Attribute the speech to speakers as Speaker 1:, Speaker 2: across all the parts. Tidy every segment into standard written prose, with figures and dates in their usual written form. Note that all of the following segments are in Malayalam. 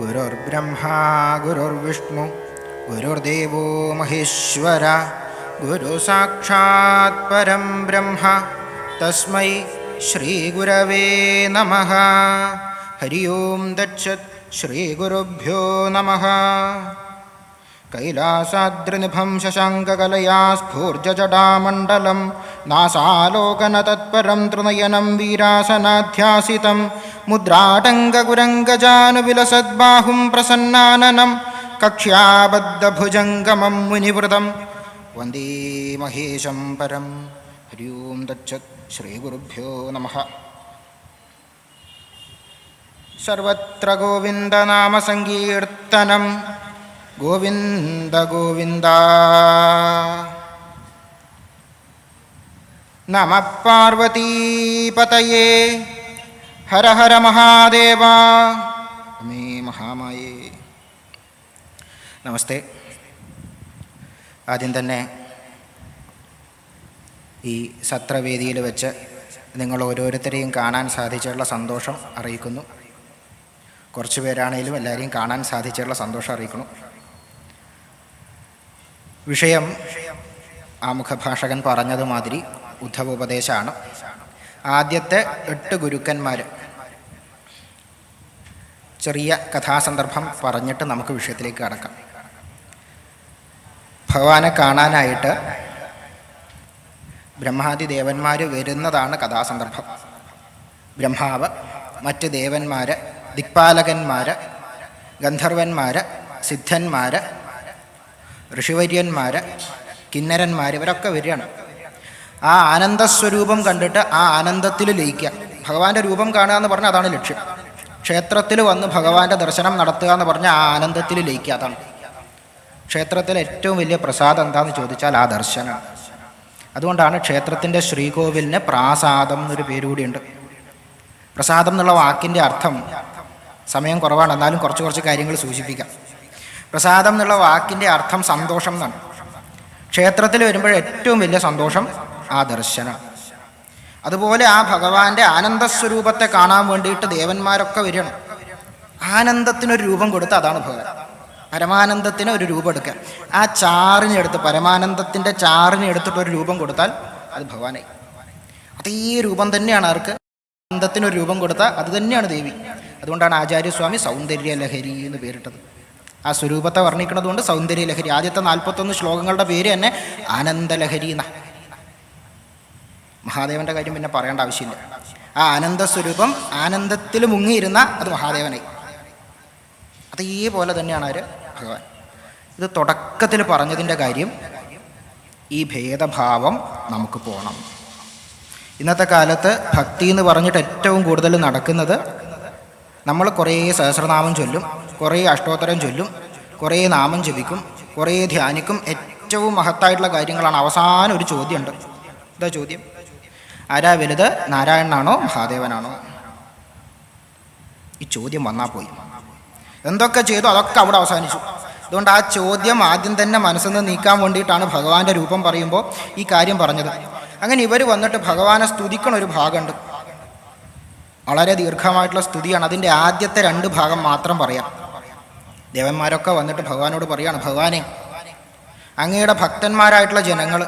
Speaker 1: गुरुर्ब्रह्मा गुरुर्विष्णु गुरुर्देवो महेश्वर गुरु साक्षात् परं ब्रह्म तस्मै श्रीगुरवे नमः। हरि ओं दत्सत् श्रीगुरुभ्यो नमः। कैलासाद्रिनिभं शशाङ्ककलया स्फूर्जजटामण्डलं नासालोकनतत्परं त्रिनयनं वीरासनाध्यासितं मुद्राटङ्गकुरङ्गजानुविलसद्बाहुं प्रसन्नाननं कक्ष्याबद्धभुजङ्गमं मुनिवृतं वन्दे महेशं परं। हरि ओं तत्सत् श्रीगुरुभ्यो नमः। सर्वत्र गोविन्दनामसङ्कीर्तनं गोविन्द गोविन्द। नमः पार्वतीपतये हर हर महादेव मे महामाये। നമസ്തേ. ആദ്യം തന്നെ ഈ സത്രവേദിയിൽ വെച്ച് നിങ്ങൾ ഓരോരുത്തരെയും കാണാൻ സാധിച്ചുള്ള സന്തോഷം അറിയിക്കുന്നു. കുറച്ച് പേരാണെങ്കിലും എല്ലാവരെയും കാണാൻ സാധിച്ചുള്ള സന്തോഷം അറിയിക്കുന്നു. വിഷയം ആമുഖഭാഷകൻ പറഞ്ഞതുമാതിരി ഉദ്ധവോപദേശമാണ്. ആദ്യത്തെ 8 ഗുരുക്കന്മാർ ചെറിയ കഥാസന്ദർഭം പറഞ്ഞിട്ട് നമുക്ക് വിഷയത്തിലേക്ക് കടക്കാം. ഭഗവാനെ കാണാനായിട്ട് ബ്രഹ്മാദി ദേവന്മാർ വരുന്നതാണ് കഥാസന്ദർഭം. ബ്രഹ്മാവ്, മറ്റ് ദേവന്മാർ, ദിക്പാലകന്മാർ, ഗന്ധർവന്മാർ, സിദ്ധന്മാർ, ഋഷിവര്യന്മാർ, കിന്നരന്മാർ, ഇവരൊക്കെ വരികയാണ്. ആ ആനന്ദസ്വരൂപം കണ്ടിട്ട് ആ ആനന്ദത്തിൽ ലയിക്കുക. ഭഗവാന്റെ രൂപം കാണുക എന്ന് പറഞ്ഞാൽ അതാണ് ലക്ഷ്യം. ക്ഷേത്രത്തിൽ വന്ന് ഭഗവാന്റെ ദർശനം നടത്തുക എന്ന് പറഞ്ഞാൽ ആ ആനന്ദത്തിൽ ലയിക്കുക, അതാണ്. ക്ഷേത്രത്തിലെ ഏറ്റവും വലിയ പ്രസാദം എന്താണെന്ന് ചോദിച്ചാൽ ആ ദർശനം. അതുകൊണ്ടാണ് ക്ഷേത്രത്തിൻ്റെ ശ്രീകോവിലിന് പ്രാസാദം എന്നൊരു പേരുകൂടിയുണ്ട്. പ്രസാദം എന്നുള്ള വാക്കിൻ്റെ അർത്ഥം, സമയം കുറവാണ് എന്നാലും കുറച്ച് കാര്യങ്ങൾ സൂചിപ്പിക്കാം. പ്രസാദം എന്നുള്ള വാക്കിൻ്റെ അർത്ഥം സന്തോഷം എന്നാണ്. ക്ഷേത്രത്തിൽ വരുമ്പോൾ ഏറ്റവും വലിയ സന്തോഷം ആ ദർശനം. അതുപോലെ ആ ഭഗവാന്റെ ആനന്ദസ്വരൂപത്തെ കാണാൻ വേണ്ടിയിട്ട് ദേവന്മാരൊക്കെ വരികയാണ്. ആനന്ദത്തിനൊരു രൂപം കൊടുത്ത് അതാണ് ഭഗവാൻ. പരമാനന്ദത്തിന് ഒരു രൂപം എടുക്കുക. ആ ചാറിനെടുത്ത്, പരമാനന്ദത്തിൻ്റെ ചാറിനെ എടുത്തിട്ടൊരു രൂപം കൊടുത്താൽ അത് ഭഗവാനായി. അതേ രൂപം തന്നെയാണ് ആർക്ക്? ആനന്ദത്തിനൊരു രൂപം കൊടുത്താൽ അത് തന്നെയാണ് ദേവി. അതുകൊണ്ടാണ് ആചാര്യസ്വാമി സൗന്ദര്യലഹരി എന്ന് പേരിട്ടത്. ആ സ്വരൂപത്തെ വർണ്ണിക്കുന്നത് കൊണ്ട് സൗന്ദര്യലഹരി. ആദ്യത്തെ 41 ശ്ലോകങ്ങളുടെ പേര് തന്നെ ആനന്ദലഹരി എന്ന. മഹാദേവൻ്റെ കാര്യം പിന്നെ പറയേണ്ട ആവശ്യമില്ല. ആ ആനന്ദസ്വരൂപം ആനന്ദത്തിൽ മുങ്ങിയിരുന്ന അത് മഹാദേവനായി. അതേപോലെ തന്നെയാണ് ആര്? ഭഗവാൻ. ഇത് തുടക്കത്തിൽ പറഞ്ഞതിൻ്റെ കാര്യം ഈ ഭേദഭാവം നമുക്ക് പോകണം. ഇന്നത്തെ കാലത്ത് ഭക്തി എന്ന് പറഞ്ഞിട്ട് ഏറ്റവും കൂടുതൽ നടക്കുന്നത്, നമ്മൾ കുറേ സഹസ്രനാമം ചൊല്ലും, കുറേ അഷ്ടോത്തരം ചൊല്ലും, കുറേ നാമം ജപിക്കും, കുറേ ധ്യാനിക്കും. ഏറ്റവും മഹത്തായിട്ടുള്ള കാര്യങ്ങളാണ്. അവസാനം ഒരു ചോദ്യമുണ്ട്. എന്താ ചോദ്യം? ആരാ വലുത്, നാരായണനാണോ മഹാദേവനാണോ? ഈ ചോദ്യം വന്നാൽ പോയി. എന്തൊക്കെ ചെയ്തു അതൊക്കെ അവിടെ അവസാനിച്ചു. അതുകൊണ്ട് ആ ചോദ്യം ആദ്യം തന്നെ മനസ്സിൽ നിന്ന് നീക്കാൻ വേണ്ടിയിട്ടാണ് ഭഗവാന്റെ രൂപം പറയുമ്പോൾ ഈ കാര്യം പറഞ്ഞത്. അങ്ങനെ ഇവർ വന്നിട്ട് ഭഗവാനെ സ്തുതിക്കണ ഒരു ഭാഗമുണ്ട്. വളരെ ദീർഘമായിട്ടുള്ള സ്തുതിയാണ്. അതിൻ്റെ ആദ്യത്തെ 2 ഭാഗം മാത്രം പറയാം. ദേവന്മാരൊക്കെ വന്നിട്ട് ഭഗവാനോട് പറയാണ്, ഭഗവാനെ, അങ്ങയുടെ ഭക്തന്മാരായിട്ടുള്ള ജനങ്ങൾ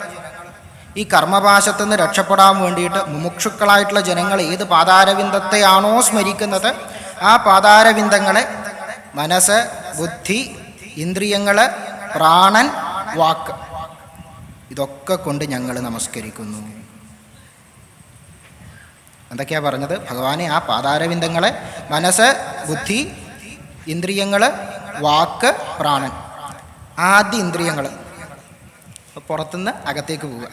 Speaker 1: ഈ കർമ്മപാശത്തു നിന്ന് രക്ഷപ്പെടാൻ വേണ്ടിയിട്ട് മുമുക്ഷുക്കളായിട്ടുള്ള ജനങ്ങൾ ഏത് പാതാരവിന്ദത്തെയാണോ സ്മരിക്കുന്നത് ആ പാതാരവിന്ദങ്ങളെ മനസ്സ്, ബുദ്ധി, ഇന്ദ്രിയങ്ങൾ, പ്രാണൻ, വാക്ക് ഇതൊക്കെ കൊണ്ട് ഞങ്ങൾ നമസ്കരിക്കുന്നു. എന്തൊക്കെയാ പറഞ്ഞത്? ഭഗവാനെ ആ പാതാരവിന്ദങ്ങളെ മനസ്സ്, ബുദ്ധി, ഇന്ദ്രിയങ്ങൾ, വാക്ക്, പ്രാണൻ. ആദ്യ ഇന്ദ്രിയങ്ങൾ പുറത്തുനിന്ന് അകത്തേക്ക് പോവുക.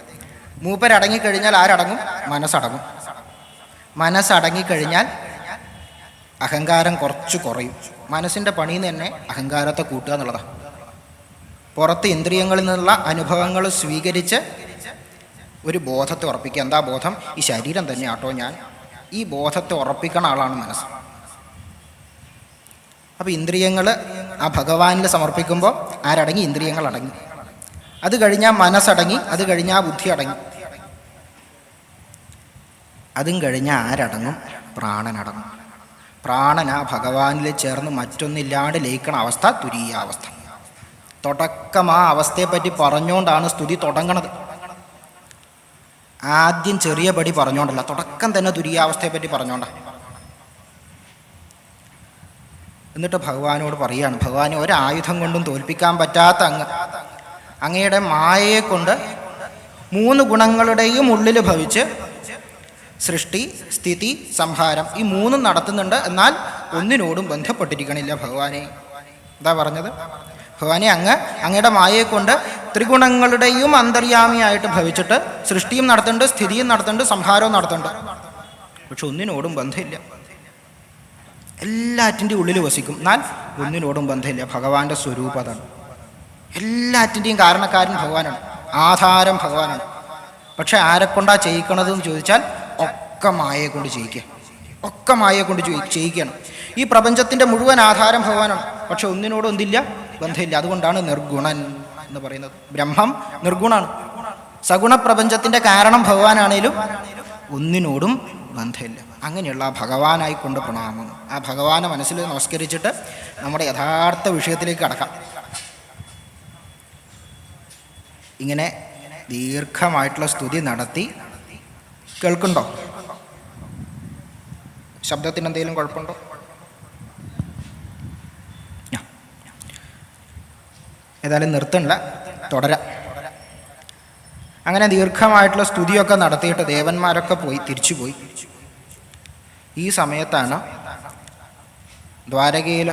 Speaker 1: മൂപ്പരടങ്ങിക്കഴിഞ്ഞാൽ ആരടങ്ങും? മനസ്സടങ്ങും. മനസ്സടങ്ങിക്കഴിഞ്ഞാൽ അഹങ്കാരം കുറച്ച് കുറയും. മനസ്സിൻ്റെ പണിയിൽ തന്നെ അഹങ്കാരത്തെ കൂട്ടുക എന്നുള്ളതാണ്. പുറത്ത് ഇന്ദ്രിയങ്ങളിൽ നിന്നുള്ള അനുഭവങ്ങൾ സ്വീകരിച്ച് ഒരു ബോധത്തെ ഉറപ്പിക്കുക. എന്താ ബോധം? ഈ ശരീരം തന്നെ ആട്ടോ ഞാൻ. ഈ ബോധത്തെ ഉറപ്പിക്കുന്ന ആളാണ് മനസ്സ്. അപ്പോൾ ഇന്ദ്രിയങ്ങൾ ആ ഭഗവാനിൽ സമർപ്പിക്കുമ്പോൾ ആരടങ്ങി? ഇന്ദ്രിയങ്ങൾ അടങ്ങി. അത് കഴിഞ്ഞാൽ മനസ്സടങ്ങി, അത് കഴിഞ്ഞാൽ ബുദ്ധി അടങ്ങി. അതും കഴിഞ്ഞാൽ ആരടങ്ങും? പ്രാണനടങ്ങും. പ്രാണൻ ആ ഭഗവാനിൽ ചേർന്ന് മറ്റൊന്നില്ലാണ്ട് ലയിക്കണ അവസ്ഥ തുരീയാവസ്ഥ. തുടക്കം ആ അവസ്ഥയെപ്പറ്റി പറഞ്ഞുകൊണ്ടാണ് സ്തുതി തുടങ്ങണത്. ആദ്യം ചെറിയ പടി പറഞ്ഞുകൊണ്ടല്ല, തുടക്കം തന്നെ തുരീയാവസ്ഥയെപ്പറ്റി പറഞ്ഞുകൊണ്ടാണ്. എന്നിട്ട് ഭഗവാനോട് പറയുകയാണ്, ഭഗവാനെ ഒരായുധം കൊണ്ടും തോൽപ്പിക്കാൻ പറ്റാത്ത അങ്ങയുടെ മായയെ കൊണ്ട് 3 ഗുണങ്ങളുടെയും ഉള്ളിൽ ഭവിച്ച് സൃഷ്ടി, സ്ഥിതി, സംഹാരം ഈ 3 നടത്തുന്നുണ്ട്. എന്നാൽ ഒന്നിനോടും ബന്ധപ്പെട്ടിരിക്കണില്ല ഭഗവാനെ. എന്താ പറഞ്ഞത്? ഭഗവാനെ അങ്ങയുടെ മായയെ കൊണ്ട് ത്രിഗുണങ്ങളുടെയും അന്തര്യാമിയായിട്ട് ഭവിച്ചിട്ട് സൃഷ്ടിയും നടത്തുന്നുണ്ട്, സ്ഥിതിയും നടത്തുന്നുണ്ട്, സംഹാരവും നടത്തുന്നുണ്ട്. പക്ഷെ ഒന്നിനോടും ബന്ധമില്ല. എല്ലാറ്റിൻ്റെ ഉള്ളിൽ വസിക്കും, എന്നാൽ ഒന്നിനോടും ബന്ധമില്ല. ഭഗവാന്റെ സ്വരൂപതാണ്. എല്ലാറ്റിൻ്റെയും കാരണക്കാരൻ ഭഗവാനാണ്, ആധാരം ഭഗവാനാണ്. പക്ഷെ ആരെക്കൊണ്ടാ ചെയ്യിക്കണതെന്ന് ചോദിച്ചാൽ ഒക്കെ മായയെ കൊണ്ട് ചെയ്യിക്കുക, ഒക്കെ മായയെ കൊണ്ട് ചെയ്യിക്കണം. ഈ പ്രപഞ്ചത്തിൻ്റെ മുഴുവൻ ആധാരം ഭഗവാനാണ്. പക്ഷെ ഒന്നിനോടും എന്തില്ല, ബന്ധമില്ല. അതുകൊണ്ടാണ് നിർഗുണൻ എന്ന് പറയുന്നത്. ബ്രഹ്മം നിർഗുണാണ്. സഗുണ പ്രപഞ്ചത്തിൻ്റെ കാരണം ഭഗവാനാണേലും ഒന്നിനോടും ബന്ധമില്ല. അങ്ങനെയുള്ള ആ ഭഗവാനായിക്കൊണ്ട് പ്രണാമം. ആ ഭഗവാനെ മനസ്സിൽ നമസ്കരിച്ചിട്ട് നമ്മുടെ യഥാർത്ഥ വിഷയത്തിലേക്ക് കടക്കാം. ഇങ്ങനെ ദീർഘമായിട്ടുള്ള സ്തുതി നടത്തി. കേൾക്കുന്നുണ്ടോ? ശബ്ദത്തിന് എന്തെങ്കിലും കുഴപ്പമുണ്ടോ? ഏതായാലും നിർത്തണ്ട, തുടരാം. അങ്ങനെ ദീർഘമായിട്ടുള്ള സ്തുതിയൊക്കെ നടത്തിയിട്ട് ദേവന്മാരൊക്കെ തിരിച്ചു പോയി. ഈ സമയത്താണ് ദ്വാരകയിൽ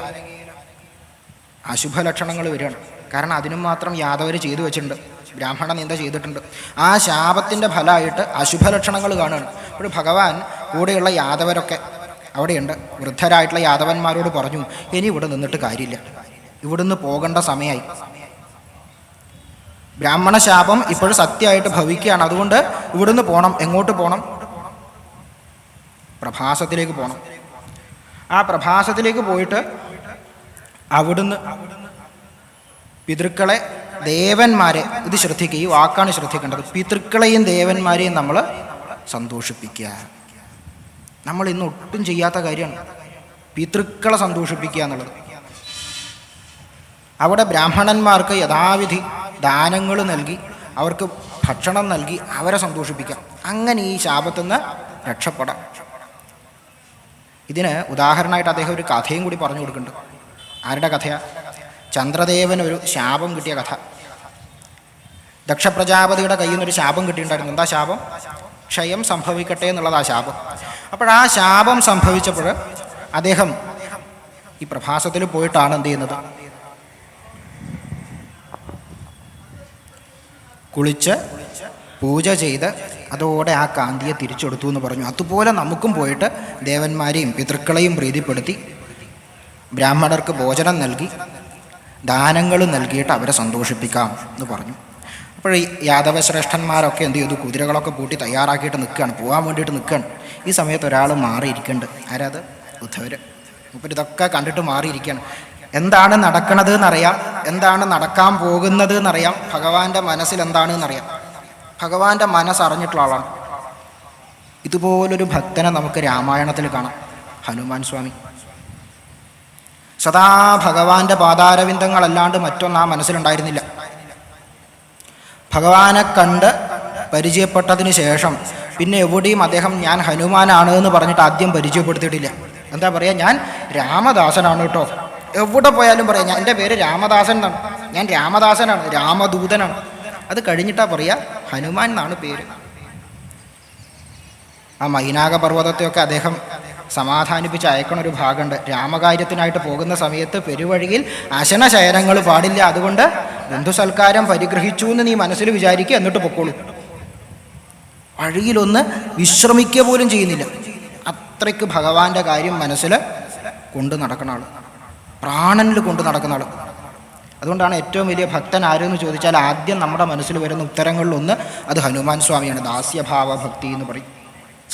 Speaker 1: അശുഭലക്ഷണങ്ങൾ വരികയാണ്. കാരണം അതിനും മാത്രം യാദവർ ചെയ്തു വെച്ചിട്ടുണ്ട്, ബ്രാഹ്മണ നിന്ദ ചെയ്തിട്ടുണ്ട്. ആ ശാപത്തിൻ്റെ ഫലമായിട്ട് അശുഭലക്ഷണങ്ങൾ കാണുകയാണ്. അപ്പോൾ ഭഗവാൻ കൂടെയുള്ള യാദവരൊക്കെ അവിടെയുണ്ട്. വൃദ്ധരായിട്ടുള്ള യാദവന്മാരോട് പറഞ്ഞു, ഇനി ഇവിടെ നിന്നിട്ട് കാര്യമില്ല, ഇവിടുന്ന് പോകേണ്ട സമയമായി. ബ്രാഹ്മണ ശാപം ഇപ്പോഴും സത്യമായിട്ട് ഭവിക്കുകയാണ്. അതുകൊണ്ട് ഇവിടുന്ന് പോകണം. എങ്ങോട്ട് പോകണം? പ്രഭാസത്തിലേക്ക് പോകണം. ആ പ്രഭാസത്തിലേക്ക് പോയിട്ട് അവിടുന്ന് പിതൃക്കളെ, ദേവന്മാരെ, ഇത് ശ്രദ്ധിക്കുക, ഈ വാക്കാണ് ശ്രദ്ധിക്കേണ്ടത്. പിതൃക്കളെയും ദേവന്മാരെയും നമ്മൾ സന്തോഷിപ്പിക്കുക. നമ്മൾ ഇന്ന് ഒട്ടും ചെയ്യാത്ത കാര്യമാണ് പിതൃക്കളെ സന്തോഷിപ്പിക്കുക എന്നുള്ളത്. അവിടെ ബ്രാഹ്മണന്മാർക്ക് യഥാവിധി ദാനങ്ങൾ നൽകി, അവർക്ക് ഭക്ഷണം നൽകി അവരെ സന്തോഷിപ്പിക്കാം. അങ്ങനെ ഈ ശാപത്തു നിന്ന് രക്ഷപ്പെടാം. ഇതിന് ഉദാഹരണമായിട്ട് അദ്ദേഹം ഒരു കഥയും കൂടി പറഞ്ഞു കൊടുക്കുന്നുണ്ട്. ആരുടെ കഥയാണ്? ചന്ദ്രദേവന് ഒരു ശാപം കിട്ടിയ കഥ. ദക്ഷപ്രജാപതിയുടെ കയ്യിൽ നിന്നൊരു ശാപം കിട്ടിയിട്ടുണ്ടായിരുന്നു. എന്താ ശാപം? ക്ഷയം സംഭവിക്കട്ടെ എന്നുള്ളതാ ശാപം. അപ്പോഴാ ശാപം സംഭവിച്ചപ്പോൾ അദ്ദേഹം ഈ പ്രഭാസത്തിൽ പോയിട്ടാണ് എന്ത് ചെയ്യുന്നത്? കുളിച്ച് പൂജ ചെയ്ത് അതോടെ ആ കാന്തിയെ തിരിച്ചെടുത്തു എന്ന് പറഞ്ഞു. അതുപോലെ നമുക്കും പോയിട്ട് ദേവന്മാരെയും പിതൃക്കളെയും പ്രീതിപ്പെടുത്തി ബ്രാഹ്മണർക്ക് ഭോജനം നൽകി ദാനങ്ങൾ നൽകിയിട്ട് അവരെ സന്തോഷിപ്പിക്കാം എന്ന് പറഞ്ഞു. അപ്പോൾ ഈ യാദവശ്രേഷ്ഠന്മാരൊക്കെ എന്ത് ചെയ്തു? കുതിരകളൊക്കെ പൂട്ടി തയ്യാറാക്കിയിട്ട് നിൽക്കുകയാണ്, പോകാൻ വേണ്ടിയിട്ട് നിൽക്കുകയാണ്. ഈ സമയത്ത് ഒരാൾ മാറിയിരിക്കുന്നുണ്ട്. ആരാത്? ഉദ്ധവർ. അപ്പോൾ ഇതൊക്കെ കണ്ടിട്ട് മാറിയിരിക്കുകയാണ്. എന്താണ് നടക്കണത് എന്നറിയാം, എന്താണ് നടക്കാൻ പോകുന്നത് എന്നറിയാം, ഭഗവാന്റെ മനസ്സിൽ എന്താണെന്നറിയാം. ഭഗവാന്റെ മനസ്സറിഞ്ഞിട്ടുള്ള ആളാണ്. ഇതുപോലൊരു ഭക്തനെ നമുക്ക് രാമായണത്തിൽ കാണാം. ഹനുമാൻ സ്വാമി സദാ ഭഗവാന്റെ പാതാരവിന്ദങ്ങളല്ലാണ്ട് മറ്റൊന്നും ആ മനസ്സിലുണ്ടായിരുന്നില്ല. ഭഗവാനെ കണ്ട് പരിചയപ്പെട്ടതിന് ശേഷം പിന്നെ എവിടെയും അദ്ദേഹം ഞാൻ ഹനുമാനാണ് എന്ന് പറഞ്ഞിട്ട് ആദ്യം പരിചയപ്പെടുത്തിയിട്ടില്ല. എന്താ പറയുക? ഞാൻ രാമദാസനാണ് കേട്ടോ. എവിടെ പോയാലും പറയാം, ഞാൻ എൻ്റെ പേര് രാമദാസൻ എന്നാണ്, ഞാൻ രാമദാസനാണ്, രാമദൂതനാണ്. അത് കഴിഞ്ഞിട്ടാ പറയുക ഹനുമാൻ എന്നാണ് പേര്. ആ മൈനാക പർവ്വതത്തെയൊക്കെ അദ്ദേഹം സമാധാനിപ്പിച്ച് അയക്കണ ഒരു ഭാഗമുണ്ട്. രാമകാര്യത്തിനായിട്ട് പോകുന്ന സമയത്ത് പെരുവഴിയിൽ അശനശയനങ്ങൾ പാടില്ല, അതുകൊണ്ട് ബന്ധുസൽക്കാരം പരിഗ്രഹിച്ചു എന്ന് നീ മനസ്സിൽ വിചാരിക്കുക, എന്നിട്ട് പൊക്കോളൂ. വഴിയിലൊന്ന് വിശ്രമിക്കുക പോലും ചെയ്യുന്നില്ല. അത്രയ്ക്ക് ഭഗവാന്റെ കാര്യം മനസ്സിൽ കൊണ്ട് നടക്കുന്ന ആൾ, പ്രാണനിൽ കൊണ്ട് നടക്കുന്ന ആൾ. അതുകൊണ്ടാണ് ഏറ്റവും വലിയ ഭക്തൻ ആരെന്ന് ചോദിച്ചാൽ ആദ്യം നമ്മുടെ മനസ്സിൽ വരുന്ന ഉത്തരങ്ങളിലൊന്ന് അത് ഹനുമാൻ സ്വാമിയാണ്. ദാസ്യഭാവ ഭക്തി എന്ന് പറയും,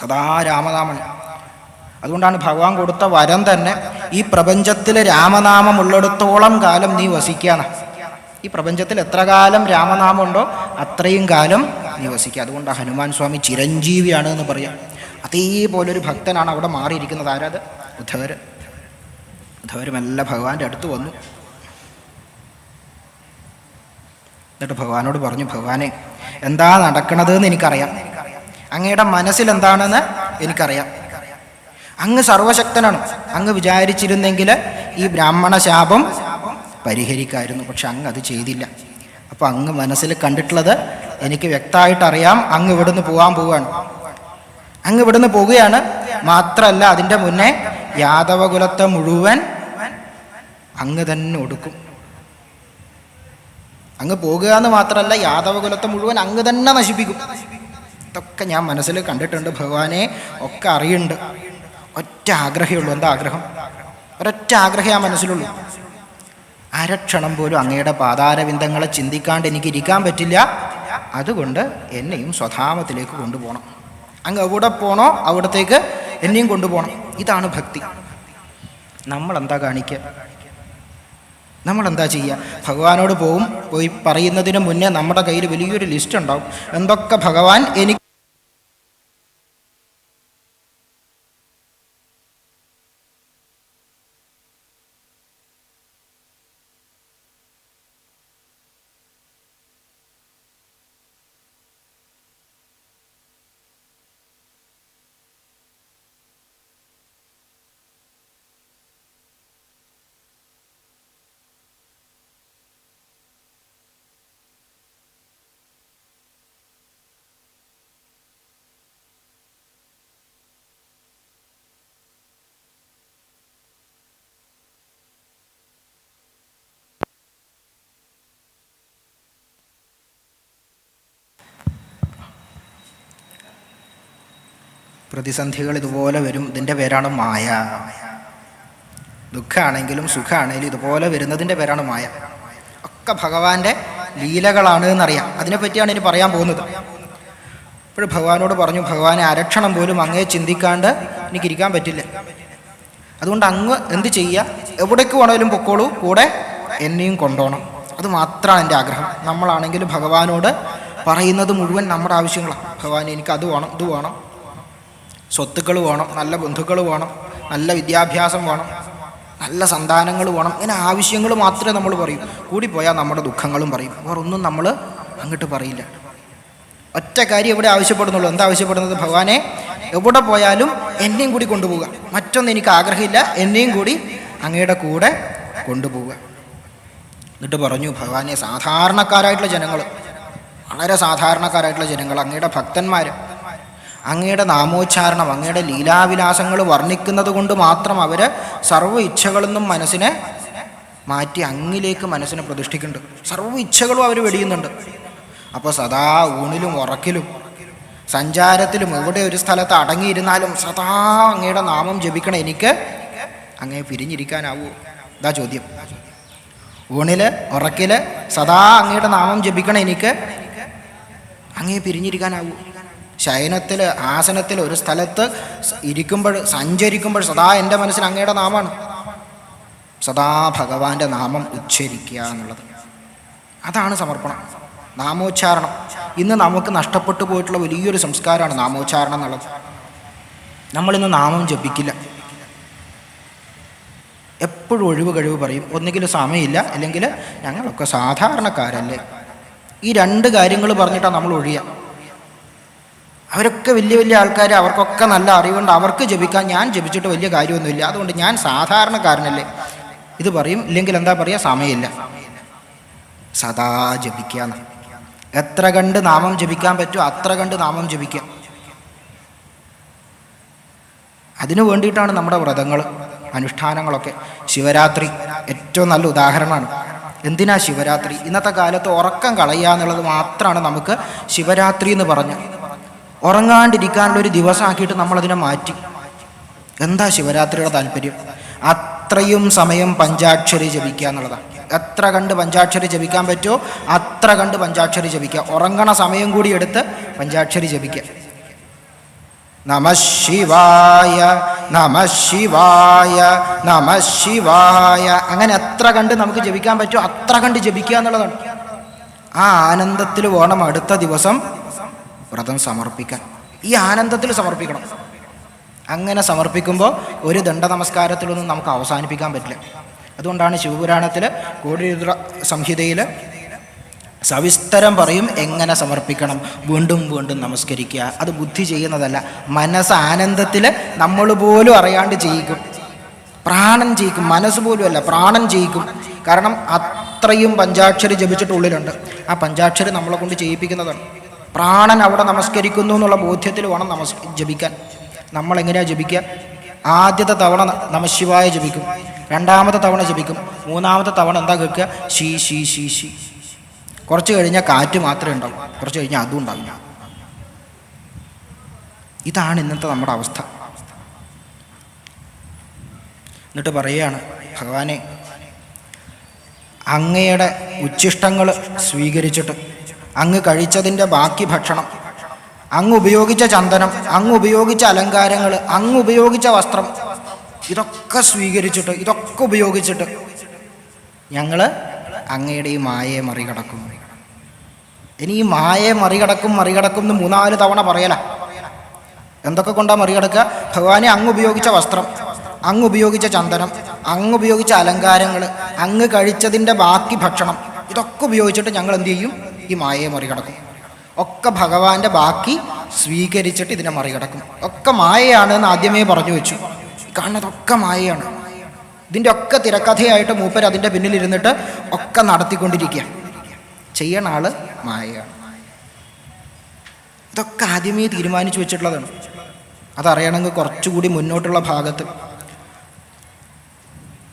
Speaker 1: സദാ രാമനാമൻ. അതുകൊണ്ടാണ് ഭഗവാൻ കൊടുത്ത വരം തന്നെ ഈ പ്രപഞ്ചത്തിൽ രാമനാമം ഉള്ളിടത്തോളം കാലം നീ വസിക്കാന്ന്. ഈ പ്രപഞ്ചത്തിൽ എത്ര കാലം രാമനാമം ഉണ്ടോ അത്രയും കാലം നീ വസിക്കുക. അതുകൊണ്ട് ഹനുമാൻ സ്വാമി ചിരഞ്ജീവിയാണ് എന്ന് പറയാം. അതേപോലൊരു ഭക്തനാണ് അവിടെ മാറിയിരിക്കുന്നത്. ആരാത്? ഉദ്ധവർ മെല്ലെ ഭഗവാന്റെ അടുത്ത് വന്നു. എന്നിട്ട് ഭഗവാനോട് പറഞ്ഞു, ഭഗവാനെ, എന്താ നടക്കണതെന്ന് എനിക്കറിയാം, അങ്ങയുടെ മനസ്സിലെന്താണെന്ന് എനിക്കറിയാം. അങ്ങ് സർവശക്തനാണ്. അങ്ങ് വിചാരിച്ചിരുന്നെങ്കിൽ ഈ ബ്രാഹ്മണ ശാപം പരിഹരിക്കായിരുന്നു. പക്ഷെ അങ്ങ് അത് ചെയ്തില്ല. അപ്പോൾ അങ്ങ് മനസ്സിൽ കണ്ടിട്ടുള്ളത് എനിക്ക് വ്യക്തമായിട്ടറിയാം. അങ്ങ് ഇവിടുന്ന് പോകാൻ പോവുകയാണ്. അങ്ങ് ഇവിടുന്ന് പോവുകയാണ്. മാത്രമല്ല, അതിൻ്റെ മുന്നേ യാദവകുലത്തെ മുഴുവൻ അങ്ങ് തന്നെ ഒടുക്കും. അങ്ങ് പോകുക എന്ന് മാത്രമല്ല, യാദവകുലത്തെ മുഴുവൻ അങ്ങ് തന്നെ നശിപ്പിക്കും. ഇതൊക്കെ ഞാൻ മനസ്സിൽ കണ്ടിട്ടുണ്ട് ഭഗവാനെ, ഒക്കെ അറിയുന്നുണ്ട്. ഒറ്റ ആഗ്രഹമേ ഉള്ളൂ. എന്താ ആഗ്രഹം? ഒരൊറ്റ ആഗ്രഹമേ ആ മനസ്സിലുള്ളൂ. അരക്ഷണം പോലും അങ്ങയുടെ പാതാരവിന്ദങ്ങളെ ചിന്തിക്കാണ്ട് എനിക്ക് ഇരിക്കാൻ പറ്റില്ല. അതുകൊണ്ട് എന്നെയും സ്വധാമത്തിലേക്ക് കൊണ്ടുപോകണം. അങ്ങ് എവിടെ പോകണോ അവിടത്തേക്ക് എന്നെയും കൊണ്ടുപോകണം. ഇതാണ് ഭക്തി. നമ്മളെന്താ കാണിക്കുക? നമ്മളെന്താ ചെയ്യുക? ഭഗവാനോട് പോയി പറയുന്നതിന് മുന്നേ നമ്മുടെ കയ്യിൽ വലിയൊരു ലിസ്റ്റ് ഉണ്ടാവും. എന്തൊക്കെ ഭഗവാൻ എനിക്ക് പ്രതിസന്ധികൾ ഇതുപോലെ വരും. ഇതിൻ്റെ പേരാണ് മായ. ദുഃഖമാണെങ്കിലും സുഖമാണെങ്കിലും ഇതുപോലെ വരുന്നതിൻ്റെ പേരാണ് മായ. ഒക്കെ ഭഗവാന്റെ ലീലകളാണ് എന്നറിയാം. അതിനെപ്പറ്റിയാണ് ഇനി പറയാൻ പോകുന്നത്. ഇപ്പോൾ ഭഗവാനോട് പറഞ്ഞു, ഭഗവാനെ, അരക്ഷണം പോലും അങ്ങേ ചിന്തിക്കാണ്ട് എനിക്കിരിക്കാൻ പറ്റില്ല. അതുകൊണ്ട് അങ്ങ് എന്ത് ചെയ്യുക? എവിടേക്ക് വേണമെങ്കിലും പൊക്കോളൂ, കൂടെ എന്നെയും കൊണ്ടുപോകണം. അത് മാത്രമാണ് എൻ്റെ ആഗ്രഹം. നമ്മളാണെങ്കിലും ഭഗവാനോട് പറയുന്നത് മുഴുവൻ നമ്മുടെ ആവശ്യങ്ങളാണ്. ഭഗവാൻ, എനിക്ക് അത് വേണം, ഇത് വേണം, സ്വത്തുക്കൾ വേണം, നല്ല ബന്ധുക്കൾ വേണം, നല്ല വിദ്യാഭ്യാസം വേണം, നല്ല സന്താനങ്ങൾ വേണം. ഇങ്ങനെ ആവശ്യങ്ങൾ മാത്രമേ നമ്മൾ പറയൂ. കൂടിപ്പോയാൽ നമ്മുടെ ദുഃഖങ്ങളും പറയും. വേറൊന്നും നമ്മൾ അങ്ങോട്ട് പറയില്ല. ഒറ്റ കാര്യം എവിടെ ആവശ്യപ്പെടുന്നുള്ളൂ. എന്താ ആവശ്യപ്പെടുന്നത്? ഭഗവാനെ, എവിടെ പോയാലും എന്നെയും കൂടി കൊണ്ടുപോവുക. മറ്റൊന്നും എനിക്ക് ആഗ്രഹമില്ല, എന്നെയും കൂടി അങ്ങയുടെ കൂടെ കൊണ്ടുപോവുക. എന്നിട്ട് പറഞ്ഞു, ഭഗവാനെ, സാധാരണക്കാരായിട്ടുള്ള ജനങ്ങൾ, വളരെ സാധാരണക്കാരായിട്ടുള്ള ജനങ്ങൾ, അങ്ങയുടെ ഭക്തന്മാർ, അങ്ങയുടെ നാമോച്ചാരണം, അങ്ങയുടെ ലീലാവിലാസങ്ങൾ വർണ്ണിക്കുന്നത് കൊണ്ട് മാത്രം അവർ സർവ്വ ഇച്ഛകളിൽ നിന്നും മനസ്സിനെ മാറ്റി അങ്ങിലേക്ക് മനസ്സിനെ പ്രതിഷ്ഠിക്കുന്നുണ്ട്. സർവ്വ ഇച്ഛകളും അവർ വെടിയുന്നുണ്ട്. അപ്പോൾ സദാ ഊണിലും ഉറക്കിലും സഞ്ചാരത്തിലും എവിടെ ഒരു സ്ഥലത്ത് അടങ്ങിയിരുന്നാലും സദാ അങ്ങയുടെ നാമം ജപിക്കണം. എനിക്ക് അങ്ങേ പിരിഞ്ഞിരിക്കാനാവൂ? ഇതാ ചോദ്യം. ഊണിൽ ഉറക്കിൽ സദാ അങ്ങയുടെ നാമം ജപിക്കണം. എനിക്ക് അങ്ങേ പിരിഞ്ഞിരിക്കാനാവൂ? ശയനത്തിൽ, ആസനത്തിൽ, ഒരു സ്ഥലത്ത് ഇരിക്കുമ്പോൾ, സഞ്ചരിക്കുമ്പോൾ സദാ എൻ്റെ മനസ്സിൽ അങ്ങയുടെ നാമമാണ്. സദാ ഭഗവാന്റെ നാമം ഉച്ചരിക്കുക എന്നുള്ളത്, അതാണ് സമർപ്പണം, നാമോച്ചാരണം. ഇന്ന് നമുക്ക് നഷ്ടപ്പെട്ടു പോയിട്ടുള്ള വലിയൊരു സംസ്കാരമാണ് നാമോച്ചാരണം എന്നുള്ളത്. നമ്മളിന്ന് നാമം ജപിക്കില്ല. എപ്പോഴും ഒഴിവ് കഴിവ് പറയും. ഒന്നുകിൽ സമയമില്ല, അല്ലെങ്കിൽ ഞങ്ങളൊക്കെ സാധാരണക്കാരല്ലേ. ഈ രണ്ട് കാര്യങ്ങൾ പറഞ്ഞിട്ടാണ് നമ്മൾ ഒഴിയുക. അവരൊക്കെ വലിയ വലിയ ആൾക്കാർ, അവർക്കൊക്കെ നല്ല അറിവുണ്ട്, അവർക്ക് ജപിക്കാൻ. ഞാൻ ജപിച്ചിട്ട് വലിയ കാര്യമൊന്നുമില്ല, അതുകൊണ്ട് ഞാൻ സാധാരണക്കാരനല്ലേ ഇത് പറയും. ഇല്ലെങ്കിൽ എന്താ പറയുക? സമയമില്ല. സദാ ജപിക്കുക. എത്ര കണ്ട് നാമം ജപിക്കാൻ പറ്റുമോ അത്ര കണ്ട് നാമം ജപിക്കുക. അതിനു വേണ്ടിയിട്ടാണ് നമ്മുടെ വ്രതങ്ങൾ, അനുഷ്ഠാനങ്ങളൊക്കെ. ശിവരാത്രി ഏറ്റവും നല്ല ഉദാഹരണമാണ്. എന്തിനാ ശിവരാത്രി? ഇന്നത്തെ കാലത്ത് ഉറക്കം കളയുക എന്നുള്ളത് മാത്രമാണ് നമുക്ക് ശിവരാത്രി എന്ന് പറഞ്ഞ്. ഉറങ്ങാണ്ടിരിക്കാനുള്ളൊരു ദിവസമാക്കിയിട്ട് നമ്മളതിനെ മാറ്റി. എന്താ ശിവരാത്രിയുടെ താല്പര്യം? അത്രയും സമയം പഞ്ചാക്ഷരി ജപിക്കുക എന്നുള്ളതാണ്. എത്ര കണ്ട് പഞ്ചാക്ഷരി ജപിക്കാൻ പറ്റുമോ അത്ര കണ്ട് പഞ്ചാക്ഷരി ജപിക്കുക. ഉറങ്ങണ സമയം കൂടി എടുത്ത് പഞ്ചാക്ഷരി ജപിക്കുക. നമഃ ശിവായ, നമഃ ശിവായ, നമഃ ശിവായ. അങ്ങനെ എത്ര കണ്ട് നമുക്ക് ജപിക്കാൻ പറ്റുമോ അത്ര കണ്ട് ജപിക്കുക എന്നുള്ളതാണ്. ആ ആനന്ദത്തിൽ വേണം അടുത്ത ദിവസം വ്രതം സമർപ്പിക്കാൻ. ഈ ആനന്ദത്തിൽ സമർപ്പിക്കണം. അങ്ങനെ സമർപ്പിക്കുമ്പോൾ ഒരു ദണ്ഡ നമസ്കാരത്തിലൊന്നും നമുക്ക് അവസാനിപ്പിക്കാൻ പറ്റില്ല. അതുകൊണ്ടാണ് ശിവപുരാണത്തിൽ കോടിരുദ്ര സംഹിതയിൽ സവിസ്തരം പറയും എങ്ങനെ സമർപ്പിക്കണം. വീണ്ടും വീണ്ടും നമസ്കരിക്കുക. അത് ബുദ്ധി ചെയ്യുന്നതല്ല, മനസ്സ് ആനന്ദത്തിൽ നമ്മൾ പോലും അറിയാണ്ട് ചെയ്യിക്കും. പ്രാണൻ ചെയ്യിക്കും, മനസ്സ് പോലും അല്ല, പ്രാണൻ ചെയ്യിക്കും. കാരണം അത്രയും പഞ്ചാക്ഷരി ജപിച്ചിട്ടുള്ളിലുണ്ട്. ആ പഞ്ചാക്ഷരി നമ്മളെ കൊണ്ട് ചെയ്യിപ്പിക്കുന്നതാണ്. പ്രാണൻ അവിടെ നമസ്കരിക്കുന്നു എന്നുള്ള ബോധ്യത്തിൽ വേണം ജപിക്കാൻ. നമ്മളെങ്ങനെയാണ് ജപിക്കുക? ആദ്യത്തെ തവണ നമഃശിവായ ജപിക്കും, രണ്ടാമത്തെ തവണ ജപിക്കും, മൂന്നാമത്തെ തവണ എന്താ കേൾക്കുക? ശീ ശീ ശീ ശീ. കുറച്ച് കഴിഞ്ഞാൽ കാറ്റ് മാത്രമേ ഉണ്ടാവും, കുറച്ച് കഴിഞ്ഞാൽ അതും ഉണ്ടാവില്ല. ഇതാണ് ഇന്നത്തെ നമ്മുടെ അവസ്ഥ. എന്നിട്ട് പറയുകയാണ്, ഭഗവാനെ അങ്ങയുടെ ഉച്ഛിഷ്ടങ്ങൾ സ്വീകരിച്ചിട്ട് അങ്ങ് കഴിച്ചതിൻ്റെ ബാക്കി ഭക്ഷണം, അങ്ങ് ഉപയോഗിച്ച ചന്ദനം, അങ്ങ് ഉപയോഗിച്ച അലങ്കാരങ്ങൾ, അങ്ങ് ഉപയോഗിച്ച വസ്ത്രം, ഇതൊക്കെ സ്വീകരിച്ചിട്ട്, ഇതൊക്കെ ഉപയോഗിച്ചിട്ട് ഞങ്ങൾ അങ്ങയുടെ ഈ മായയെ മറികടക്കും. ഇനി ഈ മായയെ മറികടക്കും എന്ന് 3-4 തവണ പറയല. എന്തൊക്കെ കൊണ്ടാണ് മറികടക്കുക? ഭഗവാനെ അങ്ങ് ഉപയോഗിച്ച വസ്ത്രം, അങ്ങ് ഉപയോഗിച്ച ചന്ദനം, അങ്ങ് ഉപയോഗിച്ച അലങ്കാരങ്ങൾ, അങ്ങ് കഴിച്ചതിൻ്റെ ബാക്കി ഭക്ഷണം, ഇതൊക്കെ ഉപയോഗിച്ചിട്ട് ഞങ്ങൾ എന്തു ചെയ്യും? ഈ മായയെ മറികടക്കും. ഒക്കെ ഭഗവാന്റെ ബാക്കി സ്വീകരിച്ചിട്ട് ഇതിനെ മറികടക്കും. ഒക്കെ മായയാണെന്ന് ആദ്യമേ പറഞ്ഞു വെച്ചു. കാണുന്നതൊക്കെ മായയാണ്. ഇതിൻ്റെ ഒക്കെ തിരക്കഥയായിട്ട് മൂപ്പർ അതിൻ്റെ പിന്നിലിരുന്നിട്ട് ഒക്കെ നടത്തിക്കൊണ്ടിരിക്കുക. ചെയ്യണ ആള് മായയാണ്. ഇതൊക്കെ ആദ്യമേ തീരുമാനിച്ചു വെച്ചിട്ടുള്ളതാണ്. അതറിയണമെങ്കിൽ കുറച്ചുകൂടി മുന്നോട്ടുള്ള ഭാഗത്ത്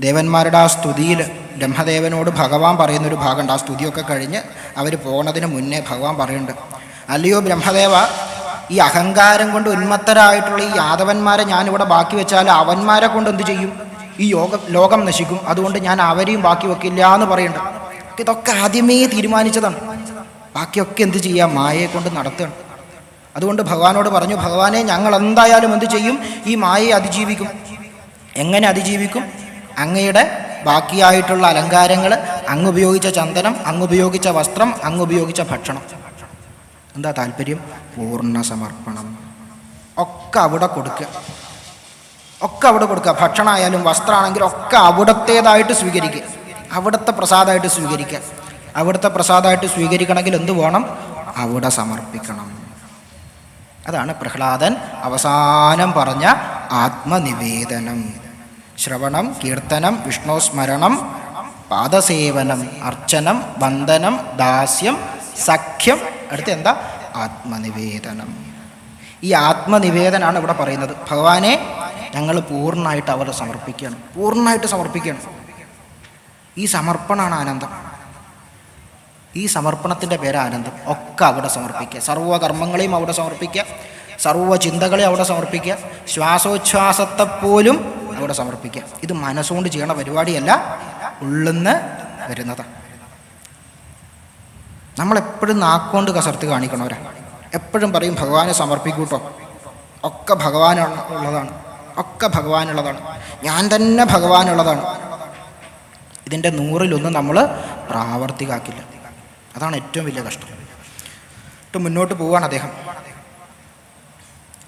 Speaker 1: ദേവന്മാരുടെ ആ സ്തുതിയിൽ ബ്രഹ്മദേവനോട് ഭഗവാൻ പറയുന്നൊരു ഭാഗമുണ്ട്. ആ സ്തുതിയൊക്കെ കഴിഞ്ഞ് അവർ പോകുന്നതിന് മുന്നേ ഭഗവാൻ പറയുന്നുണ്ട്, അല്ലയോ ബ്രഹ്മദേവ, ഈ അഹങ്കാരം കൊണ്ട് ഉന്മത്തരായിട്ടുള്ള ഈ യാദവന്മാരെ ഞാനിവിടെ ബാക്കി വെച്ചാൽ അവന്മാരെ കൊണ്ട് എന്ത് ചെയ്യും? ഈ ലോകം നശിക്കും. അതുകൊണ്ട് ഞാൻ അവരെയും ബാക്കി വെക്കില്ല എന്ന് പറയുന്നുണ്ട്. ഇതൊക്കെ ആദ്യമേ തീരുമാനിച്ചതാണ്. ബാക്കിയൊക്കെ എന്ത് ചെയ്യാം? മായയെ കൊണ്ട് നടത്തുകയാണ്. അതുകൊണ്ട് ഭഗവാനോട് പറഞ്ഞു, ഭഗവാനെ ഞങ്ങൾ എന്തായാലും എന്ത് ചെയ്യും? ഈ മായയെ അതിജീവിക്കും. എങ്ങനെ അതിജീവിക്കും? അങ്ങയുടെ ബാക്കിയായിട്ടുള്ള അലങ്കാരങ്ങൾ, അങ്ങ് ഉപയോഗിച്ച ചന്ദനം, അങ്ങ് ഉപയോഗിച്ച വസ്ത്രം, അങ്ങ് ഉപയോഗിച്ച ഭക്ഷണം. എന്താ താല്പര്യം? പൂർണ്ണ സമർപ്പണം. ഒക്കെ അവിടെ കൊടുക്കുക, ഒക്കെ അവിടെ കൊടുക്കുക. ഭക്ഷണമായാലും വസ്ത്രമാണെങ്കിലും ഒക്കെ അവിടത്തേതായിട്ട് സ്വീകരിക്കുക, അവിടുത്തെ പ്രസാദമായിട്ട് സ്വീകരിക്കുക. അവിടുത്തെ പ്രസാദമായിട്ട് സ്വീകരിക്കണമെങ്കിൽ എന്ത് വേണം? അവിടെ സമർപ്പിക്കണം. അതാണ് പ്രഹ്ലാദൻ അവസാനം പറഞ്ഞ ആത്മനിവേദനം. ശ്രവണം, കീർത്തനം, വിഷ്ണുസ്മരണം, പാദസേവനം, അർച്ചനം, വന്ദനം, ദാസ്യം, സഖ്യം. അടുത്ത് എന്താ? ആത്മനിവേദനം. ഈ ആത്മനിവേദനാണ് ഇവിടെ പറയുന്നത്. ഭഗവാനെ ഞങ്ങൾ പൂർണ്ണമായിട്ട് അവിടെ സമർപ്പിക്കുകയാണ്, പൂർണ്ണമായിട്ട് സമർപ്പിക്കുകയാണ്. ഈ സമർപ്പണമാണ് ആനന്ദം. ഈ സമർപ്പണത്തിൻ്റെ പേര് ആനന്ദം. ഒക്കെ അവിടെ സമർപ്പിക്കുക. സർവ്വകർമ്മങ്ങളെയും അവിടെ സമർപ്പിക്കുക, സർവ്വ ചിന്തകളെയും അവിടെ സമർപ്പിക്കുക, ശ്വാസോച്ഛ്വാസത്തെപ്പോലും അവിടെ സമർപ്പിക്കുക. ഇത് മനസ്സുകൊണ്ട് ചെയ്യണ പരിപാടിയല്ല, ഉള്ളിന്ന് വരുന്നതാണ്. നമ്മളെപ്പോഴും നാക്കുകൊണ്ട് കസർത്ത് കാണിക്കണവരാ. എപ്പോഴും പറയും ഭഗവാനെ സമർപ്പിക്കൂട്ടോ, ഒക്കെ ഭഗവാനുള്ളതാണ്, ഒക്കെ ഭഗവാനുള്ളതാണ്, ഞാൻ തന്നെ ഭഗവാനുള്ളതാണ്. ഇതിൻ്റെ 100-1 നമ്മൾ പ്രാവർത്തികമാക്കില്ല. അതാണ് ഏറ്റവും വലിയ കഷ്ടം. മുന്നോട്ട് പോവാണ് അദ്ദേഹം.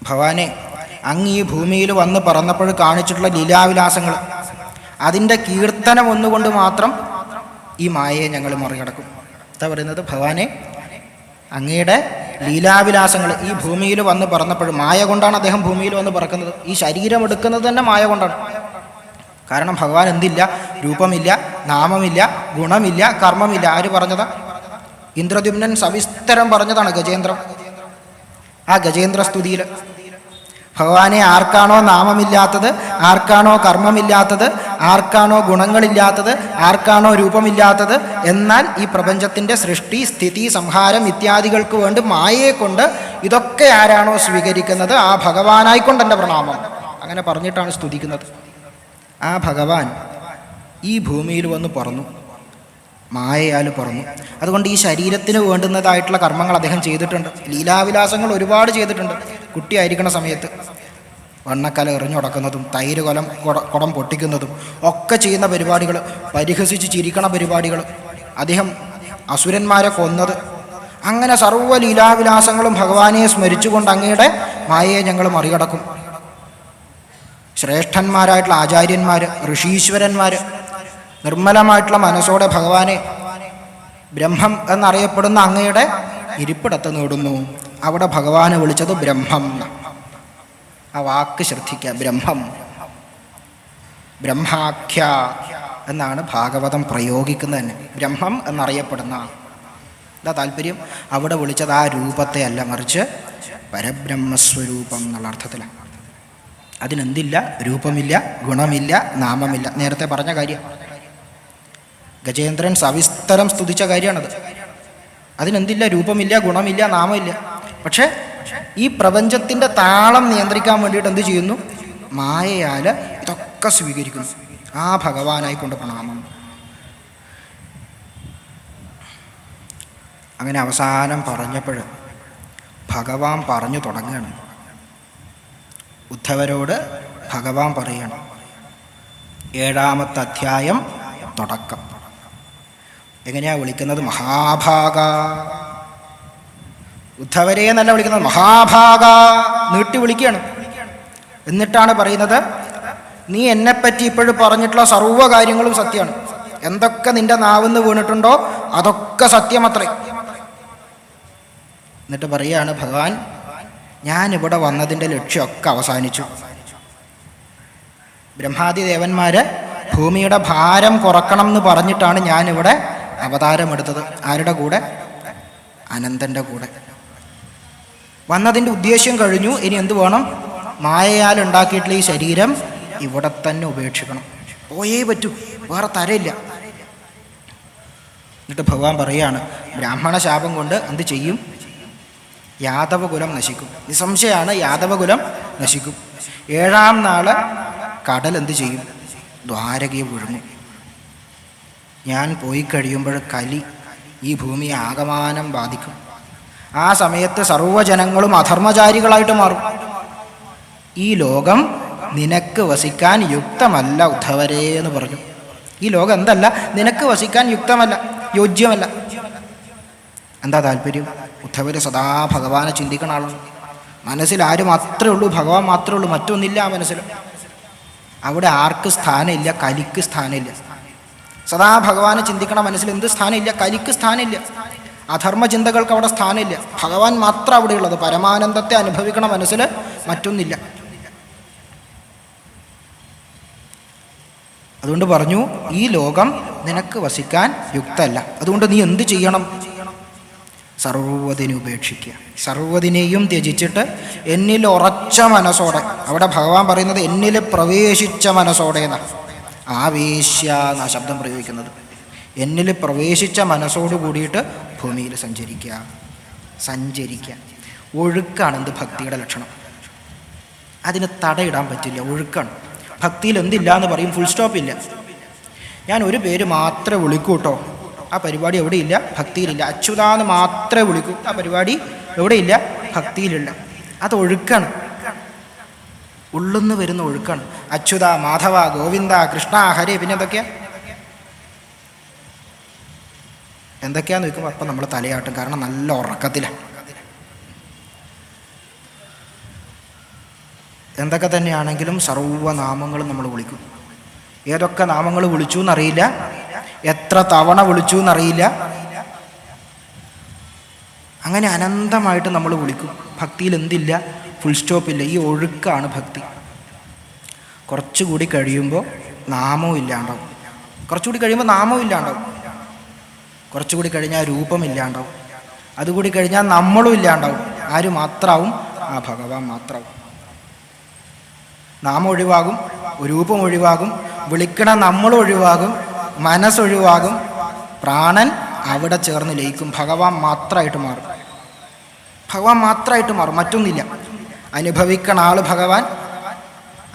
Speaker 1: ഭഗവാനെ അങ്ങ് ഈ ഭൂമിയിൽ വന്ന് പറന്നപ്പോൾ കാണിച്ചിട്ടുള്ള ലീലാവിലാസങ്ങൾ, അതിൻ്റെ കീർത്തനം ഒന്നുകൊണ്ട് മാത്രം ഈ മായയെ ഞങ്ങൾ മറികടക്കും. എന്താ പറയുന്നത്? ഭഗവാനെ അങ്ങയുടെ ലീലാവിലാസങ്ങൾ ഈ ഭൂമിയിൽ വന്ന് പറന്നപ്പോഴും, മായ കൊണ്ടാണ് അദ്ദേഹം ഭൂമിയിൽ വന്ന് പറക്കുന്നത്. ഈ ശരീരം എടുക്കുന്നത് തന്നെ മായ കൊണ്ടാണ്. കാരണം ഭഗവാൻ എന്തില്ല? രൂപമില്ല, നാമമില്ല, ഗുണമില്ല, കർമ്മമില്ല. ആര് പറഞ്ഞതാ? ഇന്ദ്രദ്യുമ്നൻ സവിസ്തരം പറഞ്ഞതാണ് ഗജേന്ദ്രം. ആ ഗജേന്ദ്ര സ്തുതിയിൽ ഭഗവാനെ ആർക്കാണോ നാമമില്ലാത്തത്, ആർക്കാണോ കർമ്മമില്ലാത്തത്, ആർക്കാണോ ഗുണങ്ങളില്ലാത്തത്, ആർക്കാണോ രൂപമില്ലാത്തത്, എന്നാൽ ഈ പ്രപഞ്ചത്തിൻ്റെ സൃഷ്ടി, സ്ഥിതി, സംഹാരം ഇത്യാദികൾക്ക് വേണ്ടി മായയെ കൊണ്ട് ഇതൊക്കെ ആരാണോ സ്വീകരിക്കുന്നത് ആ ഭഗവാനായിക്കൊണ്ട് എൻ്റെ പ്രണാമം, അങ്ങനെ പറഞ്ഞിട്ടാണ് സ്തുതിക്കുന്നത്. ആ ഭഗവാൻ ഈ ഭൂമിയിൽ വന്ന് പറന്നു, മായയാൽ പറന്നു. അതുകൊണ്ട് ഈ ശരീരത്തിന് വേണ്ടുന്നതായിട്ടുള്ള കർമ്മങ്ങൾ അദ്ദേഹം ചെയ്തിട്ടുണ്ട്. ലീലാവിലാസങ്ങൾ ഒരുപാട് ചെയ്തിട്ടുണ്ട്. കുട്ടിയായിരിക്കുന്ന സമയത്ത് വണ്ണക്കല എറിഞ്ഞുടക്കുന്നതും തൈര് കുടം പൊട്ടിക്കുന്നതും ഒക്കെ ചെയ്യുന്ന പരിപാടികൾ, പരിഹസിച്ച് ചിരിക്കണ പരിപാടികൾ, അദ്ദേഹം അസുരന്മാരെ കൊന്നത്, അങ്ങനെ സർവ്വ ലീലാവിലാസങ്ങളും ഭഗവാനെ സ്മരിച്ചുകൊണ്ട് അങ്ങയുടെ മായയെ ഞങ്ങൾ മറികടക്കും. ശ്രേഷ്ഠന്മാരായിട്ടുള്ള ആചാര്യന്മാർ, ഋഷീശ്വരന്മാർ നിർമ്മലമായിട്ടുള്ള മനസ്സോടെ ഭഗവാനെ ബ്രഹ്മം എന്നറിയപ്പെടുന്ന അങ്ങയുടെ ഇരിപ്പിടത്ത് നേടുന്നു. അവിടെ ഭഗവാനെ വിളിച്ചത് ബ്രഹ്മം. ആ വാക്ക് ശ്രദ്ധിക്കുക, ബ്രഹ്മം. ബ്രഹ്മാഖ്യ എന്നാണ് ഭാഗവതം പ്രയോഗിക്കുന്നത് തന്നെ. ബ്രഹ്മം എന്നറിയപ്പെടുന്ന എന്താ താല്പര്യം? അവിടെ വിളിച്ചത് ആ രൂപത്തെ അല്ല, മറിച്ച് പരബ്രഹ്മസ്വരൂപം എന്നുള്ള അർത്ഥത്തിലാണ്. അതിനെന്തില്ല? രൂപമില്ല, ഗുണമില്ല, നാമമില്ല. നേരത്തെ പറഞ്ഞ കാര്യം ഗജേന്ദ്രൻ സവിസ്തരം സ്തുതിച്ച കാര്യമാണത്. അതിനെന്തില്ല? രൂപമില്ല, ഗുണമില്ല, നാമമില്ല. പക്ഷെ ഈ പ്രപഞ്ചത്തിൻ്റെ താളം നിയന്ത്രിക്കാൻ വേണ്ടിയിട്ട് എന്ത് ചെയ്യുന്നു? മായയാൽ ഇതൊക്കെ സ്വീകരിക്കുന്നു. ആ ഭഗവാനായിക്കൊണ്ട് പ്രണാമം. അങ്ങനെ അവസാനം പറഞ്ഞപ്പോൾ ഭഗവാൻ പറഞ്ഞു തുടങ്ങുകയാണ്. ഉദ്ധവരോട് ഭഗവാൻ പറയണം. 7-ാമത്തെ അധ്യായം തുടക്കം. എങ്ങനെയാ വിളിക്കുന്നത്? മഹാഭാഗ. ഉദ്ധവരെ എന്നല്ല വിളിക്കുന്നത്, മഹാഭാഗ നീട്ടി വിളിക്കുകയാണ്. എന്നിട്ടാണ് പറയുന്നത്, നീ എന്നെപ്പറ്റി ഇപ്പോഴും പറഞ്ഞിട്ടുള്ള സർവ്വ കാര്യങ്ങളും സത്യമാണ്. എന്തൊക്കെ നിന്റെ നാവിന്ന് വീണിട്ടുണ്ടോ അതൊക്കെ സത്യമത്രേ. എന്നിട്ട് പറയുകയാണ് ഭഗവാൻ, ഞാനിവിടെ വന്നതിൻ്റെ ലക്ഷ്യമൊക്കെ അവസാനിച്ചു. ബ്രഹ്മാദി ദേവന്മാർ ഭൂമിയുടെ ഭാരം കുറക്കണം എന്ന് പറഞ്ഞിട്ടാണ് ഞാനിവിടെ അവതാരമെടുത്തത്. ആരുടെ കൂടെ? അനന്തൻ്റെ കൂടെ. വന്നതിൻ്റെ ഉദ്ദേശ്യം കഴിഞ്ഞു. ഇനി എന്ത് വേണം? മായയാൽ ഉണ്ടാക്കിയിട്ടുള്ള ഈ ശരീരം ഇവിടെ തന്നെ ഉപേക്ഷിക്കണം. പോയേ പറ്റൂ, വേറെ തരയില്ല. എന്നിട്ട് ഭഗവാൻ പറയുകയാണ്, ബ്രാഹ്മണ ശാപം കൊണ്ട് എന്ത് ചെയ്യും? യാദവകുലം നശിക്കും. നിസ്സംശയമാണ്, യാദവകുലം നശിക്കും. 7-ാം നാള് കടൽ എന്ത് ചെയ്യും? ദ്വാരകയെ വിഴുങ്ങും. ഞാൻ പോയി കഴിയുമ്പോൾ കലി ഈ ഭൂമിയെ ആകമാനം ബാധിക്കും. ആ സമയത്ത് സർവ്വജനങ്ങളും അധർമ്മചാരികളായിട്ട് മാറും. ഈ ലോകം നിനക്ക് വസിക്കാൻ യുക്തമല്ല ഉദ്ധവരേ എന്ന് പറഞ്ഞു. ഈ ലോകം എന്തല്ല? നിനക്ക് വസിക്കാൻ യുക്തമല്ല, യോജ്യമല്ല. എന്താ താല്പര്യം? ഉദ്ധവർ സദാ ഭഗവാനെ ചിന്തിക്കണ ആളാണ്. മനസ്സിൽ ആര് മാത്രമേ ഉള്ളൂ? ഭഗവാൻ മാത്രമേ ഉള്ളൂ, മറ്റൊന്നില്ല ആ മനസ്സിൽ. അവിടെ ആർക്ക് സ്ഥാനമില്ല? കലിക്ക് സ്ഥാനമില്ല. സദാ ഭഗവാനെ ചിന്തിക്കണ മനസ്സിൽ എന്ത് സ്ഥാനമില്ല? കലിക്ക് സ്ഥാനമില്ല. അധർമ്മ ചിന്തകൾക്ക് അവിടെ സ്ഥാനമില്ല. ഭഗവാൻ മാത്രം അവിടെയുള്ളത്. പരമാനന്ദത്തെ അനുഭവിക്കണ മനസ്സിൽ മറ്റൊന്നില്ല. അതുകൊണ്ട് പറഞ്ഞു, ഈ ലോകം നിനക്ക് വസിക്കാൻ യുക്തമല്ല. അതുകൊണ്ട് നീ എന്ത് ചെയ്യണം? സർവ്വതിനെ ഉപേക്ഷിക്കുക. സർവ്വതിനെയും ത്യജിച്ചിട്ട് എന്നിൽ ഉറച്ച മനസ്സോടെ, അവിടെ ഭഗവാൻ പറയുന്നത് എന്നിൽ പ്രവേശിച്ച മനസ്സോടെ എന്നാണ്. ആവേശ്യ എന്നാ ശബ്ദം പ്രയോഗിക്കുന്നത്. എന്നിൽ പ്രവേശിച്ച മനസ്സോട് കൂടിയിട്ട് ഭൂമിയിൽ സഞ്ചരിക്കുക. ഒഴുക്കാണ് എന്ത്? ഭക്തിയുടെ ലക്ഷണം. അതിന് തടയിടാൻ പറ്റില്ല, ഒഴുക്കാണ്. ഭക്തിയിൽ എന്തില്ല എന്ന് പറയും? ഫുൾ സ്റ്റോപ്പില്ല. ഞാൻ ഒരു പേര് മാത്രമേ വിളിക്കൂ കേട്ടോ, ആ പരിപാടി എവിടെയില്ല, ഭക്തിയിലില്ല. അച്യുതാന്ന് മാത്രമേ വിളിക്കൂ, ആ പരിപാടി എവിടെയില്ല, ഭക്തിയിലില്ല. അത് ഒഴുക്കാണ്, ഉള്ളുന്ന് വരുന്ന ഒഴുക്കാണ്. അച്യുത, മാധവ, ഗോവിന്ദ, കൃഷ്ണ, ഹരേ, പിന്നെ എന്തൊക്കെയാന്ന് ചോദിക്കുമ്പോൾ അപ്പം നമ്മൾ തലയാട്ടും. കാരണം നല്ല ഉറക്കത്തിലാണ്. എന്തൊക്കെ തന്നെയാണെങ്കിലും സർവ്വനാമങ്ങളും നമ്മൾ വിളിക്കും. ഏതൊക്കെ നാമങ്ങൾ വിളിച്ചു എന്നറിയില്ല, എത്ര തവണ വിളിച്ചു എന്നറിയില്ല. അങ്ങനെ അനന്തമായിട്ട് നമ്മൾ വിളിക്കും. ഭക്തിയിൽ എന്തില്ല? ഫുൾ സ്റ്റോപ്പില്ല. ഈ ഒഴുക്കാണ് ഭക്തി. കുറച്ചുകൂടി കഴിയുമ്പോൾ നാമവും ഇല്ലാണ്ടാവും. കുറച്ചുകൂടി കഴിയുമ്പോൾ നാമവും ഇല്ലാണ്ടാവും. കുറച്ചുകൂടി കഴിഞ്ഞാൽ രൂപമില്ലാണ്ടാവും. അതുകൂടി കഴിഞ്ഞാൽ നമ്മളും ഇല്ലാണ്ടാവും. ആര് മാത്രമാവും? ആ ഭഗവാൻ മാത്രമാവും. നാമം ഒഴിവാകും, രൂപം ഒഴിവാകും, വിളിക്കണ നമ്മൾ ഒഴിവാകും, മനസ്സൊഴിവാകും. പ്രാണൻ അവിടെ ചേർന്ന് ലയിക്കും. ഭഗവാൻ മാത്രമായിട്ട് മാറും. ഭഗവാൻ മാത്രമായിട്ട് മാറും, മറ്റൊന്നില്ല. അനുഭവിക്കണ ആൾ ഭഗവാൻ,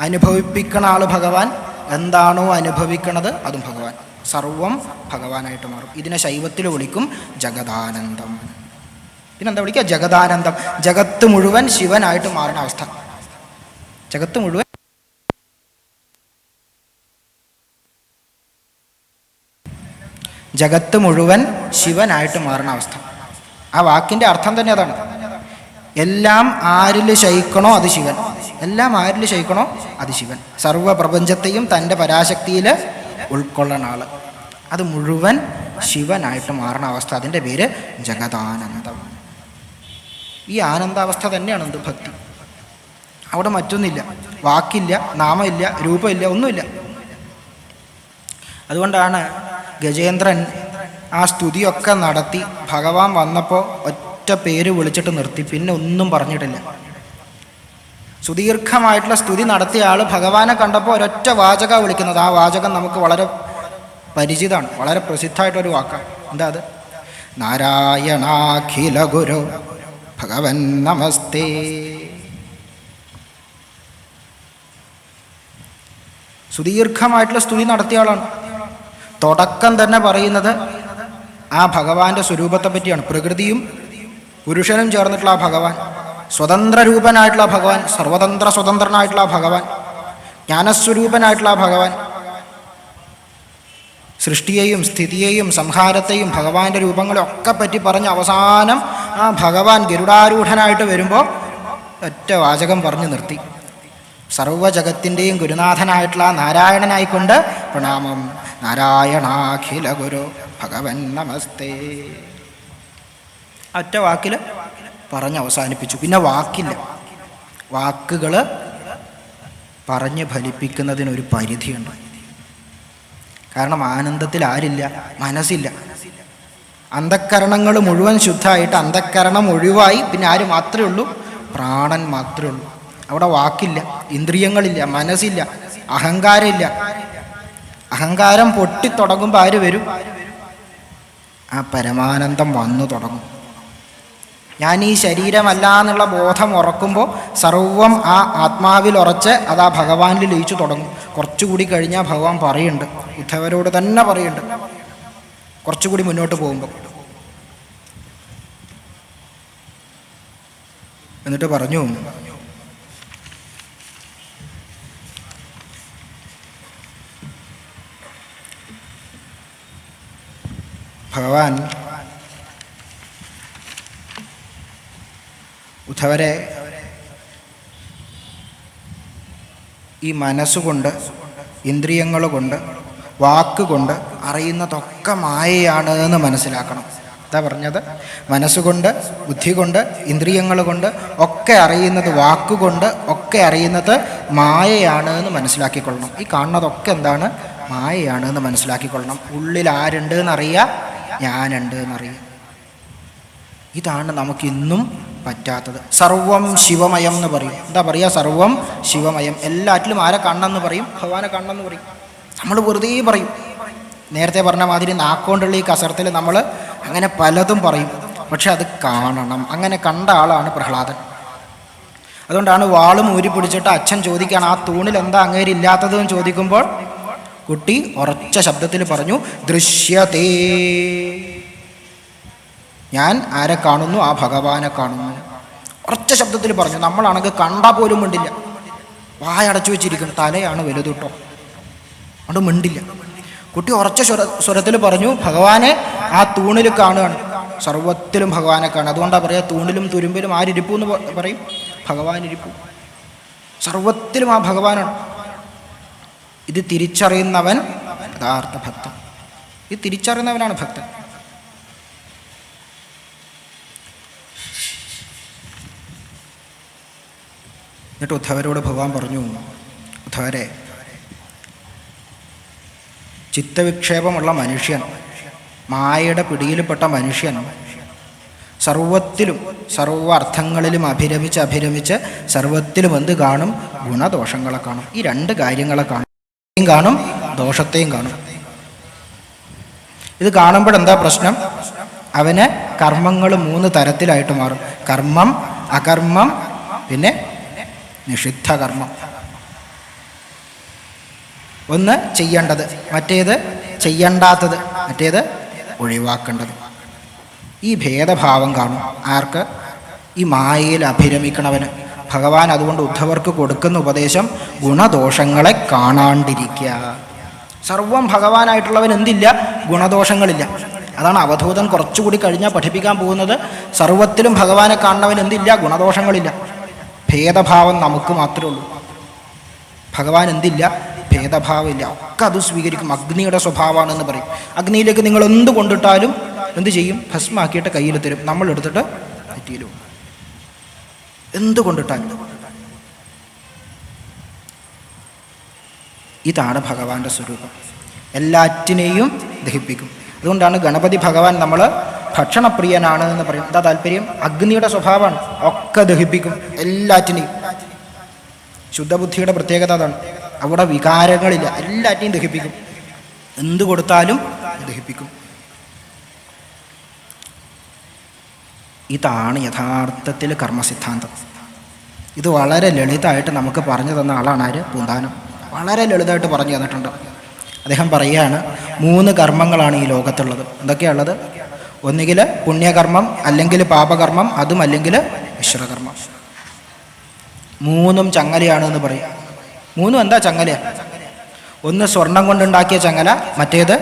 Speaker 1: അനുഭവിപ്പിക്കണ ആൾ ഭഗവാൻ. എന്താണോ അനുഭവിക്കണത് അതും ഭഗവാൻ. സർവം ഭഗവാനായിട്ട് മാറും. ഇതിനെ ശൈവത്തിൽ വിളിക്കും ജഗദാനന്ദം. പിന്നെന്താ വിളിക്കുക? ജഗദാനന്ദം. ജഗത്ത് മുഴുവൻ ശിവനായിട്ട് മാറുന്ന അവസ്ഥ. ജഗത്ത് മുഴുവൻ ശിവനായിട്ട് മാറുന്ന അവസ്ഥ. ആ വാക്കിൻ്റെ അർത്ഥം തന്നെ അതാണ്. എല്ലാം ആരിൽ ശയിക്കണോ അത് ശിവൻ. എല്ലാം ആരിൽ ശയിക്കണോ അത് ശിവൻ. സർവ്വപ്രപഞ്ചത്തെയും തൻ്റെ പരാശക്തിയിൽ ഉൾക്കൊള്ളണ ആൾ, അത് മുഴുവൻ ശിവനായിട്ട് മാറണ അവസ്ഥ, അതിൻ്റെ പേര് ജഗതാനന്ദം. ഈ ആനന്ദാവസ്ഥ തന്നെയാണ് എന്ത് ഭക്തി. അവിടെ മറ്റൊന്നില്ല, വാക്കില്ല, നാമമില്ല, രൂപമില്ല, ഒന്നുമില്ല. അതുകൊണ്ടാണ് ഗജേന്ദ്രൻ ആ സ്തുതിയൊക്കെ നടത്തി ഭഗവാൻ വന്നപ്പോൾ ഒറ്റ പേര് വിളിച്ചിട്ട് നിർത്തി, പിന്നെ ഒന്നും പറഞ്ഞിട്ടില്ല. സുദീർഘമായിട്ടുള്ള സ്തുതി നടത്തിയ ആൾ ഭഗവാനെ കണ്ടപ്പോൾ ഒരൊറ്റ വാചക വിളിക്കുന്നത്. ആ വാചകം നമുക്ക് വളരെ പരിചിതമാണ്, വളരെ പ്രസിദ്ധമായിട്ടൊരു വാക്കാണ്. എന്താ അത്? നാരായണാഖില ഗുരു ഭഗവൻ നമസ്തേ. സുദീർഘമായിട്ടുള്ള സ്തുതി നടത്തിയ ആളാണ്. തുടക്കം തന്നെ പറയുന്നത് ആ ഭഗവാന്റെ സ്വരൂപത്തെ പറ്റിയാണ്. പ്രകൃതിയും പുരുഷനും ചേർന്നിട്ടുള്ള ആ ഭഗവാൻ, സ്വതന്ത്ര രൂപനായിട്ടുള്ള ഭഗവാൻ, സർവതന്ത്ര സ്വതന്ത്രനായിട്ടുള്ള ഭഗവാൻ, ജ്ഞാനസ്വരൂപനായിട്ടുള്ള ഭഗവാൻ, സൃഷ്ടിയെയും സ്ഥിതിയെയും സംഹാരത്തെയും ഭഗവാന്റെ രൂപങ്ങളെയൊക്കെ പറ്റി പറഞ്ഞ് അവസാനം ആ ഭഗവാൻ ഗരുഡാരൂഢനായിട്ട് വരുമ്പോൾ ഒറ്റ വാചകം പറഞ്ഞു നിർത്തി. സർവജഗത്തിൻ്റെയും ഗുരുനാഥനായിട്ടുള്ള നാരായണനായിക്കൊണ്ട് പ്രണാമം, നാരായണാഖില ഗുരു ഭഗവൻ നമസ്തേ. ഒറ്റ വാക്കിൽ പറഞ്ഞ് അവസാനിപ്പിച്ചു. പിന്നെ വാക്കില്ല. വാക്കുകൾ പറഞ്ഞ് ഫലിപ്പിക്കുന്നതിനൊരു പരിധിയുണ്ട്. കാരണം ആനന്ദത്തിൽ ആരില്ല? മനസ്സില്ല. അന്ധക്കരണങ്ങൾ മുഴുവൻ ശുദ്ധമായിട്ട് അന്ധക്കരണം ഒഴിവായി പിന്നെ ആര് മാത്രമേ ഉള്ളൂ? പ്രാണൻ മാത്രമേ ഉള്ളൂ. അവിടെ വാക്കില്ല, ഇന്ദ്രിയങ്ങളില്ല, മനസ്സില്ല, അഹങ്കാരമില്ല. അഹങ്കാരം പൊട്ടിത്തുടങ്ങുമ്പോൾ ആര് വരും? ആ പരമാനന്ദം വന്നു തുടങ്ങും. ഞാൻ ഈ ശരീരമല്ല എന്നുള്ള ബോധം ഉറക്കുമ്പോൾ സർവം ആ ആത്മാവിൽ ഉറച്ച് അത് ആ ഭഗവാനിൽ ലയിച്ചു തുടങ്ങും. കുറച്ചുകൂടി കഴിഞ്ഞാൽ ഭഗവാൻ പറയുന്നുണ്ട്, ഉദ്ധവരോട് തന്നെ പറയുന്നുണ്ട്, കുറച്ചുകൂടി മുന്നോട്ട് പോകുമ്പോൾ. എന്നിട്ട് പറഞ്ഞു, ഭഗവാൻ ഉദ്ധവരെ ഈ മനസ്സുകൊണ്ട്, ഇന്ദ്രിയങ്ങൾ കൊണ്ട്, വാക്കുകൊണ്ട് അറിയുന്നതൊക്കെ മായയാണ് എന്ന് മനസ്സിലാക്കണം. എന്താ പറഞ്ഞത്? മനസ്സുകൊണ്ട്, ബുദ്ധി കൊണ്ട്, ഇന്ദ്രിയങ്ങൾ കൊണ്ട് ഒക്കെ അറിയുന്നത്, വാക്കുകൊണ്ട് ഒക്കെ അറിയുന്നത് മായയാണ് എന്ന് മനസ്സിലാക്കിക്കൊള്ളണം. ഈ കാണുന്നതൊക്കെ എന്താണ്? മായയാണ് എന്ന് മനസ്സിലാക്കിക്കൊള്ളണം. ഉള്ളിൽ ആരുണ്ട് എന്നറിയാം, ഞാനുണ്ട് എന്നറിയാം. ഇതാണ് നമുക്കിന്നും പറ്റാത്തത്. സർവം ശിവമയം എന്ന് പറയും. എന്താ പറയുക? സർവം ശിവമയം. എല്ലാറ്റിലും ആരെ കാണണമെന്ന് പറയും? ഭഗവാനെ കാണണമെന്ന് പറയും. നമ്മൾ വെറുതെ പറയും. നേരത്തെ പറഞ്ഞ മാതിരി നാക്കൊണ്ടുള്ള ഈ കസർത്തിൽ നമ്മൾ അങ്ങനെ പലതും പറയും. പക്ഷെ അത് കാണണം. അങ്ങനെ കണ്ട ആളാണ് പ്രഹ്ലാദൻ. അതുകൊണ്ടാണ് വാളും ഊരി പിടിച്ചിട്ട് അച്ഛൻ ചോദിക്കുകയാണ്, ആ തൂണിൽ എന്താ അങ്ങേര് ഇല്ലാത്തതെന്ന് ചോദിക്കുമ്പോൾ കുട്ടി ഉറച്ച ശബ്ദത്തിൽ പറഞ്ഞു, ദൃശ്യതേ. ഞാൻ ആരെ കാണുന്നു? ആ ഭഗവാനെ കാണുന്നു. ഉറച്ച ശബ്ദത്തിൽ പറഞ്ഞു. നമ്മളാണെങ്കിൽ കണ്ടാൽ പോലും മിണ്ടില്ല, വായടച്ചു വെച്ചിരിക്കും. തലയാണ് വലുതുട്ടോ, അതുകൊണ്ട് മിണ്ടില്ല. കുട്ടി ഉറച്ച സ്വരത്തിൽ പറഞ്ഞു, ഭഗവാനെ ആ തൂണിൽ കാണുകയാണ്. സർവത്തിലും ഭഗവാനെ കാണുക. അതുകൊണ്ടാണ് പറയുക, തൂണിലും തുരുമ്പിലും ആരിരിപ്പു എന്ന് പറയും? ഭഗവാൻ ഇരിപ്പു. സർവത്തിലും ആ ഭഗവാനാണ്. ഇത് തിരിച്ചറിയുന്നവൻ യഥാർത്ഥ ഭക്തൻ. ഇത് തിരിച്ചറിയുന്നവനാണ് ഭക്തൻ. എന്നിട്ട് ഉദ്ധവരോട് ഭഗവാൻ പറഞ്ഞു, ഉദ്ധവരെ, ചിത്തവിക്ഷേപമുള്ള മനുഷ്യൻ, മായയുടെ പിടിയിൽപ്പെട്ട മനുഷ്യൻ സർവത്തിലും സർവ അർത്ഥങ്ങളിലും അഭിരമിച്ച് സർവത്തിലും എന്ത് കാണും? ഗുണദോഷങ്ങളെ കാണും. ഈ രണ്ട് കാര്യങ്ങളെ കാണും, ദോഷത്തെയും കാണും. ഇത് കാണുമ്പോഴെന്താ പ്രശ്നം? അവന് കർമ്മങ്ങൾ 3 തരത്തിലായിട്ട് മാറും. കർമ്മം, അകർമ്മം, പിന്നെ നിഷിദ്ധ കർമ്മം. ഒന്ന് ചെയ്യേണ്ടത്, മറ്റേത് ചെയ്യണ്ടാത്തത്, മറ്റേത് ഒഴിവാക്കേണ്ടത്. ഈ ഭേദഭാവം കാണും. ആർക്ക്? ഈ മായയിൽ അഭിരമിക്കണവന്. ഭഗവാൻ അതുകൊണ്ട് ഉദ്ധവർക്ക് കൊടുക്കുന്ന ഉപദേശം ഗുണദോഷങ്ങളെ കാണാണ്ടിരിക്കുക. സർവം ഭഗവാനായിട്ടുള്ളവൻ എന്തില്ല? ഗുണദോഷങ്ങളില്ല. അതാണ് അവധൂതൻ കുറച്ചുകൂടി കഴിഞ്ഞാൽ പഠിപ്പിക്കാൻ പോകുന്നത്. സർവത്തിലും ഭഗവാനെ കാണുന്നവൻ എന്തില്ല? ഗുണദോഷങ്ങളില്ല. ഭേദഭാവം നമുക്ക് മാത്രമേ ഉള്ളൂ. ഭഗവാൻ എന്തില്ല? ഭേദഭാവമില്ല. ഒക്കെ അത് സ്വീകരിക്കും. അഗ്നിയുടെ സ്വഭാവമാണെന്ന് പറയും. അഗ്നിയിലേക്ക് നിങ്ങൾ എന്ത് കൊണ്ടിട്ടാലും എന്ത് ചെയ്യും? ഭസ്മാക്കിയിട്ട് കയ്യിൽ തരും. നമ്മൾ എടുത്തിട്ട് നെറ്റിയിലും എന്ത് കൊണ്ടിട്ടാലും. ഇതാണ് ഭഗവാന്റെ സ്വരൂപം. എല്ലാറ്റിനെയും ദഹിപ്പിക്കും. അതുകൊണ്ടാണ് ഗണപതി ഭഗവാൻ നമ്മൾ ഭക്ഷണപ്രിയനാണ് എന്ന് പറയും. എന്താ താല്പര്യം? അഗ്നിയുടെ സ്വഭാവമാണ്. ഒക്കെ ദഹിപ്പിക്കും, എല്ലാറ്റിനെയും. ശുദ്ധബുദ്ധിയുടെ പ്രത്യേകത അതാണ്. അവിടെ വികാരങ്ങളില്ല, എല്ലാറ്റിനെയും ദഹിപ്പിക്കും. എന്ത് കൊടുത്താലും ദഹിപ്പിക്കും. ഇതാണ് യഥാർത്ഥത്തിൽ കർമ്മസിദ്ധാന്തം. ഇത് വളരെ ലളിതമായിട്ട് നമുക്ക് പറഞ്ഞു തന്ന ആളാണ് ആര്? പൂന്താനം. വളരെ ലളിതമായിട്ട് പറഞ്ഞു തന്നിട്ടുണ്ട്. അദ്ദേഹം പറയുകയാണ്, 3 കർമ്മങ്ങളാണ് ഈ ലോകത്തുള്ളത്. എന്തൊക്കെയാണുള്ളത്? ഒന്നുകിൽ പുണ്യകർമ്മം, അല്ലെങ്കിൽ പാപകർമ്മം, അതും അല്ലെങ്കിൽ മിശ്രകർമ്മം. 3ഉം ചങ്ങലയാണെന്ന് പറയും. 3ഉം എന്താ ചങ്ങലയാണ്? ഒന്ന് സ്വർണം കൊണ്ടുണ്ടാക്കിയ ചങ്ങല, മറ്റേത്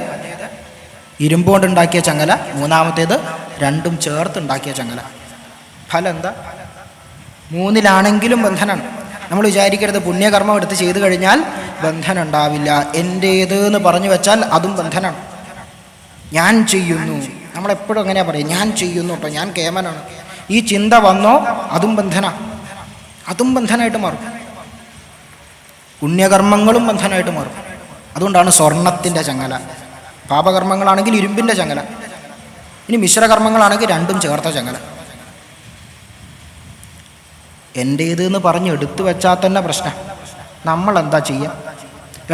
Speaker 1: ഇരുമ്പ് കൊണ്ടുണ്ടാക്കിയ ചങ്ങല, മൂന്നാമത്തേത് രണ്ടും ചേർത്തുണ്ടാക്കിയ ചങ്ങല. ഫലം എന്താ? 3ലാണെങ്കിലും ബന്ധനമാണ്. നമ്മൾ വിചാരിക്കരുത് പുണ്യകർമ്മം എടുത്ത് ചെയ്തു കഴിഞ്ഞാൽ ബന്ധനം ഉണ്ടാവില്ല. എൻ്റേത് എന്ന് പറഞ്ഞു വെച്ചാൽ അതും ബന്ധനമാണ്. ഞാൻ ചെയ്യുന്നു, നമ്മളെപ്പോഴും എങ്ങനെയാണ് പറയുക? ഞാൻ ചെയ്യുന്നു കേട്ടോ, ഞാൻ കേമനാണ്. ഈ ചിന്ത വന്നോ അതും ബന്ധന, അതും ബന്ധനമായിട്ട് മാറും. പുണ്യകർമ്മങ്ങളും ബന്ധനമായിട്ട് മാറും. അതുകൊണ്ടാണ് സ്വർണത്തിൻ്റെ ചങ്ങല. പാപകർമ്മങ്ങളാണെങ്കിൽ ഇരുമ്പിൻ്റെ ചങ്ങല. ഇനി മിശ്രകർമ്മങ്ങളാണെങ്കിൽ രണ്ടും ചേർത്ത ചങ്ങല. എൻ്റേത് എന്ന് പറഞ്ഞ് എടുത്തു വെച്ചാൽ തന്നെ പ്രശ്നം. നമ്മളെന്താ ചെയ്യുക?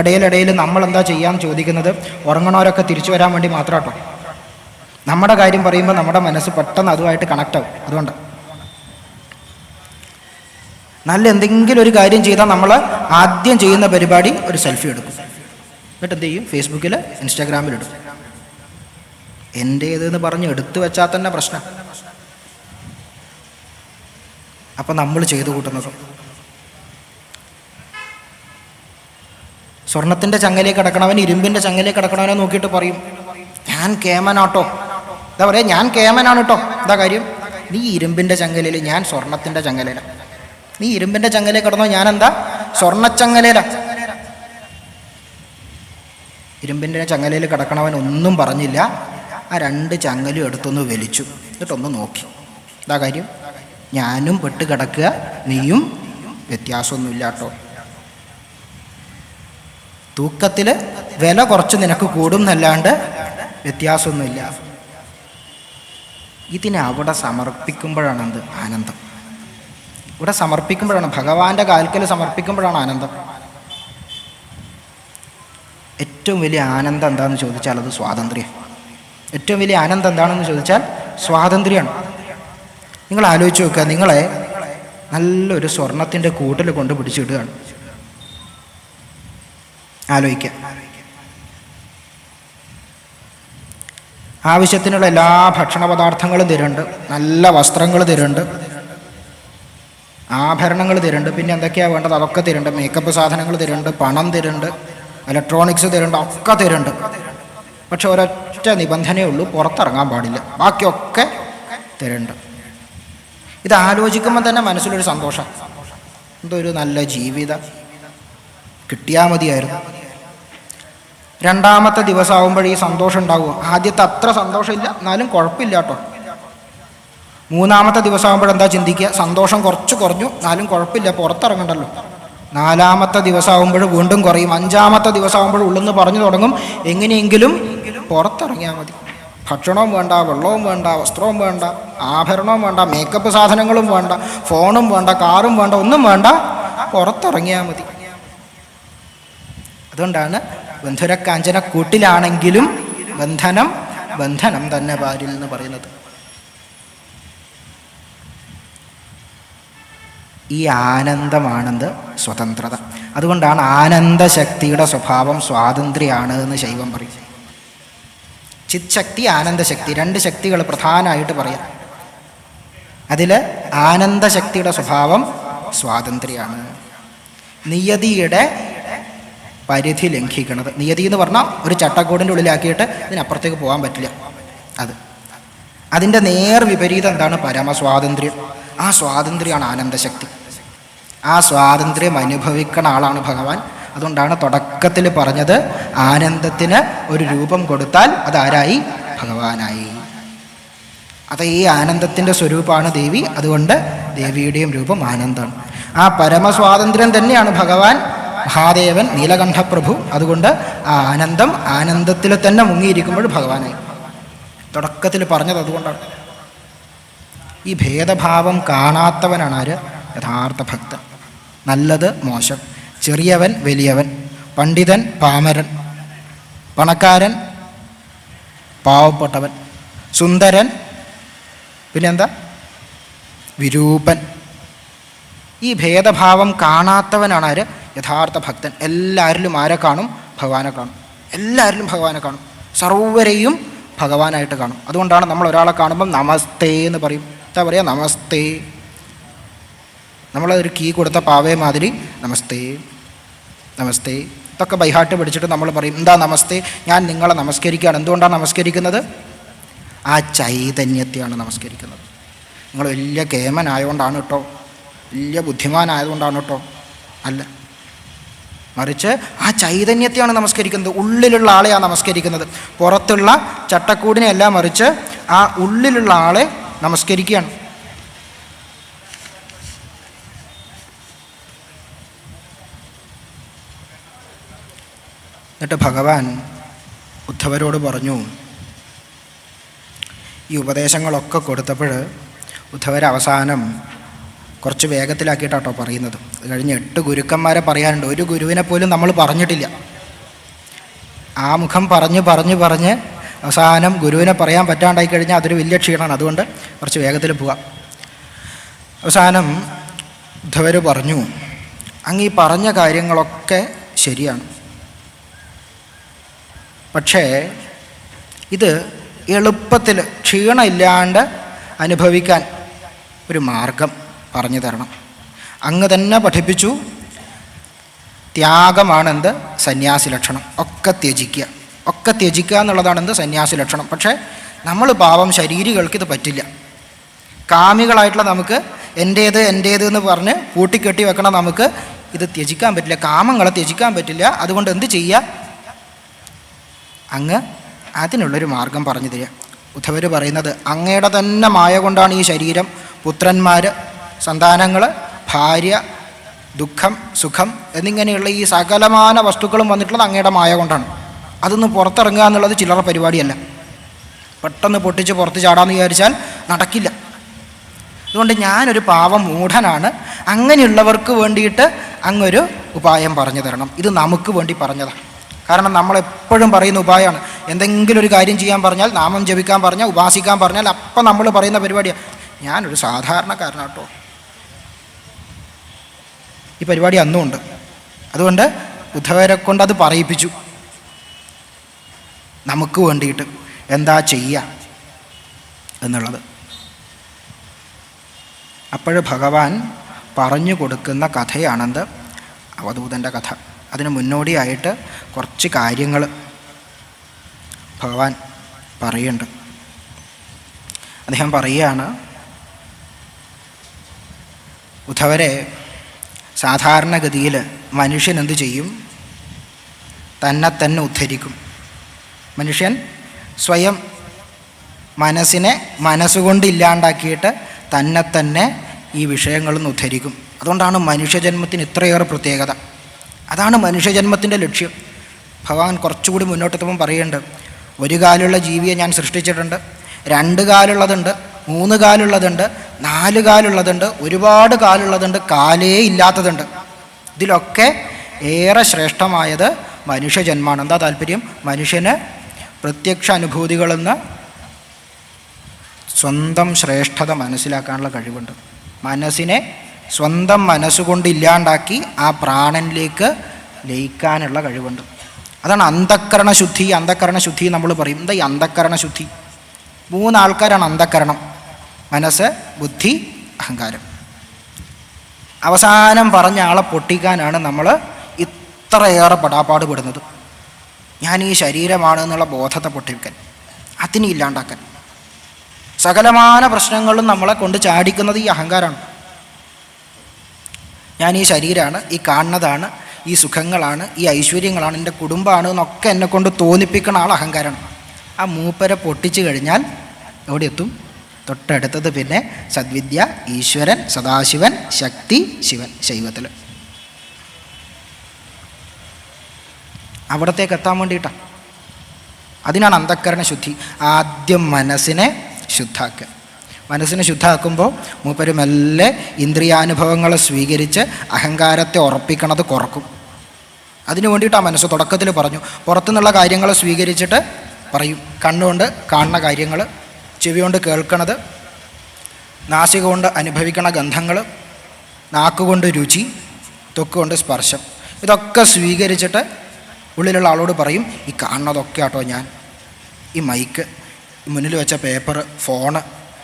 Speaker 1: ഇടയിലിടയിൽ നമ്മളെന്താ ചെയ്യാന്ന് ചോദിക്കുന്നത് ഉറങ്ങണവരൊക്കെ തിരിച്ചു വരാൻ വേണ്ടി മാത്രം കേട്ടോ. നമ്മുടെ കാര്യം പറയുമ്പോൾ നമ്മുടെ മനസ്സ് പെട്ടെന്ന് അതുമായിട്ട് കണക്റ്റ് ആവും. അതുകൊണ്ട് നല്ല എന്തെങ്കിലും ഒരു കാര്യം ചെയ്താൽ നമ്മൾ ആദ്യം ചെയ്യുന്ന പരിപാടി ഒരു സെൽഫി എടുക്കും. എന്നിട്ട് എന്ത് ചെയ്യും? ഫേസ്ബുക്കിൽ, ഇൻസ്റ്റാഗ്രാമിലിടും. എൻ്റേതെന്ന് പറഞ്ഞ് എടുത്തു വെച്ചാൽ തന്നെ പ്രശ്നം. അപ്പം നമ്മൾ ചെയ്തു കൂട്ടുന്നത് സ്വർണത്തിൻ്റെ ചങ്ങലേക്ക് കിടക്കണവൻ ഇരുമ്പിൻ്റെ ചങ്ങലേക്ക് കിടക്കണവനെ നോക്കിയിട്ട് പറയും, ഞാൻ കേമനാട്ടോ. എന്താ പറയുക? ഞാൻ കേമനാണ് കേട്ടോ. എന്താ കാര്യം? നീ ഇരുമ്പിൻ്റെ ചങ്ങലയിൽ, ഞാൻ സ്വർണത്തിൻ്റെ ചങ്ങലയിലാണ്. നീ ഇരുമ്പിൻ്റെ ചങ്ങലയിൽ കിടന്നോ, ഞാനെന്താ സ്വർണ്ണച്ചങ്ങലയിലാണ്. ഇരുമ്പിൻ്റെ ചങ്ങലയിൽ കിടക്കണവൻ ഒന്നും പറഞ്ഞില്ല. ആ 2 ചങ്ങലും എടുത്തൊന്ന് വലിച്ചു, എന്നിട്ടൊന്ന് നോക്കി. എന്താ കാര്യം? ഞാനും പെട്ട് കിടക്കുക, നീയും വ്യത്യാസമൊന്നുമില്ല കേട്ടോ. തൂക്കത്തിൽ വില കുറച്ച് നിനക്ക് കൂടും എന്നല്ലാണ്ട് വ്യത്യാസമൊന്നുമില്ല. ഇതിനെ അവിടെ സമർപ്പിക്കുമ്പോഴാണ് എന്ത്? ആനന്ദം. ഇവിടെ സമർപ്പിക്കുമ്പോഴാണ്, ഭഗവാന്റെ കാൽക്കൽ സമർപ്പിക്കുമ്പോഴാണ് ആനന്ദം. ഏറ്റവും വലിയ ആനന്ദം എന്താണെന്ന് ചോദിച്ചാൽ അത് സ്വാതന്ത്ര്യം. ഏറ്റവും വലിയ ആനന്ദം എന്താണെന്ന് ചോദിച്ചാൽ സ്വാതന്ത്ര്യമാണ്. നിങ്ങൾ ആലോചിച്ച് നോക്കുക, നിങ്ങളെ നല്ലൊരു സ്വർണത്തിൻ്റെ കൂട്ടിൽ കൊണ്ട് പിടിച്ചിടുകയാണ്. ആലോചിക്കുക. ആവശ്യത്തിനുള്ള എല്ലാ ഭക്ഷണ പദാർത്ഥങ്ങളും തരുന്നുണ്ട്, നല്ല വസ്ത്രങ്ങൾ തരുന്നുണ്ട്, ആഭരണങ്ങൾ തരുന്നുണ്ട്, പിന്നെ എന്തൊക്കെയാണ് വേണ്ടത് അതൊക്കെ തരുന്നുണ്ട്, മേക്കപ്പ് സാധനങ്ങൾ തരുന്നുണ്ട്, പണം തരുന്നുണ്ട്, ഇലക്ട്രോണിക്സ് തരുന്നുണ്ട്, ഒക്കെ തരുന്നുണ്ട്. പക്ഷെ ഒരൊറ്റ നിബന്ധനയേ ഉള്ളൂ, പുറത്തിറങ്ങാൻ പാടില്ല. ബാക്കിയൊക്കെ തരുന്നുണ്ട്. ഇത് ആലോചിക്കുമ്പോൾ തന്നെ മനസ്സിലൊരു സന്തോഷം. എന്തൊരു നല്ല ജീവിതം കിട്ടിയാൽ മതിയായിരുന്നു. 2ാമത്തെ ദിവസമാകുമ്പോൾ ഈ സന്തോഷം ഉണ്ടാവുമോ? ആദ്യത്തെ അത്ര സന്തോഷമില്ല, എന്നാലും കുഴപ്പമില്ല കേട്ടോ. 3ാമത്തെ ദിവസമാകുമ്പോഴെന്താ ചിന്തിക്കുക? സന്തോഷം കുറച്ച് കുറഞ്ഞു, എന്നാലും കുഴപ്പമില്ല, പുറത്തിറങ്ങണ്ടല്ലോ. 4ാമത്തെ ദിവസമാകുമ്പോൾ വീണ്ടും കുറയും. 5ാമത്തെ ദിവസമാകുമ്പോൾ ഉള്ളെന്ന് പറഞ്ഞു തുടങ്ങും, എങ്ങനെയെങ്കിലും പുറത്തിറങ്ങിയാൽ മതി. ഭക്ഷണവും വേണ്ട, വെള്ളവും വേണ്ട, വസ്ത്രവും വേണ്ട, ആഭരണവും വേണ്ട, മേക്കപ്പ് സാധനങ്ങളും വേണ്ട, ഫോണും വേണ്ട, കാറും വേണ്ട, ഒന്നും വേണ്ട, പുറത്തിറങ്ങിയാൽ മതി. അതുകൊണ്ടാണ് ബന്ധുരക്കാഞ്ചന കൂട്ടിലാണെങ്കിലും ബന്ധനം ബന്ധനം തന്നെ പാരിൽ എന്ന് പറയുന്നത്. ഈ ആനന്ദമാണെന്ത്? സ്വതന്ത്രത. അതുകൊണ്ടാണ് ആനന്ദശക്തിയുടെ സ്വഭാവം സ്വാതന്ത്ര്യമാണ് എന്ന് ശൈവം പറയും. ചിത് ശക്തി, ആനന്ദശക്തി, 2 ശക്തികൾ പ്രധാനമായിട്ട് പറയാം. അതിൽ ആനന്ദശക്തിയുടെ സ്വഭാവം സ്വാതന്ത്ര്യമാണ്. നിയതിയുടെ പരിധി ലംഘിക്കുന്നത്. നിയതി എന്ന് പറഞ്ഞാൽ ഒരു ചട്ടക്കൂടിൻ്റെ ഉള്ളിലാക്കിയിട്ട് ഇതിനപ്പുറത്തേക്ക് പോകാൻ പറ്റില്ല. അതിൻ്റെ നേർ വിപരീതം എന്താണ്? പരമസ്വാതന്ത്ര്യം. ആ സ്വാതന്ത്ര്യമാണ് ആനന്ദശക്തി. ആ സ്വാതന്ത്ര്യം അനുഭവിക്കുന്ന ആളാണ് ഭഗവാൻ. അതുകൊണ്ടാണ് തുടക്കത്തിൽ പറഞ്ഞത് ആനന്ദത്തിന് ഒരു രൂപം കൊടുത്താൽ അതാരായി? ഭഗവാനായി. അത് ഈ ആനന്ദത്തിൻ്റെ സ്വരൂപമാണ് ദേവി. അതുകൊണ്ട് ദേവിയുടെയും രൂപം ആനന്ദമാണ്. ആ പരമസ്വാതന്ത്ര്യം തന്നെയാണ് ഭഗവാൻ മഹാദേവൻ നീലകണ്ഠപ്രഭു. അതുകൊണ്ട് ആ ആനന്ദത്തിൽ തന്നെ മുങ്ങിയിരിക്കുമ്പോൾ ഭഗവാനായി. തുടക്കത്തിൽ പറഞ്ഞത് അതുകൊണ്ടാണ്. ഈ ഭേദഭാവം കാണാത്തവനാണ് ആര്? യഥാർത്ഥ ഭക്തൻ. നല്ലത് മോശം, ചെറിയവൻ വലിയവൻ, പണ്ഡിതൻ പാമരൻ, പണക്കാരൻ പാവപ്പെട്ടവൻ, സുന്ദരൻ പിന്നെന്താ വിരൂപൻ. ഈ ഭേദഭാവം കാണാത്തവനാണ് ആര്? യഥാർത്ഥ ഭക്തൻ. എല്ലാവരിലും ആരെ കാണും? ഭഗവാനെ കാണും. എല്ലാവരിലും ഭഗവാനെ കാണും. സർവരെയും ഭഗവാനായിട്ട് കാണും. അതുകൊണ്ടാണ് നമ്മൾ ഒരാളെ കാണുമ്പം നമസ്തേ എന്ന് പറയും. എന്താ പറയുക? നമസ്തേ. നമ്മളൊരു കീ കൊടുത്ത പാവേ മാതിരി നമസ്തേ നമസ്തേ ഇതൊക്കെ ബൈഹാട്ട് പിടിച്ചിട്ട് നമ്മൾ പറയും എന്താ നമസ്തേ? ഞാൻ നിങ്ങളെ നമസ്കരിക്കുകയാണ്. എന്തുകൊണ്ടാണ് നമസ്കരിക്കുന്നത്? ആ ചൈതന്യത്തെയാണ് നമസ്കരിക്കുന്നത്. നിങ്ങൾ വലിയ കേമനായതുകൊണ്ടാണ് കേട്ടോ, വലിയ ബുദ്ധിമാനായതുകൊണ്ടാണ് കേട്ടോ, അല്ല. മറിച്ച് ആ ചൈതന്യത്തെയാണ് നമസ്കരിക്കുന്നത്. ഉള്ളിലുള്ള ആളെയാണ് നമസ്കരിക്കുന്നത്. പുറത്തുള്ള ചട്ടക്കൂടിനെയല്ല, മറിച്ച് ആ ഉള്ളിലുള്ള ആളെ നമസ്കരിക്കുകയാണ്. എന്നിട്ട് ഭഗവാൻ ഉദ്ധവരോട് പറഞ്ഞു, ഈ ഉപദേശങ്ങളൊക്കെ കൊടുത്തപ്പോൾ ഉദ്ധവർ അവസാനം കുറച്ച് വേഗത്തിലാക്കിയിട്ടാട്ടോ പറയുന്നത്. അത് കഴിഞ്ഞ് 8 ഗുരുക്കന്മാരെ പറയാനുണ്ട്. ഒരു ഗുരുവിനെ പോലും നമ്മൾ പറഞ്ഞിട്ടില്ല. ആ മുഖം പറഞ്ഞ് അവസാനം ഗുരുവിനെ പറയാൻ പറ്റാണ്ടായി കഴിഞ്ഞാൽ അതൊരു വലിയ ക്ഷീണമാണ്. അതുകൊണ്ട് കുറച്ച് വേഗത്തിൽ പോവാം. അവസാനം ഉദ്ധവർ പറഞ്ഞു, അങ്ങ് ഈ പറഞ്ഞ കാര്യങ്ങളൊക്കെ ശരിയാണ്, പക്ഷേ ഇത് എളുപ്പത്തിൽ ക്ഷീണമില്ലാണ്ട് അനുഭവിക്കാൻ ഒരു മാർഗം പറഞ്ഞു തരണം. അങ്ങ് തന്നെ പഠിപ്പിച്ചു, ത്യാഗമാണെന്ത്? സന്യാസി ലക്ഷണം. ഒക്കെ ത്യജിക്കുക എന്നുള്ളതാണെന്ത്? സന്യാസി ലക്ഷണം. പക്ഷേ നമ്മൾ പാവം ശരീരികൾക്ക് ഇത് പറ്റില്ല. കാമികളായിട്ടുള്ള നമുക്ക് എൻ്റേത് എന്ന് പറഞ്ഞ് കൂട്ടിക്കെട്ടി വെക്കണം. നമുക്ക് ഇത് ത്യജിക്കാൻ പറ്റില്ല, കാമങ്ങളെ ത്യജിക്കാൻ പറ്റില്ല. അതുകൊണ്ട് എന്ത് ചെയ്യുക? അങ്ങ് അതിനുള്ളൊരു മാർഗം പറഞ്ഞു തരിക. ഉദ്ധവർ പറയുന്നത്, അങ്ങയുടെ തന്നെ മായ കൊണ്ടാണ് ഈ ശരീരം, പുത്രന്മാർ, സന്താനങ്ങൾ, ഭാര്യ, ദുഃഖം, സുഖം എന്നിങ്ങനെയുള്ള ഈ സകലമാന വസ്തുക്കളും വന്നിട്ടുള്ളത് അങ്ങയുടെ മായ കൊണ്ടാണ്. അതൊന്ന് പുറത്തിറങ്ങുക എന്നുള്ളത് ചില്ലറ പരിപാടിയല്ല. പെട്ടെന്ന് പൊട്ടിച്ച് പുറത്ത് ചാടാമെന്ന് വിചാരിച്ചാൽ നടക്കില്ല. അതുകൊണ്ട് ഞാനൊരു പാവം മൂഢനാണ്, അങ്ങനെയുള്ളവർക്ക് വേണ്ടിയിട്ട് അങ്ങൊരു ഉപായം പറഞ്ഞു തരണം. ഇത് നമുക്ക് വേണ്ടി പറഞ്ഞതാണ്. കാരണം നമ്മളെപ്പോഴും പറയുന്ന ഉപായമാണ്. എന്തെങ്കിലും ഒരു കാര്യം ചെയ്യാൻ പറഞ്ഞാൽ, നാമം ജപിക്കാൻ പറഞ്ഞാൽ, ഉപാസിക്കാൻ പറഞ്ഞാൽ അപ്പം നമ്മൾ പറയുന്ന പരിപാടിയാണ്, ഞാനൊരു സാധാരണക്കാരനാട്ടോ. ഈ പരിപാടി അന്നുമുണ്ട്. അതുകൊണ്ട് ഉദ്ധവരെ കൊണ്ട് അത് പറയിപ്പിച്ചു, നമുക്ക് വേണ്ടിയിട്ട് എന്താ ചെയ്യുക എന്നുള്ളത്. അപ്പോൾ ഭഗവാൻ പറഞ്ഞു കൊടുക്കുന്ന കഥയാണെന്ത്? അവധൂതൻ്റെ കഥ. അതിന് മുന്നോടിയായിട്ട് കുറച്ച് കാര്യങ്ങൾ ഭഗവാൻ പറയുന്നുണ്ട്. അദ്ദേഹം പറയുകയാണ്, ഉദ്ധവരെ, സാധാരണഗതിയിൽ മനുഷ്യൻ എന്ത് ചെയ്യും? തന്നെ ഉദ്ധരിക്കും. മനുഷ്യൻ സ്വയം മനസ്സിനെ മനസ്സുകൊണ്ട് ഇല്ലാണ്ടാക്കിയിട്ട് തന്നെ ഈ വിഷയങ്ങളിൽ നിന്ന് ഉദ്ധരിക്കും. അതുകൊണ്ടാണ് മനുഷ്യജന്മത്തിന് ഇത്രയേറെ പ്രത്യേകത. അതാണ് മനുഷ്യജന്മത്തിൻ്റെ ലക്ഷ്യം. ഭഗവാൻ കുറച്ചുകൂടി മുന്നോട്ടെത്തുമ്പം പറയുന്നുണ്ട്, ഒരു കാലുള്ള ജീവിയെ ഞാൻ സൃഷ്ടിച്ചിട്ടുണ്ട്, 2 കാലുള്ളതുണ്ട്, 3 കാലുള്ളതുണ്ട്, 4 കാലുള്ളതുണ്ട്, ഒരുപാട് കാലുള്ളതുണ്ട്, കാലേ ഇല്ലാത്തതുണ്ട്. ഇതിലൊക്കെ ഏറെ ശ്രേഷ്ഠമായത് മനുഷ്യജന്മമാണ്. എന്താ താല്പര്യം? മനുഷ്യന് പ്രത്യക്ഷ അനുഭൂതികളിൽ നിന്ന് സ്വന്തം ശ്രേഷ്ഠത മനസ്സിലാക്കാനുള്ള കഴിവുണ്ട്. മനസ്സിനെ സ്വന്തം മനസ്സുകൊണ്ട് ഇല്ലാണ്ടാക്കി ആ പ്രാണനിലേക്ക് ലയിക്കാനുള്ള കഴിവുണ്ട്. അതാണ് അന്ധക്കരണ ശുദ്ധി നമ്മൾ പറയും. എന്താ ഈ അന്ധക്കരണ ശുദ്ധി? 3 ആൾക്കാരാണ് അന്ധക്കരണം: മനസ്സ്, ബുദ്ധി, അഹങ്കാരം. അവസാനം പറഞ്ഞ ആളെ പൊട്ടിക്കാനാണ് നമ്മൾ ഇത്രയേറെ പെടാപ്പാട് പെടുന്നത്. ഞാൻ ഈ ശരീരമാണ് എന്നുള്ള ബോധത്തെ പൊട്ടിക്കാൻ, അതിനെ ഇല്ലാണ്ടാക്കാൻ. സകലമാന പ്രശ്നങ്ങളും നമ്മളെ കൊണ്ട് ചാടിക്കുന്നത് ഈ അഹങ്കാരമാണ്. ഞാൻ ഈ ശരീരമാണ്, ഈ കാണുന്നതാണ്, ഈ സുഖങ്ങളാണ്, ഈ ഐശ്വര്യങ്ങളാണ്, എൻ്റെ കുടുംബമാണ് എന്നൊക്കെ എന്നെക്കൊണ്ട് തോന്നിപ്പിക്കുന്ന ആൾ അഹങ്കാരമാണ്. ആ മൂപ്പരെ പൊട്ടിച്ചു കഴിഞ്ഞാൽ എവിടെ എത്തും? തൊട്ടടുത്തത് പിന്നെ സദ്വിദ്യ, ഈശ്വരൻ, സദാശിവൻ, ശക്തി, ശിവൻ, ശൈവത്തിൽ. അവിടത്തേക്ക് എത്താൻ വേണ്ടിയിട്ടാണ്. അതിനാണ് അന്ധക്കരണ ശുദ്ധി. ആദ്യം മനസ്സിനെ ശുദ്ധാക്കുക. മനസ്സിനെ ശുദ്ധമാക്കുമ്പോൾ മൂപ്പര് മെല്ലെ ഇന്ദ്രിയാനുഭവങ്ങളെ സ്വീകരിച്ച് അഹങ്കാരത്തെ ഉറപ്പിക്കണത് കുറക്കും. അതിനു വേണ്ടിയിട്ടാണ് മനസ്സ് തുടക്കത്തിൽ പറഞ്ഞു. പുറത്തുനിന്നുള്ള കാര്യങ്ങൾ സ്വീകരിച്ചിട്ട് പറയും. കണ്ണുകൊണ്ട് കാണുന്ന കാര്യങ്ങൾ, ചെവി കൊണ്ട് കേൾക്കണത്, നാസിക കൊണ്ട് അനുഭവിക്കണ ഗന്ധങ്ങൾ, നാക്കുകൊണ്ട് രുചി, ത്വക്കുകൊണ്ട് സ്പർശം, ഇതൊക്കെ സ്വീകരിച്ചിട്ട് ഉള്ളിലുള്ള ആളോട് പറയും, ഈ കാണുന്നതൊക്കെ ആട്ടോ ഞാൻ, ഈ മൈക്ക്, മുന്നിൽ വെച്ച പേപ്പർ, ഫോണ്,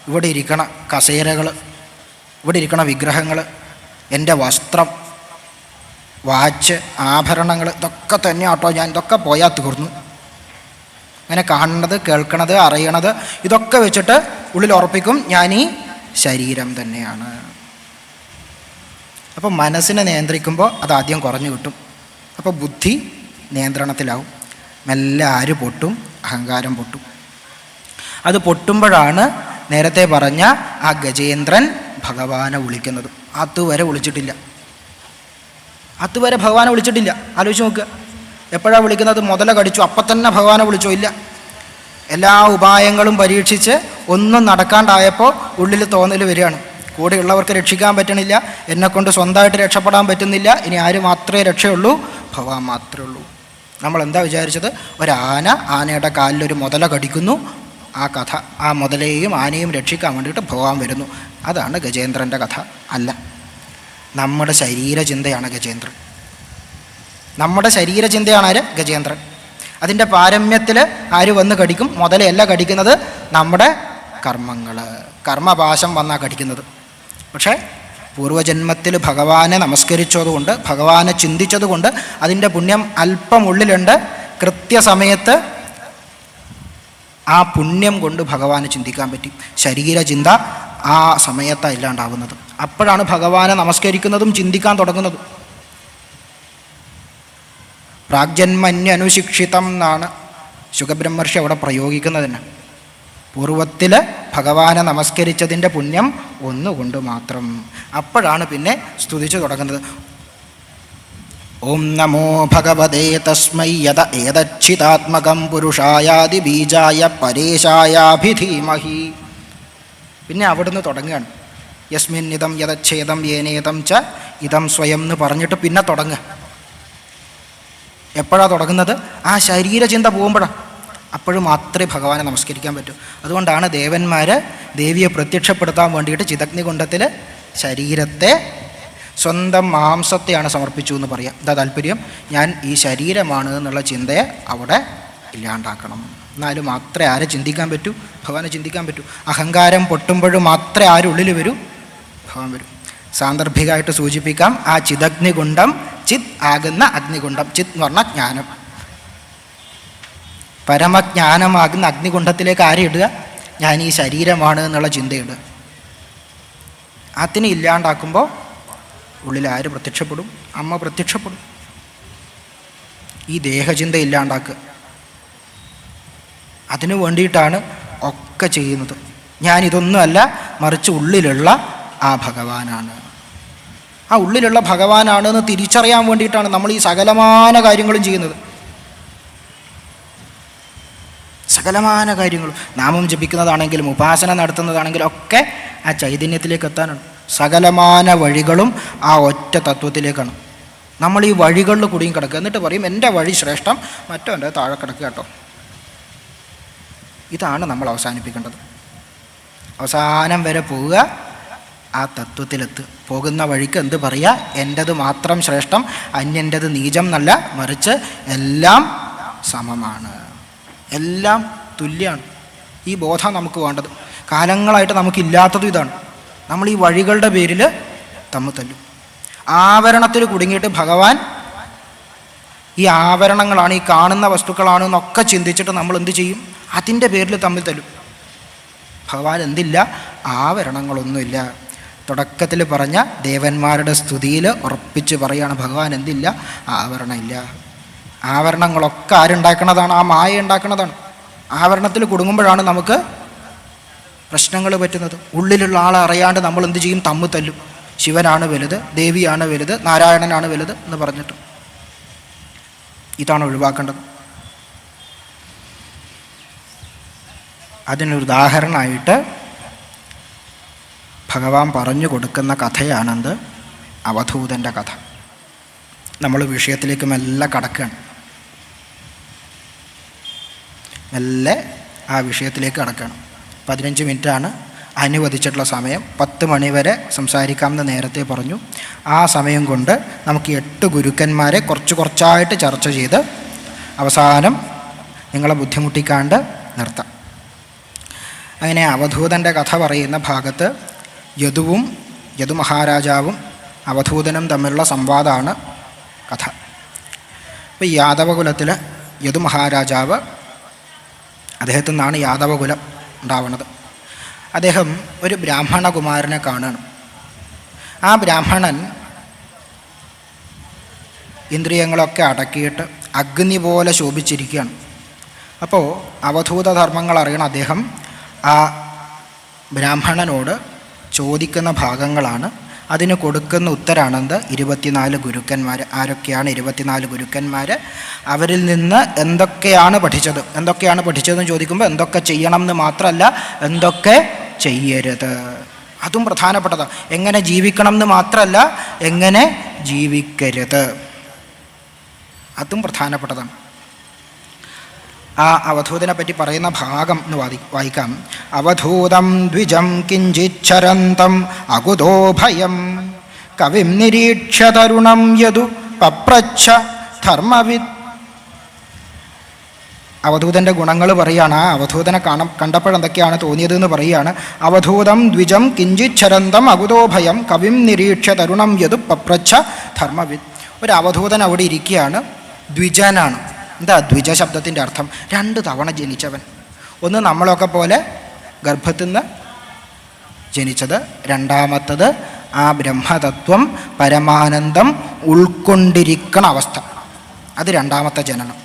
Speaker 1: ഇവിടെ ഇരിക്കണ കസേരകൾ, ഇവിടെ ഇരിക്കണ വിഗ്രഹങ്ങൾ, എൻ്റെ വസ്ത്രം, വാച്ച്, ആഭരണങ്ങൾ, ഇതൊക്കെ തന്നെ ആട്ടോ ഞാൻ, ഇതൊക്കെ പോയാൽ തീർന്നു. അങ്ങനെ കാണുന്നത്, കേൾക്കണത്, അറിയണത്, ഇതൊക്കെ വെച്ചിട്ട് ഉള്ളിൽ ഉറപ്പിക്കും, ഞാൻ ഈ ശരീരം തന്നെയാണ്. അപ്പോൾ മനസ്സിനെ നിയന്ത്രിക്കുമ്പോൾ അതാദ്യം കുറഞ്ഞു കിട്ടും. അപ്പോൾ ബുദ്ധി നിയന്ത്രണത്തിലാവും. മെല്ലെ ആര് പൊട്ടും? അഹങ്കാരം പൊട്ടും. അത് പൊട്ടുമ്പോഴാണ് നേരത്തെ പറഞ്ഞ ആ ഗജേന്ദ്രൻ ഭഗവാനെ വിളിക്കുന്നത്. അതുവരെ വിളിച്ചിട്ടില്ല. അതുവരെ ഭഗവാനെ വിളിച്ചിട്ടില്ല. ആലോചിച്ച് നോക്കുക. എപ്പോഴാണ് വിളിക്കുന്നത്? മുതല കടിച്ചു അപ്പം തന്നെ ഭഗവാനെ വിളിച്ചോ? ഇല്ല. എല്ലാ ഉപായങ്ങളും പരീക്ഷിച്ച് ഒന്നും നടക്കാണ്ടായപ്പോൾ ഉള്ളിൽ തോന്നൽ വരികയാണ്, കൂടെയുള്ളവർക്ക് രക്ഷിക്കാൻ പറ്റണില്ല, എന്നെക്കൊണ്ട് സ്വന്തമായിട്ട് രക്ഷപ്പെടാൻ പറ്റുന്നില്ല, ഇനി ആര് മാത്രമേ രക്ഷയുള്ളൂ? ഭഗവാൻ മാത്രമേ ഉള്ളൂ. നമ്മൾ എന്താ വിചാരിച്ചത്? ആനയുടെ കാലിലൊരു മുതല കടിക്കുന്നു, ആ കഥ, ആ മുതലയെയും ആനയും രക്ഷിക്കാൻ വേണ്ടിയിട്ട് ഭഗവാൻ വരുന്നു. അതാണ് ഗജേന്ദ്രൻ്റെ കഥ. അല്ല, നമ്മുടെ ശരീരചിന്തയാണ് ഗജേന്ദ്രൻ. നമ്മുടെ ശരീരചിന്തയാണ് ആര്? ഗജേന്ദ്രൻ. അതിൻ്റെ പാരമ്യത്തിൽ ആര് വന്ന് കടിക്കും? മുതലയല്ല കടിക്കുന്നത്, നമ്മുടെ കർമ്മങ്ങൾ, കർമ്മപാശം വന്നാണ് കടിക്കുന്നത്. പക്ഷേ പൂർവജന്മത്തിൽ ഭഗവാനെ നമസ്കരിച്ചതുകൊണ്ട്, ഭഗവാനെ ചിന്തിച്ചതുകൊണ്ട് അതിൻ്റെ പുണ്യം അല്പം ഉള്ളിലുണ്ട്. കൃത്യസമയത്ത് ആ പുണ്യം കൊണ്ട് ഭഗവാനെ ചിന്തിക്കാൻ പറ്റി. ശരീരചിന്ത ആ സമയത്താണ് ഇല്ലാണ്ടാവുന്നത്. അപ്പോഴാണ് ഭഗവാനെ നമസ്കരിക്കുന്നതും ചിന്തിക്കാൻ തുടങ്ങുന്നതും. പ്രാഗ്ജന്മന്യനുശിക്ഷിതം എന്നാണ് ശുഖബ്രഹ്മർഷി അവിടെ പ്രയോഗിക്കുന്നത് തന്നെ. പൂർവത്തിൽ ഭഗവാനെ നമസ്കരിച്ചതിൻ്റെ പുണ്യം ഒന്നുകൊണ്ട് മാത്രം. അപ്പോഴാണ് പിന്നെ സ്തുതിച്ചു തുടങ്ങുന്നത്. ഓം നമോ ഭഗവതേ തസ്മൈ യദ ഏതച്ഛിതാത്മകം പുരുഷായാദി ബീജായ പരേശായാഭിധീമഹി. പിന്നെ അവിടുന്ന് തുടങ്ങുകയാണ്. യസ്മിൻ ഇതം യദച്ഛേദം യേനേതം ച ഇതം സ്വയം എന്ന് പറഞ്ഞിട്ട് പിന്നെ തുടങ്ങുക. എപ്പോഴാണ് തുടങ്ങുന്നത്? ആ ശരീരചിന്ത പോകുമ്പോഴാണ്. അപ്പോഴും മാത്രമേ ഭഗവാനെ നമസ്കരിക്കാൻ പറ്റൂ. അതുകൊണ്ടാണ് ദേവന്മാർ ദേവിയെ പ്രത്യക്ഷപ്പെടുത്താൻ വേണ്ടിയിട്ട് ചിദഗ്നികുണ്ഡത്തിൽ ശരീരത്തെ, സ്വന്തം മാംസത്തെയാണ് സമർപ്പിച്ചു എന്ന് പറയാം. എന്താ താല്പര്യം? ഞാൻ ഈ ശരീരമാണ് എന്നുള്ള ചിന്തയെ അവിടെ ഇല്ലാണ്ടാക്കണം. എന്നാലും മാത്രമേ ആരെ ചിന്തിക്കാൻ പറ്റൂ? ഭഗവാനെ ചിന്തിക്കാൻ പറ്റൂ. അഹങ്കാരം പൊട്ടുമ്പോഴും മാത്രമേ ആരുള്ളിൽ വരൂ? ഭഗവാൻ വരും. സാന്ദർഭികമായിട്ട് സൂചിപ്പിക്കാം, ആ ചിദഗ്നികുണ്ഡം ചിത് ആകുന്ന അഗ്നികുണ്ഡം. ചിത് എന്ന് പറഞ്ഞാൽ ജ്ഞാനം. പരമജ്ഞാനമാകുന്ന അഗ്നികുണ്ഡത്തിലേക്ക് ആരെ ഇടുക? ഞാൻ ഈ ശരീരമാണ് എന്നുള്ള ചിന്തയിടുക. അതിനെ ഇല്ലാണ്ടാക്കുമ്പോൾ ഉള്ളിൽ ആര് പ്രത്യക്ഷപ്പെടും? അമ്മ പ്രത്യക്ഷപ്പെടും. ഈ ദേഹചിന്ത ഇല്ലാണ്ടാക്കുക. അതിനു വേണ്ടിയിട്ടാണ് ഒക്കെ ചെയ്യുന്നത്. ഞാനിതൊന്നുമല്ല, മറിച്ച് ഉള്ളിലുള്ള ആ ഭഗവാനാണ്. ആ ഉള്ളിലുള്ള ഭഗവാനാണെന്ന് തിരിച്ചറിയാൻ വേണ്ടിയിട്ടാണ് നമ്മൾ ഈ സകലമാന കാര്യങ്ങളും ചെയ്യുന്നത്. സകലമാന കാര്യങ്ങളും, നാമം ജപിക്കുന്നതാണെങ്കിലും ഉപാസന നടത്തുന്നതാണെങ്കിലും ഒക്കെ ആ ചൈതന്യത്തിലേക്ക് എത്താനാണ്. സകലമാന വഴികളും ആ ഒറ്റ തത്വത്തിലേക്കാണ്. നമ്മൾ ഈ വഴികളിൽ കുടുങ്ങി കിടക്കുക. എന്നിട്ട് പറയും എൻ്റെ വഴി ശ്രേഷ്ഠം, മറ്റവൻ്റെ താഴെ കിടക്കുക കേട്ടോ. ഇതാണ് നമ്മൾ അവസാനിപ്പിക്കേണ്ടത്. അവസാനം വരെ പോവുക, ആ തത്വത്തിലെത്ത്. പോകുന്ന വഴിക്ക് എന്ത് പറയുക? എൻ്റേത് മാത്രം ശ്രേഷ്ഠം, അന്യൻ്റേത് നീചം എന്നല്ല, മറിച്ച് എല്ലാം സമമാണ്, എല്ലാം തുല്യമാണ്. ഈ ബോധം നമുക്ക് വേണ്ടത്. കാലങ്ങളായിട്ട് നമുക്കില്ലാത്തതും ഇതാണ്. നമ്മൾ ഈ വഴികളുടെ പേരിൽ തമ്മിൽ തല്ലും. ആവരണത്തിൽ കുടുങ്ങിയിട്ട് ഭഗവാൻ ഈ ആവരണങ്ങളാണ്, ഈ കാണുന്ന വസ്തുക്കളാണ് എന്നൊക്കെ ചിന്തിച്ചിട്ട് നമ്മൾ എന്ത് ചെയ്യും? അതിൻ്റെ പേരിൽ തമ്മിൽ തല്ലും. ഭഗവാൻ എന്തില്ല? ആവരണങ്ങളൊന്നുമില്ല. തുടക്കത്തിൽ പറഞ്ഞ ദേവന്മാരുടെ സ്തുതിയിൽ ഉറപ്പിച്ച് പറയുകയാണ് ഭഗവാൻ എന്തില്ല? ആവരണമില്ല. ആവരണങ്ങളൊക്കെ ആരുണ്ടാക്കണതാണ്? ആ മായ ഉണ്ടാക്കുന്നതാണ്. ആവരണത്തിൽ കുടുങ്ങുമ്പോഴാണ് നമുക്ക് പ്രശ്നങ്ങൾ പറ്റുന്നത്. ഉള്ളിലുള്ള ആളെ അറിയാണ്ട് നമ്മൾ എന്ത് ചെയ്യും? തമ്മിൽ തല്ലും. ശിവനാണ് വലുത്, ദേവിയാണ് വലുത്, നാരായണനാണ് വലുത് എന്ന് പറഞ്ഞിട്ട്. ഇതാണ് ഒഴിവാക്കേണ്ടത്. അതിനൊരു ഉദാഹരണമായിട്ട് ഭഗവാൻ പറഞ്ഞു കൊടുക്കുന്ന കഥയാണെന്ത്? അവധൂതൻ്റെ കഥ. നമ്മൾ വിഷയത്തിലേക്ക് മെല്ലെ കടക്കുകയാണ്. മെല്ലെ ആ വിഷയത്തിലേക്ക് കടക്കുകയാണ്. 15 മിനിറ്റാണ് അനുവദിച്ചിട്ടുള്ള സമയം. 10 മണി വരെ സംസാരിക്കാമെന്ന് നേരത്തെ പറഞ്ഞു. ആ സമയം കൊണ്ട് നമുക്ക് 8 ഗുരുക്കന്മാരെ കുറച്ചായിട്ട് ചർച്ച ചെയ്ത് അവസാനം നിങ്ങളെ ബുദ്ധിമുട്ടിക്കാണ്ട് നിർത്താം. അങ്ങനെ അവധൂതൻ്റെ കഥ പറയുന്ന ഭാഗത്ത് യദു മഹാരാജാവും അവധൂതനും തമ്മിലുള്ള സംവാദമാണ് കഥ. ഇപ്പോൾ ഈ യാദവകുലത്തിൽ യദു മഹാരാജാവ്, അദ്ദേഹത്തിൽ നിന്നാണ് യാദവകുലം ഉണ്ടാവുന്നത്. അദ്ദേഹം ഒരു ബ്രാഹ്മണ കുമാരനെ കാണുകയാണ്. ആ ബ്രാഹ്മണൻ ഇന്ദ്രിയങ്ങളൊക്കെ അടക്കിയിട്ട് അഗ്നി പോലെ ശോഭിച്ചിരിക്കുകയാണ്. അപ്പോൾ അവധൂത ധർമ്മങ്ങൾ അറിയണം അദ്ദേഹം ആ ബ്രാഹ്മണനോട് ചോദിക്കുന്ന ഭാഗങ്ങളാണ്. അതിന് കൊടുക്കുന്ന ഉത്തരാണെന്ത്? 24 ഗുരുക്കന്മാർ. ആരൊക്കെയാണ് 24 ഗുരുക്കന്മാർ? അവരിൽ നിന്ന് എന്തൊക്കെയാണ് പഠിച്ചതെന്ന് ചോദിക്കുമ്പോൾ എന്തൊക്കെ ചെയ്യണം എന്ന് മാത്രമല്ല, എന്തൊക്കെ ചെയ്യരുത് അതും പ്രധാനപ്പെട്ടതാണ്. എങ്ങനെ ജീവിക്കണം എന്ന് മാത്രമല്ല, എങ്ങനെ ജീവിക്കരുത് അതും പ്രധാനപ്പെട്ടതാണ്. ആ അവധൂതനെ പറ്റി പറയുന്ന ഭാഗം എന്ന് വായിക്കാം. അവധൂതം ദ്വിജം കിഞ്ചിച്ഛരന്തം അകുതോ ഭയം കവിം നിരീക്ഷ്യ തരുണം യദു പപ്രച്ഛ ധർമ്മവിദ്. അവധൂതൻ്റെ ഗുണങ്ങൾ പറയുകയാണ്. ആ അവധൂതനെ കണ്ടപ്പോഴെന്തൊക്കെയാണ് തോന്നിയത് എന്ന് പറയുകയാണ്. അവധൂതം ദ്വിജം കിഞ്ചിച്ഛരന്തം അകുതോ ഭയം കവിം നിരീക്ഷ്യ തരുണം യദു പപ്രച്ഛ ധർമ്മവിദ്. ഒരു അവധൂതൻ അവിടെ ഇരിക്കുകയാണ്. ദ്വിജനാണ്. എന്താ ദ്വിജ ശബ്ദത്തിൻ്റെ അർത്ഥം? 2 തവണ ജനിച്ചവൻ. ഒന്ന് നമ്മളൊക്കെ പോലെ ഗർഭത്തിൽ നിന്ന് ജനിച്ചത്, രണ്ടാമത്തത് ആ ബ്രഹ്മതത്വം പരമാനന്ദം ഉൾക്കൊണ്ടിരിക്കണ അവസ്ഥ, അത് രണ്ടാമത്തെ ജനനം.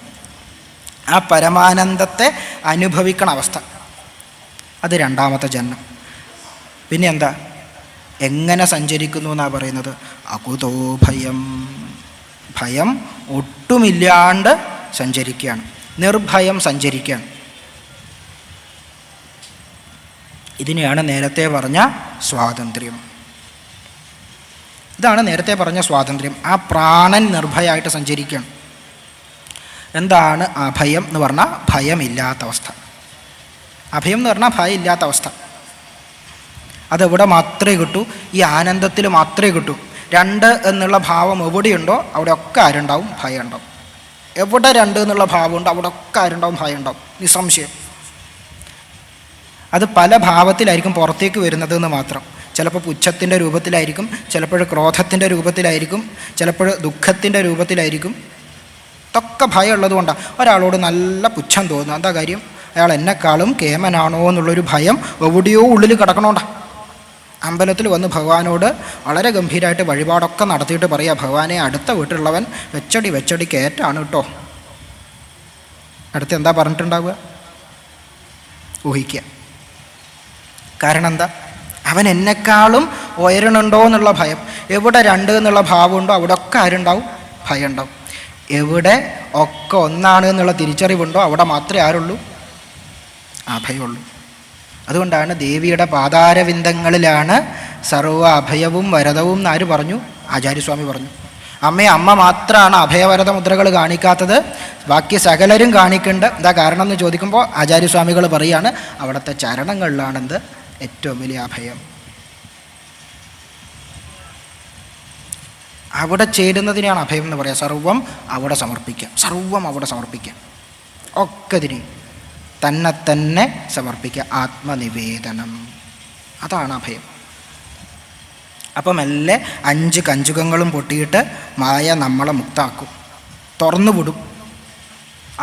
Speaker 1: ആ പരമാനന്ദത്തെ അനുഭവിക്കണ അവസ്ഥ, അത് രണ്ടാമത്തെ ജനനം. പിന്നെ എന്താ? എങ്ങനെ സഞ്ചരിക്കുന്നു എന്നാണ് പറയുന്നത്? അകുതോ ഭയം, ഭയം ഒട്ടുമില്ലാണ്ട് സഞ്ചരിക്കുകയാണ്, നിർഭയം സഞ്ചരിക്കുകയാണ്. ഇതിനെയാണ് നേരത്തെ പറഞ്ഞ സ്വാതന്ത്ര്യം. ഇതാണ് നേരത്തെ പറഞ്ഞ സ്വാതന്ത്ര്യം. ആ പ്രാണൻ നിർഭയമായിട്ട് സഞ്ചരിക്കുകയാണ്. എന്താണ് അഭയം എന്ന് പറഞ്ഞാൽ? ഭയമില്ലാത്ത അവസ്ഥ. അഭയം എന്ന് പറഞ്ഞാൽ ഭയം ഇല്ലാത്ത അവസ്ഥ. അതെവിടെ മാത്രമേ കിട്ടൂ? ഈ ആനന്ദത്തിൽ മാത്രമേ കിട്ടൂ. 2 എന്നുള്ള ഭാവം എവിടെയുണ്ടോ അവിടെയൊക്കെ ആരുണ്ടാവും? ഭയം ഉണ്ടാവും. എവിടെ 2 എന്നുള്ള ഭാവമുണ്ടോ അവിടെയൊക്കെ ആരുണ്ടാവും? ഭയം ഉണ്ടാവും, നിസ്സംശയം. അത് പല ഭാവത്തിലായിരിക്കും പുറത്തേക്ക് വരുന്നത് എന്ന് മാത്രം. ചിലപ്പോൾ പുച്ഛത്തിൻ്റെ രൂപത്തിലായിരിക്കും, ചിലപ്പോൾ ക്രോധത്തിൻ്റെ രൂപത്തിലായിരിക്കും, ചിലപ്പോൾ ദുഃഖത്തിൻ്റെ രൂപത്തിലായിരിക്കും. ഇതൊക്കെ ഭയം ഉള്ളതുകൊണ്ടാണ് ഒരാളോട് നല്ല പുച്ഛം തോന്നുന്നത്. എന്താ കാര്യം? അയാൾ എന്നെക്കാളും കേമനാണോ എന്നുള്ളൊരു ഭയം എവിടെയോ ഉള്ളിൽ കിടക്കണോണ്ടാ. അമ്പലത്തിൽ വന്ന് ഭഗവാനോട് വളരെ ഗംഭീരമായിട്ട് വഴിപാടൊക്കെ നടത്തിയിട്ട് പറയുക, ഭഗവാനെ അടുത്ത വീട്ടിലുള്ളവൻ വെച്ചടി കയറ്റാണ് കേട്ടോ. അടുത്ത് എന്താ പറഞ്ഞിട്ടുണ്ടാവുക? ഊഹിക്കുക. കാരണം എന്താ? അവൻ എന്നെക്കാളും ഉയരണുണ്ടോ എന്നുള്ള ഭയം. എവിടെ 2 എന്നുള്ള ഭാവമുണ്ടോ അവിടെ ഒക്കെ ആരുണ്ടാവും? ഭയം ഉണ്ടാവും. എവിടെ ഒക്കെ ഒന്നാണ് എന്നുള്ള തിരിച്ചറിവുണ്ടോ അവിടെ മാത്രമേ ആരുള്ളൂ? അഭയമുള്ളൂ. അതുകൊണ്ടാണ് ദേവിയുടെ പാതാരവിന്ദങ്ങളിലാണ് സർവ്വ അഭയവും വരദവും എന്ന് ആര് പറഞ്ഞു? ആചാര്യസ്വാമി പറഞ്ഞു. അമ്മ മാത്രമാണ് അഭയവരത മുദ്രകൾ കാണിക്കാത്തത്, ബാക്കി സകലരും കാണിക്കുന്നുണ്ട്. എന്താ കാരണം എന്ന് ചോദിക്കുമ്പോൾ ആചാര്യസ്വാമികൾ പറയുകയാണ്, അവിടുത്തെ ചരണങ്ങളിലാണെന്ത് ഏറ്റവും വലിയ അഭയം. അവിടെ ചേരുന്നതിനെയാണ് അഭയം എന്ന് പറയുക. സർവം അവിടെ സമർപ്പിക്കുക, സർവം അവിടെ സമർപ്പിക്കുക, ഒക്കെ തിരിയും തന്നെ സമർപ്പിക്കുക. ആത്മനിവേദനം, അതാണ് അഭയം. അപ്പം മെല്ലെ 5 കഞ്ചുകങ്ങളും പൊട്ടിയിട്ട് മായ നമ്മളെ മുക്താക്കും, തുറന്നു വിടും.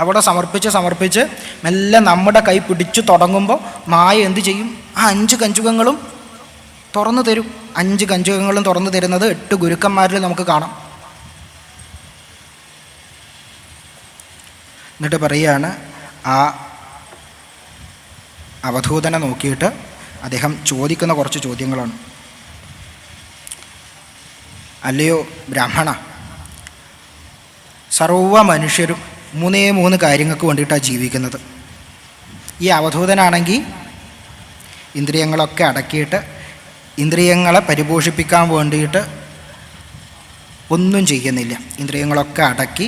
Speaker 1: അവിടെ സമർപ്പിച്ച് മെല്ലെ നമ്മുടെ കൈ പിടിച്ചു തുടങ്ങുമ്പോൾ മായ എന്ത് ചെയ്യും? ആ 5 കഞ്ചുകങ്ങളും തുറന്നു തരും. 5 കഞ്ചുകങ്ങളും തുറന്നു തരുന്നത് 8 ഗുരുക്കന്മാരിൽ നമുക്ക് കാണാം. എന്നിട്ട് പറയുകയാണ്, ആ അവധൂതനെ നോക്കിയിട്ട് അദ്ദേഹം ചോദിക്കുന്ന കുറച്ച് ചോദ്യങ്ങളാണ്. അല്ലയോ ബ്രാഹ്മണ, സർവ മനുഷ്യരും 3 കാര്യങ്ങൾക്ക് വേണ്ടിയിട്ടാണ് ജീവിക്കുന്നത്. ഈ അവധൂതനാണെങ്കിൽ ഇന്ദ്രിയങ്ങളൊക്കെ അടക്കിയിട്ട് ഇന്ദ്രിയങ്ങളെ പരിപോഷിപ്പിക്കാൻ വേണ്ടിയിട്ട് ഒന്നും ചെയ്യുന്നില്ല. ഇന്ദ്രിയങ്ങളൊക്കെ അടക്കി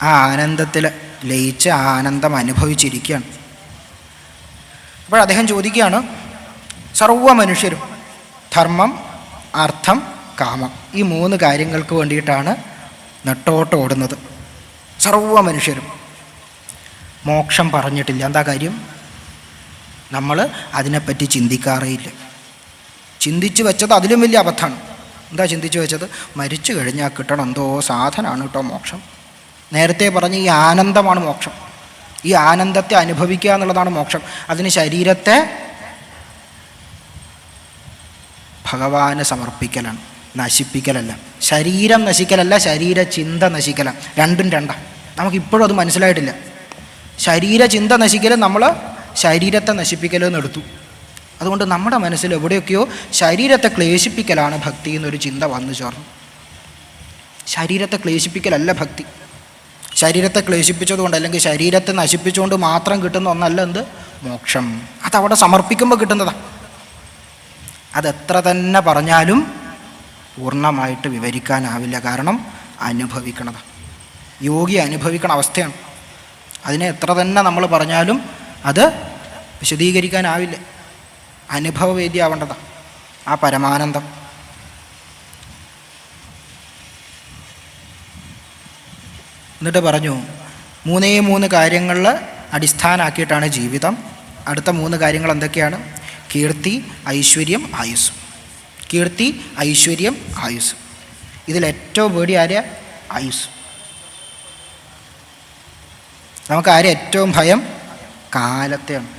Speaker 1: ആ ആനന്ദത്തിൽ ലയിച്ച് ആ ആനന്ദം അനുഭവിച്ചിരിക്കുകയാണ്. അപ്പോൾ അദ്ദേഹം ചോദിക്കുകയാണ്, സർവ മനുഷ്യരും ധർമ്മം, അർത്ഥം, കാമം, ഈ 3 കാര്യങ്ങൾക്ക് വേണ്ടിയിട്ടാണ് നെട്ടോട്ട് ഓടുന്നത്. സർവ മനുഷ്യരും. മോക്ഷം പറഞ്ഞിട്ടില്ല. എന്താ കാര്യം? നമ്മൾ അതിനെപ്പറ്റി ചിന്തിക്കാറേയില്ല. ചിന്തിച്ച് വെച്ചത് അതിലും വലിയ അബദ്ധമാണ്. എന്താ ചിന്തിച്ച് വെച്ചത്? മരിച്ചു കഴിഞ്ഞാൽ കിട്ടണം എന്തോ സാധനമാണ് കേട്ടോ മോക്ഷം. നേരത്തെ പറഞ്ഞ ഈ ആനന്ദമാണ് മോക്ഷം. ഈ ആനന്ദത്തെ അനുഭവിക്കുക എന്നുള്ളതാണ് മോക്ഷം. അതിന് ശരീരത്തെ ഭഗവാന് സമർപ്പിക്കലാണ്, നശിപ്പിക്കലല്ല. ശരീരം നശിക്കലല്ല, ശരീരചിന്ത നശിക്കലാണ്. രണ്ടും രണ്ടാണ്. നമുക്കിപ്പോഴും അത് മനസ്സിലായിട്ടില്ല. ശരീരചിന്ത നശിക്കലും നമ്മൾ ശരീരത്തെ നശിപ്പിക്കലെന്ന് എടുത്തു. അതുകൊണ്ട് നമ്മുടെ മനസ്സിൽ എവിടെയൊക്കെയോ ശരീരത്തെ ക്ലേശിപ്പിക്കലാണ് ഭക്തി എന്നൊരു ചിന്ത വന്നു ചേർന്നു. ശരീരത്തെ ക്ലേശിപ്പിക്കലല്ല ഭക്തി. ശരീരത്തെ ക്ലേശിപ്പിച്ചതുകൊണ്ട് അല്ലെങ്കിൽ ശരീരത്തെ നശിപ്പിച്ചുകൊണ്ട് മാത്രം കിട്ടുന്ന ഒന്നല്ല എന്ത്? മോക്ഷം. അതവിടെ സമർപ്പിക്കുമ്പോൾ കിട്ടുന്നതാണ്. അതെത്ര തന്നെ പറഞ്ഞാലും പൂർണ്ണമായിട്ട് വിവരിക്കാനാവില്ല. കാരണം അനുഭവിക്കണതാണ്. യോഗി അനുഭവിക്കണ അവസ്ഥയാണ്. അതിനെ എത്ര തന്നെ നമ്മൾ പറഞ്ഞാലും അത് വിശദീകരിക്കാനാവില്ല. അനുഭവവേദ്യമാവേണ്ടതാണ് ആ പരമാനന്ദം. എന്നിട്ട് പറഞ്ഞു, 3 കാര്യങ്ങളിൽ അടിസ്ഥാനമാക്കിയിട്ടാണ് ജീവിതം. അടുത്ത 3 കാര്യങ്ങൾ എന്തൊക്കെയാണ്? കീർത്തി, ഐശ്വര്യം, ആയുസ്. കീർത്തി, ഐശ്വര്യം, ആയുസ്. ഇതിലേറ്റവും പേടി ആരെയാ? ആയുസ്. നമുക്ക് ആരെ ഏറ്റവും ഭയം? കാലത്തെയാണ്.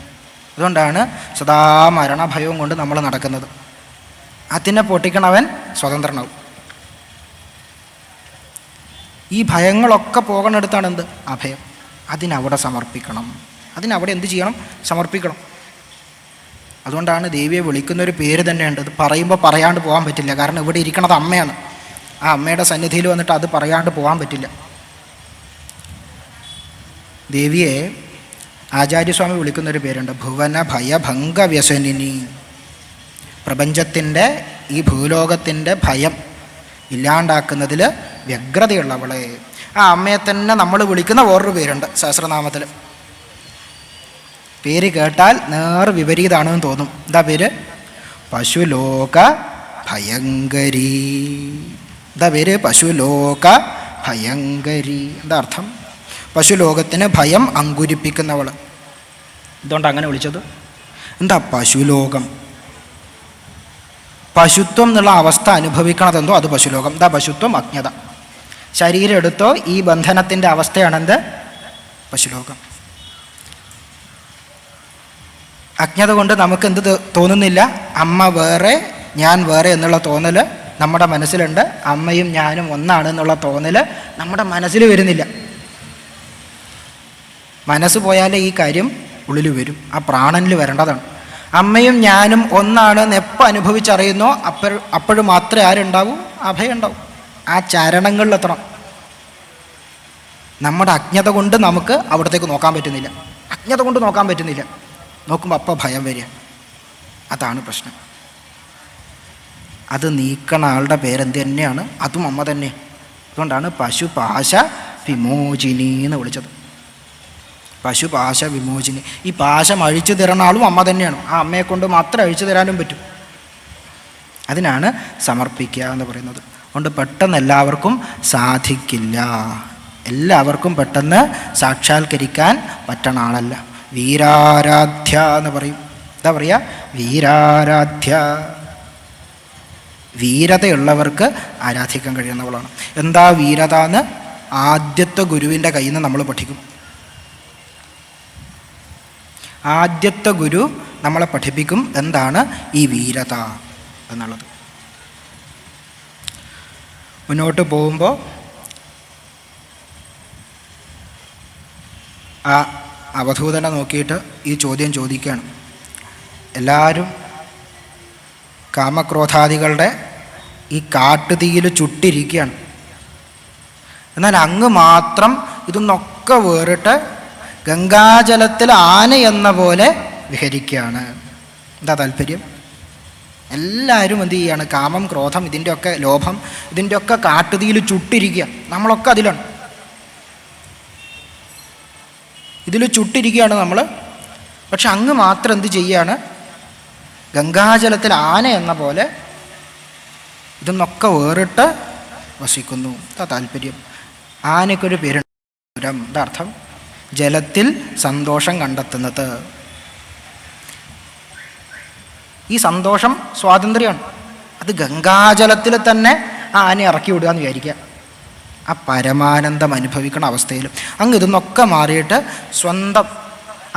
Speaker 1: അതുകൊണ്ടാണ് സദാ മരണഭയവും കൊണ്ട് നമ്മൾ നടക്കുന്നത്. അതിനെ പൊട്ടിക്കണവൻ സ്വതന്ത്രനാവും. ഈ ഭയങ്ങളൊക്കെ പോകണടുത്താണ് എന്ത്? അഭയം. അതിനവിടെ സമർപ്പിക്കണം. അതിനവിടെ എന്ത് ചെയ്യണം? സമർപ്പിക്കണം. അതുകൊണ്ടാണ് ദേവിയെ വിളിക്കുന്നൊരു പേര് തന്നെയുണ്ട്. അത് പറയുമ്പോൾ പറയാണ്ട് പോകാൻ പറ്റില്ല. കാരണം ഇവിടെ ഇരിക്കണത് അമ്മയാണ്. ആ അമ്മയുടെ സന്നിധിയിൽ വന്നിട്ട് അത് പറയാണ്ട് പോകാൻ പറ്റില്ല. ദേവിയെ ആചാര്യസ്വാമി വിളിക്കുന്നൊരു പേരുണ്ട്, ഭുവന ഭയഭംഗ വ്യസനിനി. പ്രപഞ്ചത്തിൻ്റെ ഈ ഭൂലോകത്തിൻ്റെ ഭയം ഇല്ലാണ്ടാക്കുന്നതിൽ വ്യഗ്രതയുള്ളവളെ. ആ അമ്മയെ തന്നെ നമ്മൾ വിളിക്കുന്ന വേറൊരു പേരുണ്ട് സഹസ്രനാമത്തിൽ. പേര് കേട്ടാൽ നേർ വിപരീതമാണെന്ന് തോന്നും. എന്താ പേര്? പശുലോക ഭയങ്കരി. എന്താ പേര്? പശുലോക ഭയങ്കരി. എന്താ അർത്ഥം? പശുലോകത്തിന് ഭയം അങ്കുരിപ്പിക്കുന്നവൾ. എന്തുകൊണ്ട് അങ്ങനെ വിളിച്ചത്? എന്താ പശുലോകം? പശുത്വം എന്നുള്ള അവസ്ഥ അനുഭവിക്കണതെന്തോ അത് പശുലോകം. എന്താ പശുത്വം? അജ്ഞത. ശരീരം എടുത്തോ ഈ ബന്ധനത്തിൻ്റെ അവസ്ഥയാണെന്ത്? പശുലോകം. അജ്ഞത കൊണ്ട് നമുക്ക് എന്ത് തോന്നുന്നില്ല? അമ്മ വേറെ ഞാൻ വേറെ എന്നുള്ള തോന്നൽ നമ്മുടെ മനസ്സിലുണ്ട്. അമ്മയും ഞാനും ഒന്നാണ് എന്നുള്ള തോന്നൽ നമ്മുടെ മനസ്സിൽ വരുന്നില്ല. മനസ്സ് പോയാലേ ഈ കാര്യം ഉള്ളിൽ വരും. ആ പ്രാണനിൽ വരേണ്ടതാണ്. അമ്മയും ഞാനും ഒന്നാണെന്ന് എപ്പോൾ അനുഭവിച്ചറിയുന്നോ അപ്പോഴും മാത്രമേ ആരുണ്ടാവൂ? അഭയം ഉണ്ടാവും. ആ ചരണങ്ങളിലെത്തണം. നമ്മുടെ അജ്ഞത കൊണ്ട് നമുക്ക് അവിടത്തേക്ക് നോക്കാൻ പറ്റുന്നില്ല. അജ്ഞത കൊണ്ട് നോക്കാൻ പറ്റുന്നില്ല. നോക്കുമ്പോൾ അപ്പം ഭയം വരിക. അതാണ് പ്രശ്നം. അത് നീക്കണ ആളുടെ പേരെന്ത് തന്നെയാണ്? അതും അമ്മ തന്നെ. അതുകൊണ്ടാണ് പശുപാശ വിമോചിനി എന്ന് വിളിച്ചത്. പശുപാശ വിമോചിനി. ഈ പാശം അഴിച്ചു തരണ ആളും അമ്മ തന്നെയാണ്. ആ അമ്മയെ കൊണ്ട് മാത്രം അഴിച്ചു തരാനും പറ്റും. അതിനാണ് സമർപ്പിക്കുക എന്ന് പറയുന്നത്. അതുകൊണ്ട് പെട്ടെന്ന് എല്ലാവർക്കും സാധിക്കില്ല. എല്ലാവർക്കും പെട്ടെന്ന് സാക്ഷാത്കരിക്കാൻ പറ്റണ ആളല്ല. വീരാരാധ്യ എന്ന് പറയും. എന്താ പറയുക? വീരാരാധ്യ. വീരതയുള്ളവർക്ക് ആരാധിക്കാൻ കഴിയുന്നവളാണ്. എന്താ വീരത എന്ന് ആദ്യത്തെ ഗുരുവിൻ്റെ കയ്യിൽ നിന്ന് നമ്മൾ പഠിക്കും. ആദ്യത്തെ ഗുരു നമ്മളെ പഠിപ്പിക്കും എന്താണ് ഈ വീരത എന്നുള്ളത്. മുന്നോട്ട് പോകുമ്പോൾ ആ അവധൂതനെ നോക്കിയിട്ട് ഈ ചോദ്യം ചോദിക്കുകയാണ്. എല്ലാവരും കാമക്രോധാദികളുടെ ഈ കാട്ടുതീയിൽ ചുട്ടിരിക്കുകയാണ്. എന്നാൽ അങ്ങ് മാത്രം ഇതൊന്നൊക്കെ വേറിട്ട് ഗംഗാജലത്തിൽ ആന എന്ന പോലെ വിഹരിക്കുകയാണ്. എന്താ താല്പര്യം? എല്ലാവരും എന്ത് ചെയ്യുകയാണ്? കാമം, ക്രോധം, ഇതിൻ്റെയൊക്കെ ലോഭം, ഇതിൻ്റെയൊക്കെ കാട്ടുതീയിൽ ചുട്ടിരിക്കുക. നമ്മളൊക്കെ അതിലാണ്, ഇതിൽ ചുട്ടിരിക്കുകയാണ് നമ്മൾ. പക്ഷെ അങ്ങ് മാത്രം എന്ത് ചെയ്യുകയാണ്? ഗംഗാജലത്തിൽ ആന എന്ന പോലെ ഇതൊന്നൊക്കെ വേറിട്ട് വസിക്കുന്നു. എന്താ താല്പര്യം? ആനയ്ക്കൊരു പേരുണ്ട്, പുരം. എന്താ അർത്ഥം? ജലത്തിൽ സന്തോഷം കണ്ടെത്തുന്നത്. ഈ സന്തോഷം സ്വാതന്ത്ര്യമാണ്. അത് ഗംഗാജലത്തിൽ തന്നെ ആ ആനയെ ഇറക്കി വിടുക എന്ന് വിചാരിക്കുക. ആ പരമാനന്ദം അനുഭവിക്കുന്ന അവസ്ഥയിലും അങ്ങ് ഇതൊന്നൊക്കെ മാറിയിട്ട് സ്വന്തം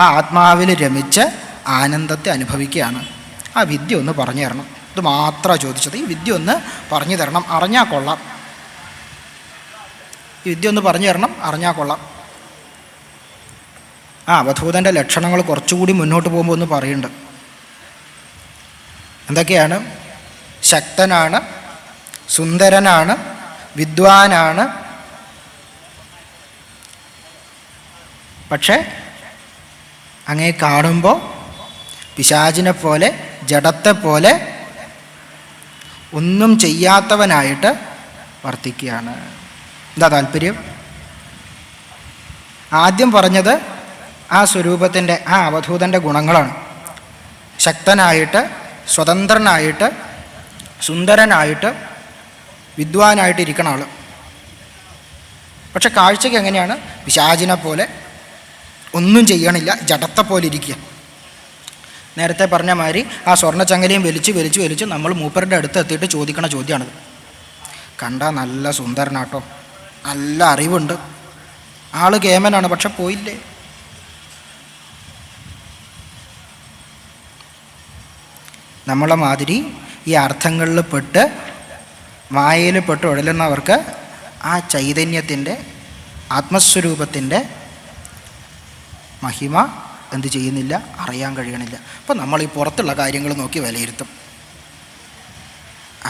Speaker 1: ആ ആത്മാവിൽ രമിച്ച് ആനന്ദത്തെ അനുഭവിക്കുകയാണ്. ആ വിദ്യ ഒന്ന് പറഞ്ഞു തരണം. ഇത് മാത്രമാണ് ചോദിച്ചത്. ഈ വിദ്യ ഒന്ന് പറഞ്ഞു തരണം, അറിഞ്ഞാൽ കൊള്ളാം. ഈ വിദ്യ ഒന്ന് പറഞ്ഞു തരണം, അറിഞ്ഞാൽ കൊള്ളാം. ആ അവധൂതൻ്റെ ലക്ഷണങ്ങൾ കുറച്ചുകൂടി മുന്നോട്ട് പോകുമ്പോൾ ഒന്ന് പറയുന്നുണ്ട്. എന്തൊക്കെയാണ്? ശക്തനാണ്, സുന്ദരനാണ്, വിദ്വാനാണ്. പക്ഷേ അങ്ങേ കാണുമ്പോൾ പിശാചിനെ പോലെ, ജഡത്തെ പോലെ ഒന്നും ചെയ്യാത്തവനായിട്ട് വർത്തിക്കുകയാണ്. എന്താ താല്പര്യം? ആദ്യം പറഞ്ഞത് ആ സ്വരൂപത്തിൻ്റെ, ആ അവധൂതൻ്റെ ഗുണങ്ങളാണ്. ശക്തനായിട്ട്, സ്വതന്ത്രനായിട്ട്, സുന്ദരനായിട്ട്, വിദ്വാനായിട്ട് ഇരിക്കണ ആൾ. പക്ഷെ കാഴ്ചയ്ക്ക് എങ്ങനെയാണ്? പിശാചിനെ പോലെ ഒന്നും ചെയ്യണില്ല, ജഡത്തെ പോലെ ഇരിക്കുക. നേരത്തെ പറഞ്ഞ മാതിരി ആ സ്വർണ്ണച്ചങ്ങലയും വലിച്ച് നമ്മൾ മൂപ്പരുടെ അടുത്ത് എത്തിയിട്ട് ചോദിക്കണ ചോദ്യമാണിത്. കണ്ടാൽ നല്ല സുന്ദരനാട്ടോ, നല്ല അറിവുണ്ട്, ആൾ കേമനാണ്, പക്ഷെ പോയില്ലേ? നമ്മളെ മാതിരി ഈ അർത്ഥങ്ങളിൽ പെട്ട് മായയിൽ പെട്ട് ഉഴലുന്നവർക്ക് ആ ചൈതന്യത്തിൻ്റെ, ആത്മസ്വരൂപത്തിൻ്റെ മഹിമ എന്ത് ചെയ്യുന്നില്ല? അറിയാൻ കഴിയണില്ല. അപ്പം നമ്മൾ ഈ പുറത്തുള്ള കാര്യങ്ങൾ നോക്കി വിലയിരുത്തും.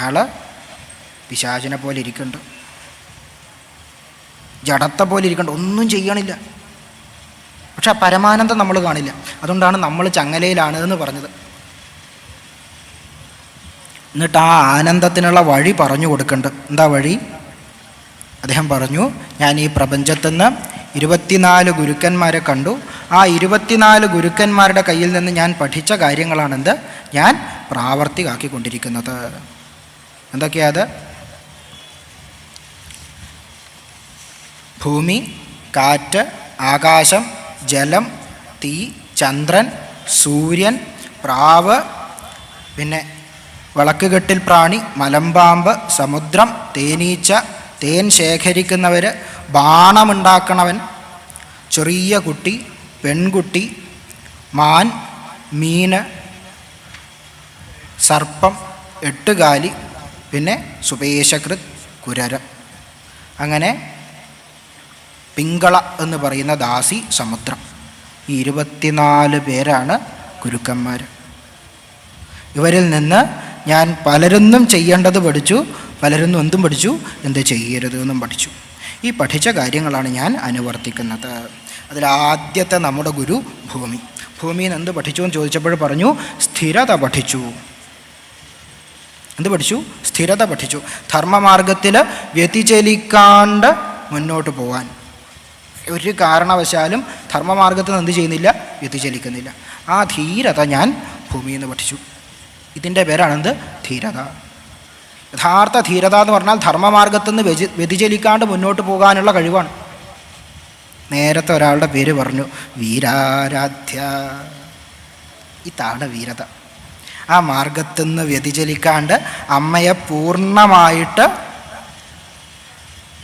Speaker 1: ആൾ പിശാചിനെ പോലെ ഇരിക്കുന്നുണ്ട്, ജഡത്തെ പോലെ ഇരിക്കുന്നുണ്ട്, ഒന്നും ചെയ്യണില്ല. പക്ഷെ ആ പരമാനന്ദം നമ്മൾ കാണില്ല. അതുകൊണ്ടാണ് നമ്മൾ ചങ്ങലയിലാണ് എന്ന് പറഞ്ഞത്. എന്നിട്ട് ആ ആനന്ദത്തിനുള്ള വഴി പറഞ്ഞു കൊടുക്കുന്നുണ്ട്. എന്താ വഴി? അദ്ദേഹം പറഞ്ഞു, ഞാൻ ഈ പ്രപഞ്ചത്തിൽ നിന്ന് 24 ഗുരുക്കന്മാരെ കണ്ടു. ആ 24 ഗുരുക്കന്മാരുടെ കയ്യിൽ നിന്ന് ഞാൻ പഠിച്ച കാര്യങ്ങളാണെന്ത്? ഞാൻ പ്രാവർത്തികമാക്കിക്കൊണ്ടിരിക്കുന്നത്. എന്തൊക്കെയാ അത്? ഭൂമി, കാറ്റ്, ആകാശം, ജലം, തീ, ചന്ദ്രൻ, സൂര്യൻ, പ്രാവ്, പിന്നെ വിളക്കുകെട്ടിൽ പ്രാണി, മലമ്പാമ്പ്, സമുദ്രം, തേനീച്ച, തേൻ ശേഖരിക്കുന്നവർ, ബാണമുണ്ടാക്കണവൻ, ചെറിയ കുട്ടി, പെൺകുട്ടി, മാൻ, മീന്, സർപ്പം, എട്ടുകാലി, പിന്നെ സുപേശകൃത്, കുരര. അങ്ങനെ പിങ്കള എന്ന് പറയുന്ന ദാസി, സമുദ്രം. ഈ 24 പേരാണ് ഗുരുക്കന്മാർ. ഇവരിൽ നിന്ന് ഞാൻ പലരൊന്നും ചെയ്യേണ്ടത് പഠിച്ചു, പലരൊന്നും എന്തും പഠിച്ചു, എന്ത് ചെയ്യരുത് എന്നും പഠിച്ചു. ഈ പഠിച്ച കാര്യങ്ങളാണ് ഞാൻ അനുവർത്തിക്കുന്നത്. അതിലാദ്യത്തെ നമ്മുടെ ഗുരു ഭൂമി. ഭൂമിയിൽ എന്ത് പഠിച്ചു എന്ന് ചോദിച്ചപ്പോൾ പറഞ്ഞു, സ്ഥിരത പഠിച്ചു. എന്ത് പഠിച്ചു? സ്ഥിരത പഠിച്ചു. ധർമ്മമാർഗത്തിൽ വ്യതിചലിക്കാണ്ട് മുന്നോട്ട് പോകാൻ ഒരു കാരണവശാലും ധർമ്മമാർഗത്തിൽ നിന്ന് എന്ത് ചെയ്യുന്നില്ല? വ്യതിചലിക്കുന്നില്ല. ആ ധീരത ഞാൻ ഭൂമിയിൽ നിന്ന് പഠിച്ചു. ഇതിൻ്റെ പേരാണെന്ത്? ധീരത. യഥാർത്ഥ ധീരത എന്ന് പറഞ്ഞാൽ ധർമ്മമാർഗത്തിൽ നിന്ന് വ്യതിചലിക്കാണ്ട് മുന്നോട്ട് പോകാനുള്ള കഴിവാണ്. നേരത്തെ ഒരാളുടെ പേര് പറഞ്ഞു, വീരാരാധ്യ. ഇതാണ് വീരത. ആ മാർഗത്തിൽ നിന്ന് വ്യതിചലിക്കാണ്ട് അമ്മയെ പൂർണ്ണമായിട്ട്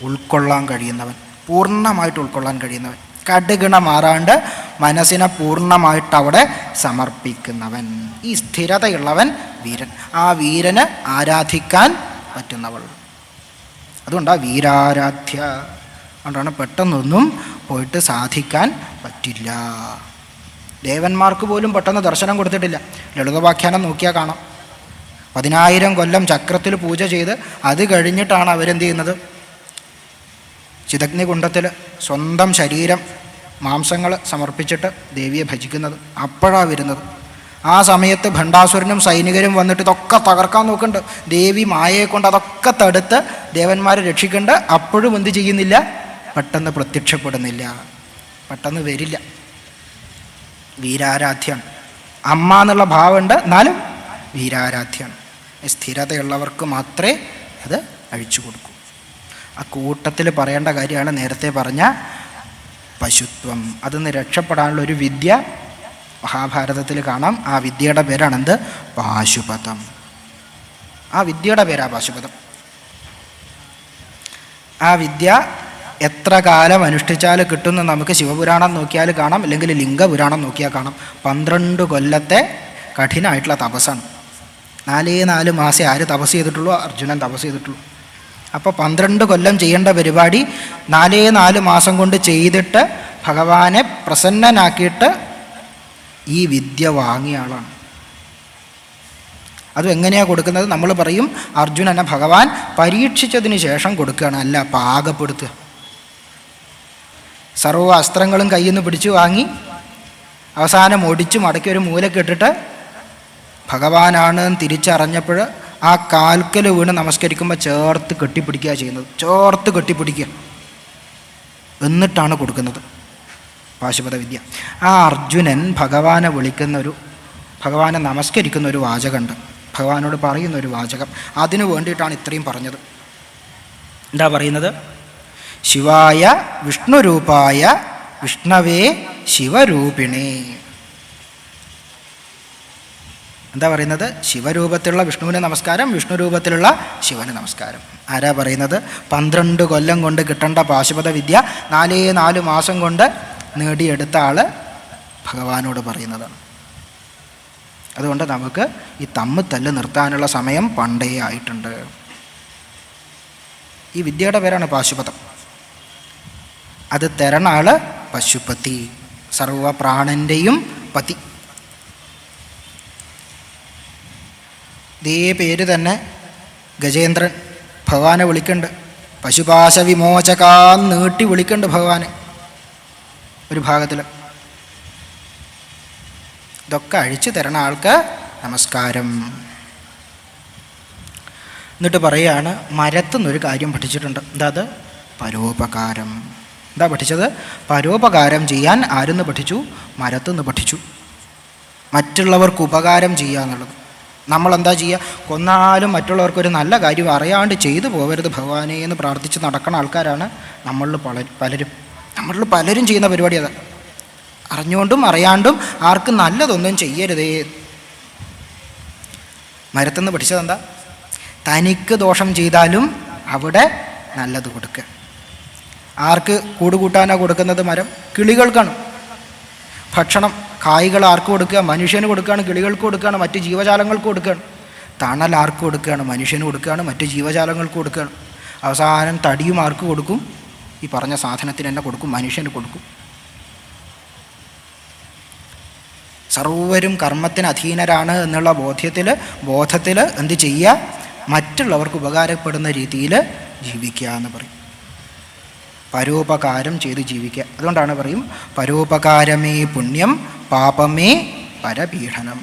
Speaker 1: ഉൾക്കൊള്ളാൻ കഴിയുന്നവൻ, പൂർണ്ണമായിട്ട് ഉൾക്കൊള്ളാൻ കഴിയുന്നവൻ, കടുകിണ മാറാണ്ട് മനസ്സിനെ പൂർണ്ണമായിട്ട് അവിടെ സമർപ്പിക്കുന്നവൻ. ഈ സ്ഥിരതയുള്ളവൻ വീരൻ. ആ വീരന് ആരാധിക്കാൻ പറ്റുന്നവൾ. അതുകൊണ്ടാണ് വീരാരാധ്യ. അതുകൊണ്ടാണ് പെട്ടെന്നൊന്നും പോയിട്ട് സാധിക്കാൻ പറ്റില്ല. ദേവന്മാർക്ക് പോലും പെട്ടെന്ന് ദർശനം കൊടുത്തിട്ടില്ല. ലളിതവാഖ്യാനം നോക്കിയാൽ കാണാം. 10,000 കൊല്ലം ചക്രത്തിൽ പൂജ ചെയ്ത് അത് കഴിഞ്ഞിട്ടാണ് അവരെന്ത് ചെയ്യുന്നത്? ചിദഗ്നികുണ്ഡത്തിൽ സ്വന്തം ശരീരം മാംസങ്ങൾ സമർപ്പിച്ചിട്ട് ദേവിയെ ഭജിക്കുന്നത്. അപ്പോഴാണ് വരുന്നത്. ആ സമയത്ത് ഭണ്ഡാസുരനും സൈനികരും വന്നിട്ട് ഇതൊക്കെ തകർക്കാൻ നോക്കുന്നുണ്ട്. ദേവി മായയെ കൊണ്ട് അതൊക്കെ തടുത്ത് ദേവന്മാരെ രക്ഷിക്കേണ്ട. അപ്പോഴും എന്ത് ചെയ്യുന്നില്ല? പെട്ടെന്ന് പ്രത്യക്ഷപ്പെടുന്നില്ല, പെട്ടെന്ന് വരില്ല. വീരാരാധ്യാണ്. അമ്മ എന്നുള്ള ഭാവമുണ്ട്, എന്നാലും വീരാരാധ്യാണ്. സ്ഥിരതയുള്ളവർക്ക് മാത്രമേ അത് അഴിച്ചു കൊടുക്കൂ. ആ കൂട്ടത്തിൽ പറയേണ്ട കാര്യമാണ് നേരത്തെ പറഞ്ഞ പശുത്വം. അതിൽ രക്ഷപ്പെടാനുള്ള ഒരു വിദ്യ മഹാഭാരതത്തിൽ കാണാം. ആ വിദ്യയുടെ പേരാണെന്ത്? പാശുപതം. ആ വിദ്യയുടെ പേരാ പാശുപതം. ആ വിദ്യ എത്ര കാലം അനുഷ്ഠിച്ചാൽ കിട്ടുമെന്ന് നമുക്ക് ശിവപുരാണം നോക്കിയാൽ കാണാം, അല്ലെങ്കിൽ ലിംഗപുരാണം നോക്കിയാൽ കാണാം. 12 കൊല്ലത്തെ കഠിനമായിട്ടുള്ള തപസ്സാണ്. 4 മാസം ആര് തപസ് ചെയ്തിട്ടുള്ളൂ? അർജുനൻ തപസ് ചെയ്തിട്ടുള്ളൂ. അപ്പോൾ 12 കൊല്ലം ചെയ്യേണ്ട പരിപാടി 4 മാസം കൊണ്ട് ചെയ്തിട്ട് ഭഗവാനെ പ്രസന്നനാക്കിയിട്ട് ഈ വിദ്യ വാങ്ങിയ ആളാണ്. അതും എങ്ങനെയാണ് കൊടുക്കുന്നത്? നമ്മൾ പറയും അർജുനനെ ഭഗവാൻ പരീക്ഷിച്ചതിന് ശേഷം കൊടുക്കുകയാണ്, അല്ല പാകപ്പെടുത്തുക. സർവ്വ അസ്ത്രങ്ങളും കയ്യിൽ നിന്ന് പിടിച്ചു വാങ്ങി അവസാനം ഒടിച്ചു മടക്കി ഒരു മൂലക്കിട്ടിട്ട് ഭഗവാനാണ് തിരിച്ചറിഞ്ഞപ്പോൾ ആ കാൽക്കൽ വീണ് നമസ്കരിക്കുമ്പോൾ ചേർത്ത് കെട്ടിപ്പിടിക്കുക ചെയ്യുന്നത്. ചേർത്ത് കെട്ടിപ്പിടിക്കുക, എന്നിട്ടാണ് കൊടുക്കുന്നത് പാശുപത വിദ്യ. ആ അർജുനൻ ഭഗവാനെ ഭഗവാനെ നമസ്കരിക്കുന്ന ഒരു വാചകമുണ്ട്, ഭഗവാനോട് പറയുന്ന ഒരു വാചകം. അതിനു വേണ്ടിയിട്ടാണ് ഇത്രയും പറഞ്ഞത്. എന്താ പറയുന്നത്? ശിവായ വിഷ്ണുരൂപായ വിഷ്ണവേ ശിവരൂപിണേ. എന്താ പറയുന്നത്? ശിവരൂപത്തിലുള്ള വിഷ്ണുവിന് നമസ്കാരം, വിഷ്ണു രൂപത്തിലുള്ള ശിവന് നമസ്കാരം. ആരാ പറയുന്നത്? 12 കൊല്ലം കൊണ്ട് കിട്ടേണ്ട പാശുപത വിദ്യ 4 മാസം കൊണ്ട് നേടിയെടുത്ത ആള് ഭഗവാനോട് പറയുന്നതാണ്. അതുകൊണ്ട് നമുക്ക് ഈ തമ്മിൽ നിർത്താനുള്ള സമയം പണ്ടേ ആയിട്ടുണ്ട്. ഈ വിദ്യയുടെ പേരാണ് പാശുപതം. അത് തരണ ആള് പശുപതി, സർവ പ്രാണൻ്റെയും പതി. ഇതേ പേര് തന്നെ ഗജേന്ദ്രൻ ഭഗവാനെ വിളിക്കുന്നുണ്ട്. പശുപാശ വിമോചകാന്ന് നീട്ടി വിളിക്കുന്നുണ്ട് ഭഗവാനെ ഒരു ഭാഗത്തിൽ. ഇതൊക്കെ അഴിച്ചു തരണ ആൾക്ക് നമസ്കാരം. എന്നിട്ട് പറയുകയാണ്, മരത്തുനിന്നൊരു കാര്യം പഠിച്ചിട്ടുണ്ട്. എന്താ അത്? പരോപകാരം. എന്താ പഠിച്ചത്? പരോപകാരം ചെയ്യാൻ ആരെന്ന് പഠിച്ചു? മരത്തുനിന്ന് പഠിച്ചു. മറ്റുള്ളവർക്ക് ഉപകാരം ചെയ്യുക എന്നുള്ളത്. നമ്മളെന്താ ചെയ്യുക? കൊന്നാലും മറ്റുള്ളവർക്കൊരു നല്ല കാര്യം അറിയാണ്ട് ചെയ്തു പോകരുത് ഭഗവാനെ എന്ന് പ്രാർത്ഥിച്ച് നടക്കുന്ന ആൾക്കാരാണ് നമ്മളിൽ പലരും ചെയ്യുന്ന പരിപാടി. അതാ, അറിഞ്ഞുകൊണ്ടും അറിയാണ്ടും ആർക്കും നല്ലതൊന്നും ചെയ്യരുതേ. മരത്തുനിന്ന് പഠിച്ചതെന്താ? തനിക്ക് ദോഷം ചെയ്താലും അവിടെ നല്ലത് കൊടുക്കുക. ആർക്ക് കൂടുകൂട്ടാനാണ് കൊടുക്കുന്നത്? മരം. കിളികൾക്കാണ് ഭക്ഷണം. കായ്കൾ ആർക്ക് കൊടുക്കുക? മനുഷ്യന് കൊടുക്കുകയാണ്, കിളികൾക്ക് കൊടുക്കുകയാണ്, മറ്റ് ജീവജാലങ്ങൾക്ക് കൊടുക്കുകയാണ്. തണൽ ആർക്ക് കൊടുക്കുകയാണ്? മനുഷ്യന് കൊടുക്കുകയാണ്, മറ്റ് ജീവജാലങ്ങൾക്ക് കൊടുക്കുകയാണ്. അവസാനം തടിയും ആർക്ക് കൊടുക്കും? ഈ പറഞ്ഞ സാധനത്തിന് തന്നെ കൊടുക്കും, മനുഷ്യന് കൊടുക്കും. സർവരും കർമ്മത്തിന് അധീനരാണ് എന്നുള്ള ബോധത്തിൽ എന്ത് ചെയ്യുക? മറ്റുള്ളവർക്ക് ഉപകാരപ്പെടുന്ന രീതിയിൽ ജീവിക്കുക എന്ന് പറയും. പരോപകാരം ചെയ്ത് ജീവിക്കുക. അതുകൊണ്ടാണ് പറയും പരോപകാരമേ പുണ്യം പാപമേ പരപീഡനം.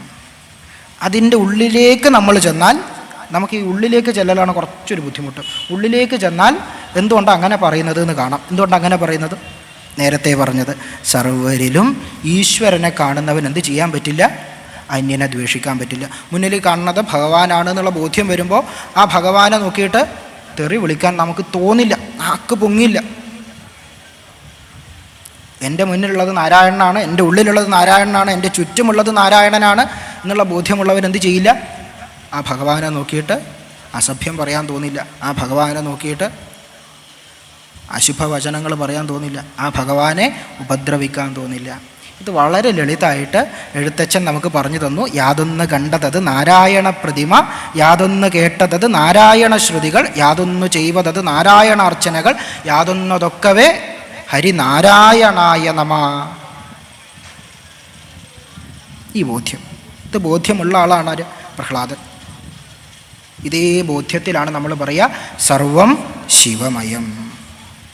Speaker 1: അതിൻ്റെ ഉള്ളിലേക്ക് നമ്മൾ ചെന്നാൽ, നമുക്ക് ഈ ഉള്ളിലേക്ക് ചെല്ലലാണ് കുറച്ചൊരു ബുദ്ധിമുട്ട്. ഉള്ളിലേക്ക് ചെന്നാൽ എന്തുകൊണ്ടാണ് അങ്ങനെ പറയുന്നത് എന്ന് കാണാം. എന്തുകൊണ്ടാണ് അങ്ങനെ പറയുന്നത്? നേരത്തെ പറഞ്ഞത്, സർവരിലും ഈശ്വരനെ കാണുന്നവൻ എന്ത് ചെയ്യാൻ പറ്റില്ല? അന്യനെ ദ്വേഷിക്കാൻ പറ്റില്ല. മുന്നിൽ കാണുന്നത് ഭഗവാനാണെന്നുള്ള ബോധ്യം വരുമ്പോൾ ആ ഭഗവാനെ നോക്കിയിട്ട് തെറി വിളിക്കാൻ നമുക്ക് തോന്നില്ല, നാക്ക് പൊങ്ങില്ല. എൻ്റെ മുന്നിലുള്ളത് നാരായണനാണ്, എൻ്റെ ഉള്ളിലുള്ളത് നാരായണനാണ്, എൻ്റെ ചുറ്റുമുള്ളത് നാരായണനാണ് എന്നുള്ള ബോധ്യമുള്ളവരെന്ത് ചെയ്യില്ല? ആ ഭഗവാനെ നോക്കിയിട്ട് അസഭ്യം പറയാൻ തോന്നില്ല, ആ ഭഗവാനെ നോക്കിയിട്ട് അശുഭവചനങ്ങൾ പറയാൻ തോന്നില്ല, ആ ഭഗവാനെ ഉപദ്രവിക്കാൻ തോന്നില്ല. ഇത് വളരെ ലളിതമായിട്ട് എഴുത്തച്ഛൻ നമുക്ക് പറഞ്ഞു തന്നു. യാതൊന്ന് കണ്ടതത് നാരായണ പ്രതിമ, യാതൊന്ന് കേട്ടതത് നാരായണ ശ്രുതികൾ, യാതൊന്നു ചെയ്വതത് നാരായണാർച്ചനകൾ, യാതൊന്നതൊക്കവേ ഹരിനാരായണായ നമ. ഈ ബോധ്യം, ഇത് ബോധ്യമുള്ള ആളാണ് ആര്? പ്രഹ്ലാദൻ. ഇതേ ബോധ്യത്തിലാണ് നമ്മൾ പറയുക സർവം ശിവമയം.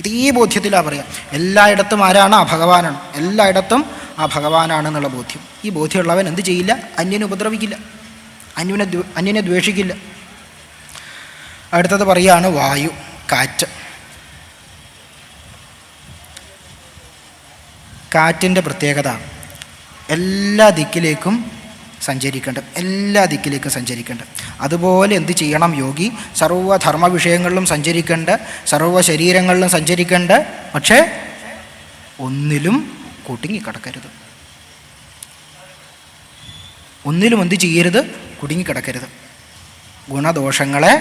Speaker 1: ഇതേ ബോധ്യത്തിലാണ് പറയുക. എല്ലായിടത്തും ആരാണ്? ആ ഭഗവാനാണ്. എല്ലായിടത്തും ആ ഭഗവാനാണെന്നുള്ള ബോധ്യം. ഈ ബോധ്യമുള്ളവൻ എന്ത് ചെയ്യില്ല? അന്യനെ ഉപദ്രവിക്കില്ല, അന്യനെ ദ്വേഷിക്കില്ല. അടുത്തത് പറയുകയാണ് വായു, കാറ്റ്. കാറ്റിൻ്റെ പ്രത്യേകത എല്ലാ ദിക്കിലേക്കും സഞ്ചരിക്കേണ്ടത്, എല്ലാ ദിക്കിലേക്കും സഞ്ചരിക്കേണ്ടത്. അതുപോലെ എന്ത് ചെയ്യണം യോഗി? സർവ്വധർമ്മ വിഷയങ്ങളിലും സഞ്ചരിക്കേണ്ട, സർവ്വ ശരീരങ്ങളിലും സഞ്ചരിക്കേണ്ട, പക്ഷേ ഒന്നിലും കുടുങ്ങിക്കിടക്കരുത്. ഒന്നിലും എന്ത് ചെയ്യരുത്? കുടുങ്ങിക്കിടക്കരുത്. ഗുണദോഷങ്ങളെ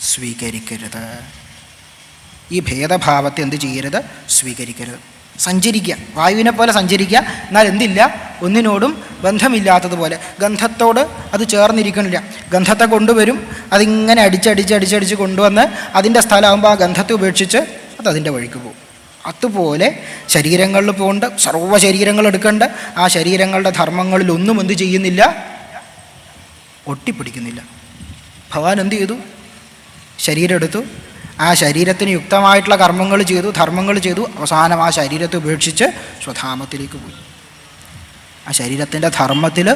Speaker 1: സ്വീകരിക്കരുത്. ഈ ഭേദഭാവത്തെ എന്ത് ചെയ്യരുത്? സ്വീകരിക്കരുത്. സഞ്ചരിക്കുക, വായുവിനെ പോലെ സഞ്ചരിക്കുക. എന്നാൽ എന്തില്ല? ഒന്നിനോടും ബന്ധമില്ലാത്തതുപോലെ. ഗന്ധത്തോട് അത് ചേർന്നിരിക്കണില്ല. ഗന്ധത്തെ കൊണ്ടുവരും, അതിങ്ങനെ അടിച്ചടിച്ച് കൊണ്ടുവന്ന് അതിൻ്റെ സ്ഥലമാകുമ്പോൾ ആ ഗന്ധത്തെ ഉപേക്ഷിച്ച് അത് അതിൻ്റെ വഴിക്ക് പോകും. അതുപോലെ ശരീരങ്ങളിൽ പോകേണ്ട, സർവ്വ ശരീരങ്ങൾ എടുക്കേണ്ട, ആ ശരീരങ്ങളുടെ ധർമ്മങ്ങളിലൊന്നും എന്ത് ചെയ്യുന്നില്ല? ഒട്ടിപ്പിടിക്കുന്നില്ല. ഭഗവാൻ എന്ത് ചെയ്തു? ശരീരം എടുത്തു, ആ ശരീരത്തിന് യുക്തമായിട്ടുള്ള കർമ്മങ്ങൾ ചെയ്തു, ധർമ്മങ്ങൾ ചെയ്തു. അവസാനം ആ ശരീരത്തെ ഉപേക്ഷിച്ച് സ്വധാമത്തിലേക്ക് പോയി. ആ ശരീരത്തിൻ്റെ ധർമ്മത്തിൽ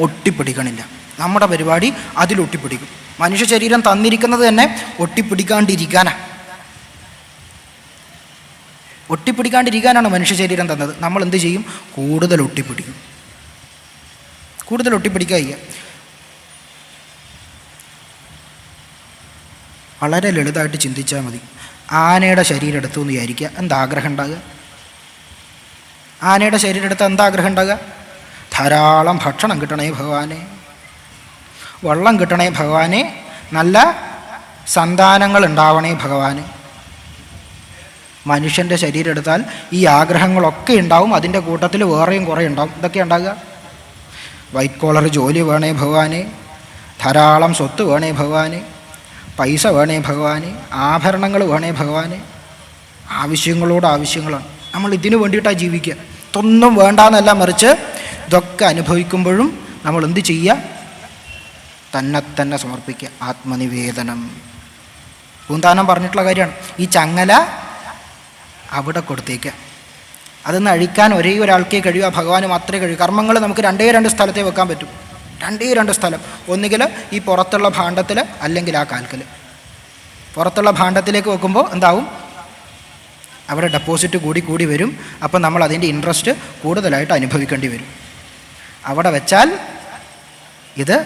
Speaker 1: ഒട്ടിപ്പിടിക്കണില്ല. നമ്മുടെ പരിപാടി അതിലൊട്ടിപ്പിടിക്കും. മനുഷ്യ ശരീരം തന്നിരിക്കുന്നത് തന്നെ ഒട്ടിപ്പിടിക്കാണ്ടിരിക്കാനാണ്. ഒട്ടിപ്പിടിക്കാണ്ടിരിക്കാനാണ് മനുഷ്യ ശരീരം തന്നത്. നമ്മൾ എന്ത് ചെയ്യും? കൂടുതൽ ഒട്ടിപ്പിടിക്കും. കൂടുതൽ ഒട്ടിപ്പിടിക്കുക. വളരെ ലളിതമായിട്ട് ചിന്തിച്ചാൽ മതി. ആനയുടെ ശരീരം എടുത്തു എന്ന് വിചാരിക്കുക, എന്താഗ്രഹം ഉണ്ടാകുക? ആനയുടെ ശരീരം എടുത്ത് എന്താഗ്രഹം ഉണ്ടാകുക? ധാരാളം ഭക്ഷണം കിട്ടണേ ഭഗവാനെ, വെള്ളം കിട്ടണേ ഭഗവാനെ, നല്ല സന്താനങ്ങൾ ഉണ്ടാവണേ ഭഗവാനെ. മനുഷ്യൻ്റെ ശരീരം എടുത്താൽ ഈ ആഗ്രഹങ്ങളൊക്കെ ഉണ്ടാവും. അതിൻ്റെ കൂട്ടത്തിൽ വേറെയും കുറേ ഉണ്ടാവും. ഇതൊക്കെ ഉണ്ടാകുക. വൈറ്റ് കോളർ ജോലി വേണേ ഭഗവാനെ, ധാരാളം സ്വത്ത് വേണേ ഭഗവാനെ, പൈസ വേണേ ഭഗവാനെ, ആഭരണങ്ങൾ വേണേ ഭഗവാനെ. ആവശ്യങ്ങളോട് ആവശ്യങ്ങളാണ്. നമ്മൾ ഇതിനു വേണ്ടിയിട്ടാണ് ജീവിക്കുക. ഇതൊന്നും വേണ്ടാന്നല്ല, മറിച്ച് ഇതൊക്കെ അനുഭവിക്കുമ്പോഴും നമ്മൾ എന്ത് ചെയ്യുക? തന്നെ സമർപ്പിക്കുക. ആത്മനിവേദനം. പൂന്താനം പറഞ്ഞിട്ടുള്ള കാര്യമാണ്. ഈ ചങ്ങല അവിടെ കൊടുത്തേക്കുക. അതൊന്ന് അഴിക്കാൻ ഒരേ ഒരാൾക്കേ കഴിയൂ, ഭഗവാന് മാത്രമേ കഴിയൂ. കർമ്മങ്ങൾ നമുക്ക് രണ്ടേ സ്ഥലത്തേ വെക്കാൻ പറ്റും. രണ്ടേ സ്ഥലം. ഒന്നുകിൽ ഈ പുറത്തുള്ള ഭാണ്ഡത്തിൽ, അല്ലെങ്കിൽ ആ കാൽക്കൽ. പുറത്തുള്ള ഭാണ്ഡത്തിലേക്ക് വെക്കുമ്പോൾ എന്താവും? അവിടെ ഡെപ്പോസിറ്റ് കൂടി വരും. അപ്പം നമ്മൾ അതിൻ്റെ ഇൻട്രസ്റ്റ് കൂടുതലായിട്ട് അനുഭവിക്കേണ്ടി വരും. അവിടെ വെച്ചാൽ ഇത്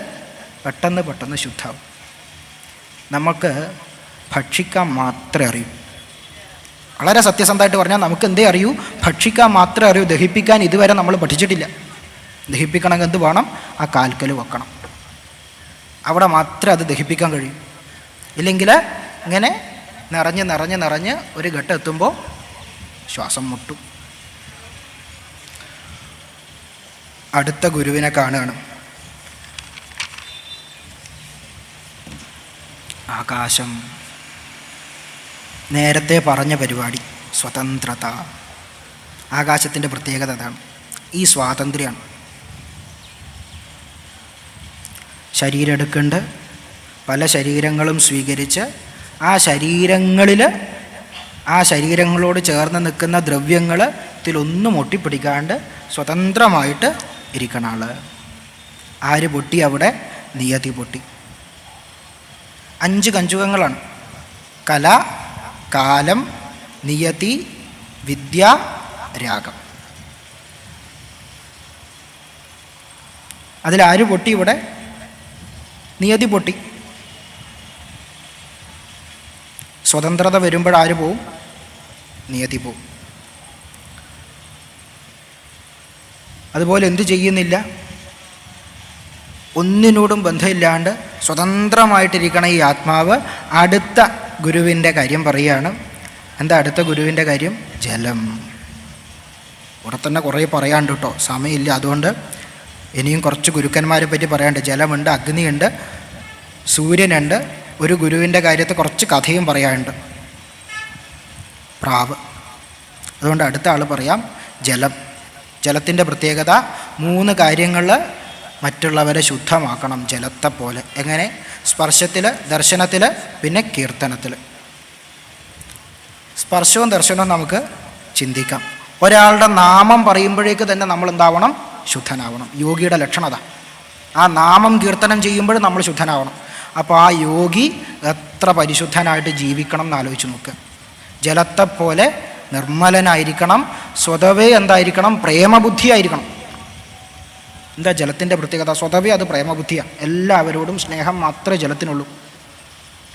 Speaker 1: പെട്ടെന്ന് ശുദ്ധാവും. നമുക്ക് ഭക്ഷിക്കാൻ മാത്രമേ അറിയൂ. വളരെ സത്യസന്ധമായിട്ട് പറഞ്ഞാൽ നമുക്ക് എന്തേ അറിയൂ? ഭക്ഷിക്കാൻ മാത്രമേ അറിയൂ. ദഹിപ്പിക്കാൻ ഇതുവരെ നമ്മൾ പഠിച്ചിട്ടില്ല. ദഹിപ്പിക്കണമെങ്കിൽ എന്ത് വേണം? ആ കാൽക്കൽ വെക്കണം. അവിടെ മാത്രമേ അത് ദഹിപ്പിക്കാൻ കഴിയും. ഇല്ലെങ്കിൽ ഇങ്ങനെ നിറഞ്ഞ് ഒരു ഘട്ടം എത്തുമ്പോൾ ശ്വാസം മുട്ടും. അടുത്ത ഗുരുവിനെ കാണുകയാണ്. ആകാശം. നേരത്തെ പറഞ്ഞ പരിപാടി സ്വതന്ത്രത. ആകാശത്തിൻ്റെ പ്രത്യേകത അതാണ്. ഈ സ്വാതന്ത്ര്യമാണ്. ശരീരം എടുക്കേണ്ട, പല ശരീരങ്ങളും സ്വീകരിച്ച് ആ ശരീരങ്ങളോട് ചേർന്ന് നിൽക്കുന്ന ദ്രവ്യങ്ങൾ ഇതിലൊന്നും ഒട്ടിപ്പിടിക്കാണ്ട് സ്വതന്ത്രമായിട്ട് ഇരിക്കണ ആൾ. ആര് പൊട്ടി? അവിടെ നിയതി പൊട്ടി. 5 കഞ്ചുകങ്ങളാണ്: കല, കാലം, നിയതി, വിദ്യ, രാഗം. അതിലാര് പൊട്ടി? ഇവിടെ നിയതി പൊട്ടി. സ്വതന്ത്രത വരുമ്പോഴാര് പോവും? നിയതി പോവും. അതുപോലെ എന്തു ചെയ്യുന്നില്ല? ഒന്നിനോടും ബന്ധമില്ലാണ്ട് സ്വതന്ത്രമായിട്ടിരിക്കണ ഈ ആത്മാവ് അടുത്ത ഗുരുവിൻ്റെ കാര്യം പറയുകയാണ്. എന്താ അടുത്ത ഗുരുവിൻ്റെ കാര്യം? ജലം. ഇവിടെ തന്നെ കുറേ പറയാണ്ട് കേട്ടോ, സമയമില്ല. അതുകൊണ്ട് ഇനിയും കുറച്ച് ഗുരുക്കന്മാരെ പറ്റി പറയാണ്ട്. ജലമുണ്ട്, അഗ്നിയുണ്ട്, സൂര്യനുണ്ട്. ഒരു ഗുരുവിൻ്റെ കാര്യത്തിൽ കുറച്ച് കഥയും പറയാനുണ്ട്. പ്രാവ്. അതുകൊണ്ട് അടുത്ത ആൾ പറയാം. ജലം. ജലത്തിൻ്റെ പ്രത്യേകത 3 കാര്യങ്ങൾ മറ്റുള്ളവരെ ശുദ്ധമാക്കണം ജലത്തെ പോലെ. എങ്ങനെ? സ്പർശത്തിൽ, ദർശനത്തിൽ, പിന്നെ കീർത്തനത്തിൽ. സ്പർശവും ദർശനവും നമുക്ക് ചിന്തിക്കാം. ഒരാളുടെ നാമം പറയുമ്പോഴേക്ക് തന്നെ നമ്മൾ എന്താവണം? ശുദ്ധനാവണം. യോഗിയുടെ ലക്ഷണത. ആ നാമം കീർത്തനം ചെയ്യുമ്പോൾ നമ്മൾ ശുദ്ധനാവണം. അപ്പോൾ ആ യോഗി എത്ര പരിശുദ്ധനായിട്ട് ജീവിക്കണം എന്ന് ആലോചിച്ച് നോക്കുക. ജലത്തെപ്പോലെ നിർമ്മലനായിരിക്കണം. സ്വതവേ എന്തായിരിക്കണം? പ്രേമബുദ്ധിയായിരിക്കണം. എന്താ ജലത്തിൻ്റെ പ്രത്യേകത? സ്വതവേ അത് പ്രേമബുദ്ധിയാണ്. എല്ലാവരോടും സ്നേഹം മാത്രമേ ജലത്തിനുള്ളൂ.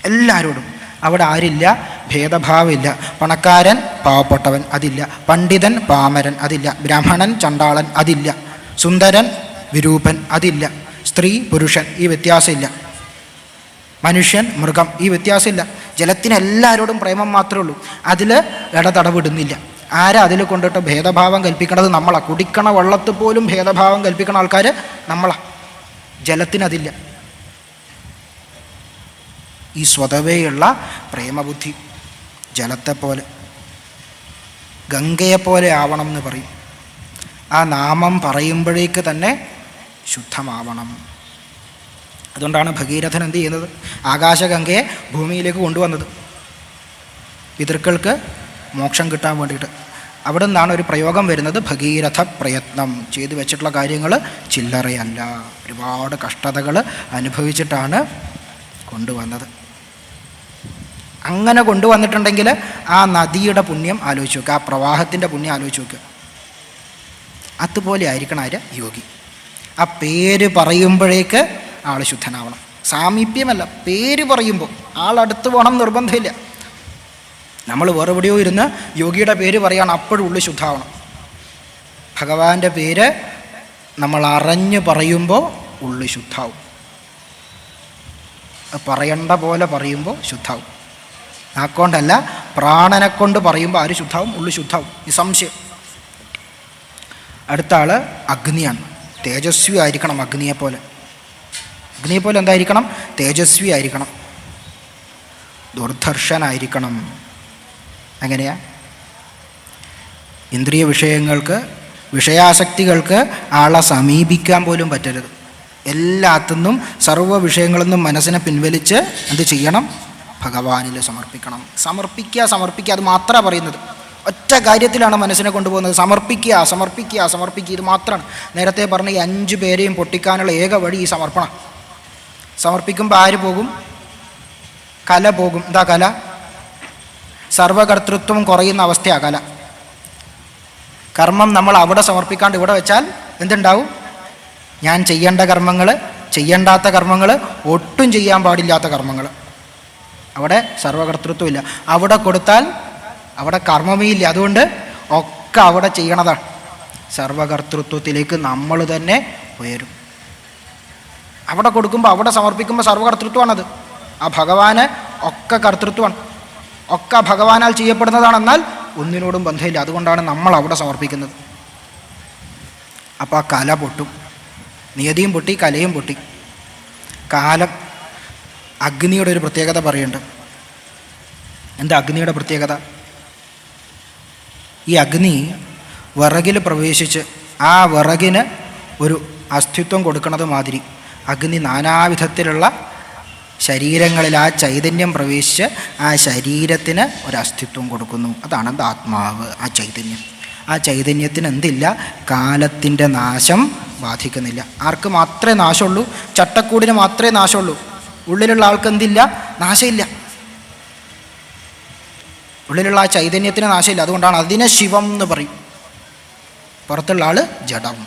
Speaker 1: എല്ലാവരോടും. അവിടെ ആരില്ല? ഭേദഭാവമില്ല. പണക്കാരൻ പാവപ്പെട്ടവൻ അതില്ല, പണ്ഡിതൻ പാമരൻ അതില്ല, ബ്രാഹ്മണൻ ചണ്ടാളൻ അതില്ല, സുന്ദരൻ വിരൂപൻ അതില്ല, സ്ത്രീ പുരുഷൻ ഈ വ്യത്യാസമില്ല, മനുഷ്യൻ മൃഗം ഈ വ്യത്യാസമില്ല. ജലത്തിന് എല്ലാവരോടും പ്രേമം മാത്രമേ ഉള്ളൂ. അതിൽ ഇടതടവിടുന്നില്ല. ആരാ അതിൽ കൊണ്ടിട്ട് ഭേദഭാവം കൽപ്പിക്കണത്? നമ്മളാണ്. കുടിക്കണ വെള്ളത്തിൽ പോലും ഭേദഭാവം കൽപ്പിക്കണ ആൾക്കാർ നമ്മളാണ്. ജലത്തിനതില്ല. ഈ സ്വതവേയുള്ള പ്രേമബുദ്ധി ജലത്തെപ്പോലെ, ഗംഗയെപ്പോലെ ആവണം എന്ന് പറയും. ആ നാമം പറയുമ്പോഴേക്ക് തന്നെ ശുദ്ധമാവണം. അതുകൊണ്ടാണ് ഭഗീരഥൻ എന്ത് ചെയ്യുന്നത്? ആകാശഗംഗയെ ഭൂമിയിലേക്ക് കൊണ്ടുവന്നത് പിതൃക്കൾക്ക് മോക്ഷം കിട്ടാൻ വേണ്ടിയിട്ട്. അവിടെ നിന്നാണ് ഒരു പ്രയോഗം വരുന്നത്, ഭഗീരഥ പ്രയത്നം. ചെയ്തു വെച്ചിട്ടുള്ള കാര്യങ്ങൾ ചില്ലറയല്ല. ഒരുപാട് കഷ്ടതകൾ അനുഭവിച്ചിട്ടാണ് കൊണ്ടുവന്നത്. അങ്ങനെ കൊണ്ടുവന്നിട്ടുണ്ടെങ്കിൽ ആ നദിയുടെ പുണ്യം ആലോചിച്ച് നോക്കുക, ആ പ്രവാഹത്തിൻ്റെ പുണ്യം ആലോചിച്ച് നോക്കുക. അതുപോലെ ആയിരിക്കണം ആര്? യോഗി. ആ പേര് പറയുമ്പോഴേക്ക് ആൾ ശുദ്ധനാവണം. സാമീപ്യമല്ല, പേര് പറയുമ്പോൾ ആളടുത്ത് പോകണം നിർബന്ധമില്ല. നമ്മൾ വേറെ എവിടെയോ ഇരുന്ന് യോഗിയുടെ പേര് പറയുകയാണ്, അപ്പോഴും ഉള്ളിൽ ശുദ്ധമാവണം. ഭഗവാന്റെ പേര് നമ്മൾ അറിഞ്ഞ് പറയുമ്പോൾ ഉള്ളിൽ ശുദ്ധാവും. പറയണ്ട പോലെ പറയുമ്പോൾ ശുദ്ധാവും. നാക്കൊണ്ടല്ല, പ്രാണനെ കൊണ്ട് പറയുമ്പോൾ ആര് ശുദ്ധാവും? ഉള്ളിൽ ശുദ്ധാവും, നിസ്സംശയം. അടുത്ത ആൾ അഗ്നിയാണ്. തേജസ്വി ആയിരിക്കണം. അഗ്നിയെപ്പോലെ എന്തായിരിക്കണം? തേജസ്വി ആയിരിക്കണം. ദുർദർശനായിരിക്കണം. എങ്ങനെയാ? ഇന്ദ്രിയ വിഷയങ്ങൾക്ക്, വിഷയാസക്തികൾക്ക് ആളെ സമീപിക്കാൻ പോലും പറ്റരുത്. എല്ലാത്തിനും സർവ്വ വിഷയങ്ങളിൽ നിന്നും മനസ്സിനെ പിൻവലിച്ച് എന്ത് ചെയ്യണം? ഭഗവാനിൽ സമർപ്പിക്കണം. സമർപ്പിക്കുക അത് മാത്രമാണ് പറയുന്നത്. ഒറ്റ കാര്യത്തിലാണ് മനസ്സിനെ കൊണ്ടുപോകുന്നത്. സമർപ്പിക്കുക. ഇത് മാത്രമാണ്. നേരത്തെ പറഞ്ഞ ഈ 5 പേരെയും പൊട്ടിക്കാനുള്ള ഏക വഴി ഈ സമർപ്പണം. സമർപ്പിക്കുമ്പോൾ ആര് പോകും? കല പോകും. എന്താ കല? സർവകർത്തൃത്വം കുറയുന്ന അവസ്ഥയാണ് കല. കർമ്മം നമ്മൾ അവിടെ സമർപ്പിക്കാണ്ട് ഇവിടെ വെച്ചാൽ എന്തുണ്ടാവും? ഞാൻ ചെയ്യേണ്ട കർമ്മങ്ങൾ, ചെയ്യേണ്ടാത്ത കർമ്മങ്ങൾ, ഒട്ടും ചെയ്യാൻ പാടില്ലാത്ത കർമ്മങ്ങൾ. അവിടെ സർവകർത്തൃത്വം ഇല്ല. അവിടെ കൊടുത്താൽ അവിടെ കർമ്മമേ ഇല്ല. അതുകൊണ്ട് ഒക്കെ അവിടെ ചെയ്യണതാണ്. സർവകർത്തൃത്വത്തിലേക്ക് നമ്മൾ തന്നെ ഉയരും. അവിടെ കൊടുക്കുമ്പോൾ, അവിടെ സമർപ്പിക്കുമ്പോൾ സർവകർത്തൃത്വമാണത്. ആ ഭഗവാന് ഒക്കെ കർത്തൃത്വമാണ്. ഒക്കെ ഭഗവാനാൽ ചെയ്യപ്പെടുന്നതാണെന്നാൽ ഒന്നിനോടും ബന്ധമില്ല. അതുകൊണ്ടാണ് നമ്മൾ അവിടെ സമർപ്പിക്കുന്നത്. അപ്പോൾ ആ കല പൊട്ടും. നിയതിയും പൊട്ടി, കലയും പൊട്ടി. കാലം. അഗ്നിയുടെ ഒരു പ്രത്യേകത പറയുന്നുണ്ട്. എന്താ അഗ്നിയുടെ പ്രത്യേകത? ഈ അഗ്നി വിറകിൽ പ്രവേശിച്ച് ആ വിറകിന് ഒരു അസ്തിത്വം കൊടുക്കുന്നത് മാതിരി അഗ്നി നാനാവിധത്തിലുള്ള ശരീരങ്ങളിൽ ആ ചൈതന്യം പ്രവേശിച്ച് ആ ശരീരത്തിന് ഒരസ്തിത്വം കൊടുക്കുന്നു. അതാണ് എന്താ? ആത്മാവ്, ആ ചൈതന്യം. ആ ചൈതന്യത്തിന് എന്തില്ല? കാലത്തിൻ്റെ നാശം ബാധിക്കുന്നില്ല. ആർക്ക് മാത്രമേ നാശമുള്ളൂ? ചട്ടക്കൂടിന് മാത്രമേ നാശമുള്ളൂ. ഉള്ളിലുള്ള ആൾക്ക് എന്തില്ല? നാശമില്ല. ഉള്ളിലുള്ള ആ ചൈതന്യത്തിന് നാശമില്ല. അതുകൊണ്ടാണ് അതിനെ ശിവം എന്ന് പറയും. പുറത്തുള്ള ആൾ ജഡം.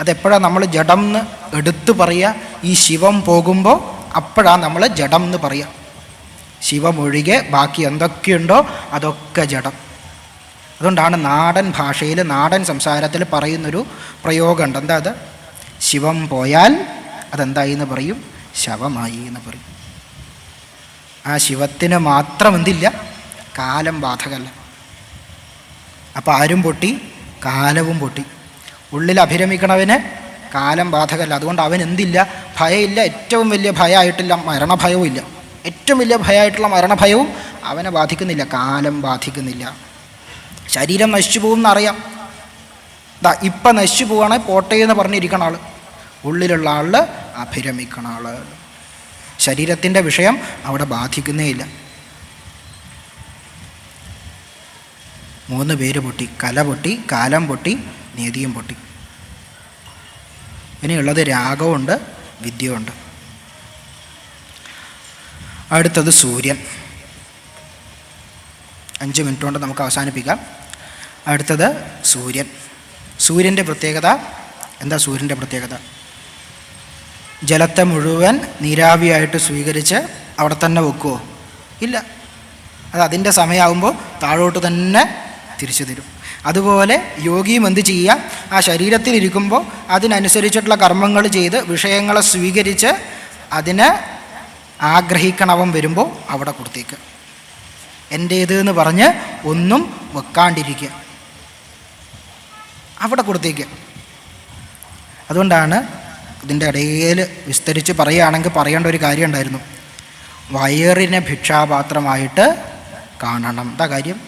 Speaker 1: അതെപ്പോഴാണ് നമ്മൾ ജഡം എന്ന് എടുത്തു പറയുക? ഈ ശിവം പോകുമ്പോൾ അപ്പോഴാണ് നമ്മൾ ജഡം എന്ന് പറയുക. ശിവമൊഴികെ ബാക്കി എന്തൊക്കെയുണ്ടോ അതൊക്കെ ജഡം. അതുകൊണ്ടാണ് നാടൻ ഭാഷയിൽ, നാടൻ സംസാരത്തിൽ പറയുന്നൊരു പ്രയോഗമുണ്ട്. എന്താ അത്? ശിവം പോയാൽ അതെന്തായി എന്ന് പറയും? ശവമായി എന്ന് പറയും. ആ ശിവത്തിന് മാത്രം എന്തില്ല? കാലം ബാധകമല്ല. അപ്പോൾ ആരും പൊട്ടി, കാലവും പൊട്ടി. ഉള്ളിൽ അഭിരമിക്കണവന് കാലം ബാധകമല്ല. അതുകൊണ്ട് അവൻ എന്തില്ല, ഭയമില്ല. ഏറ്റവും വലിയ ഭയമായിട്ടില്ല മരണഭയവും ഇല്ല. ഏറ്റവും വലിയ ഭയമായിട്ടുള്ള മരണഭയവും അവനെ ബാധിക്കുന്നില്ല, കാലം ബാധിക്കുന്നില്ല. ശരീരം നശിച്ചു പോകും എന്നറിയാം. ഇപ്പം നശിച്ചു പോവുകയാണെങ്കിൽ പോട്ടെ എന്ന് പറഞ്ഞിരിക്കണ ആൾ, ഉള്ളിലുള്ള ആളിൽ അഭിരമിക്കണ ആൾ. ശരീരത്തിൻ്റെ വിഷയം അവിടെ ബാധിക്കുന്നേ ഇല്ല. 3 പേര് പൊട്ടി, കല പൊട്ടി, കാലം പൊട്ടി, നീതിയും പൊട്ടി. ഇനിയുള്ളത് രാഗമുണ്ട്, വിദ്യയുണ്ട്. അടുത്തത് സൂര്യൻ. 5 മിനിറ്റ് കൊണ്ട് നമുക്ക് അവസാനിപ്പിക്കാം. അടുത്തത് സൂര്യൻ. സൂര്യൻ്റെ പ്രത്യേകത എന്താ? സൂര്യൻ്റെ പ്രത്യേകത ജലത്തെ മുഴുവൻ നീരാവിയായിട്ട് സ്വീകരിച്ച് അവിടെ തന്നെ വെക്കുമോ? ഇല്ല. അത് അതിൻ്റെ സമയമാകുമ്പോൾ താഴോട്ട് തന്നെ തിരിച്ചു തരും. അതുപോലെ യോഗിയും എന്ത് ചെയ്യുക? ആ ശരീരത്തിലിരിക്കുമ്പോൾ അതിനനുസരിച്ചിട്ടുള്ള കർമ്മങ്ങൾ ചെയ്ത് വിഷയങ്ങളെ സ്വീകരിച്ച് അതിനെ ആഗ്രഹിക്കണവൻ വരുമ്പോൾ അവിടെ കൊടുത്തേക്ക്. എൻ്റേത് എന്ന് പറഞ്ഞ് ഒന്നും വെക്കാണ്ടിരിക്കുക, അവിടെ കൊടുത്തേക്ക്. അതുകൊണ്ടാണ് ഇതിൻ്റെ ഇടയിൽ വിസ്തരിച്ച് പറയുകയാണെങ്കിൽ പറയേണ്ട ഒരു കാര്യം ഉണ്ടായിരുന്നു. വയറിനെ ഭിക്ഷാപാത്രമായിട്ട് കാണണം. എന്താ കാര്യം?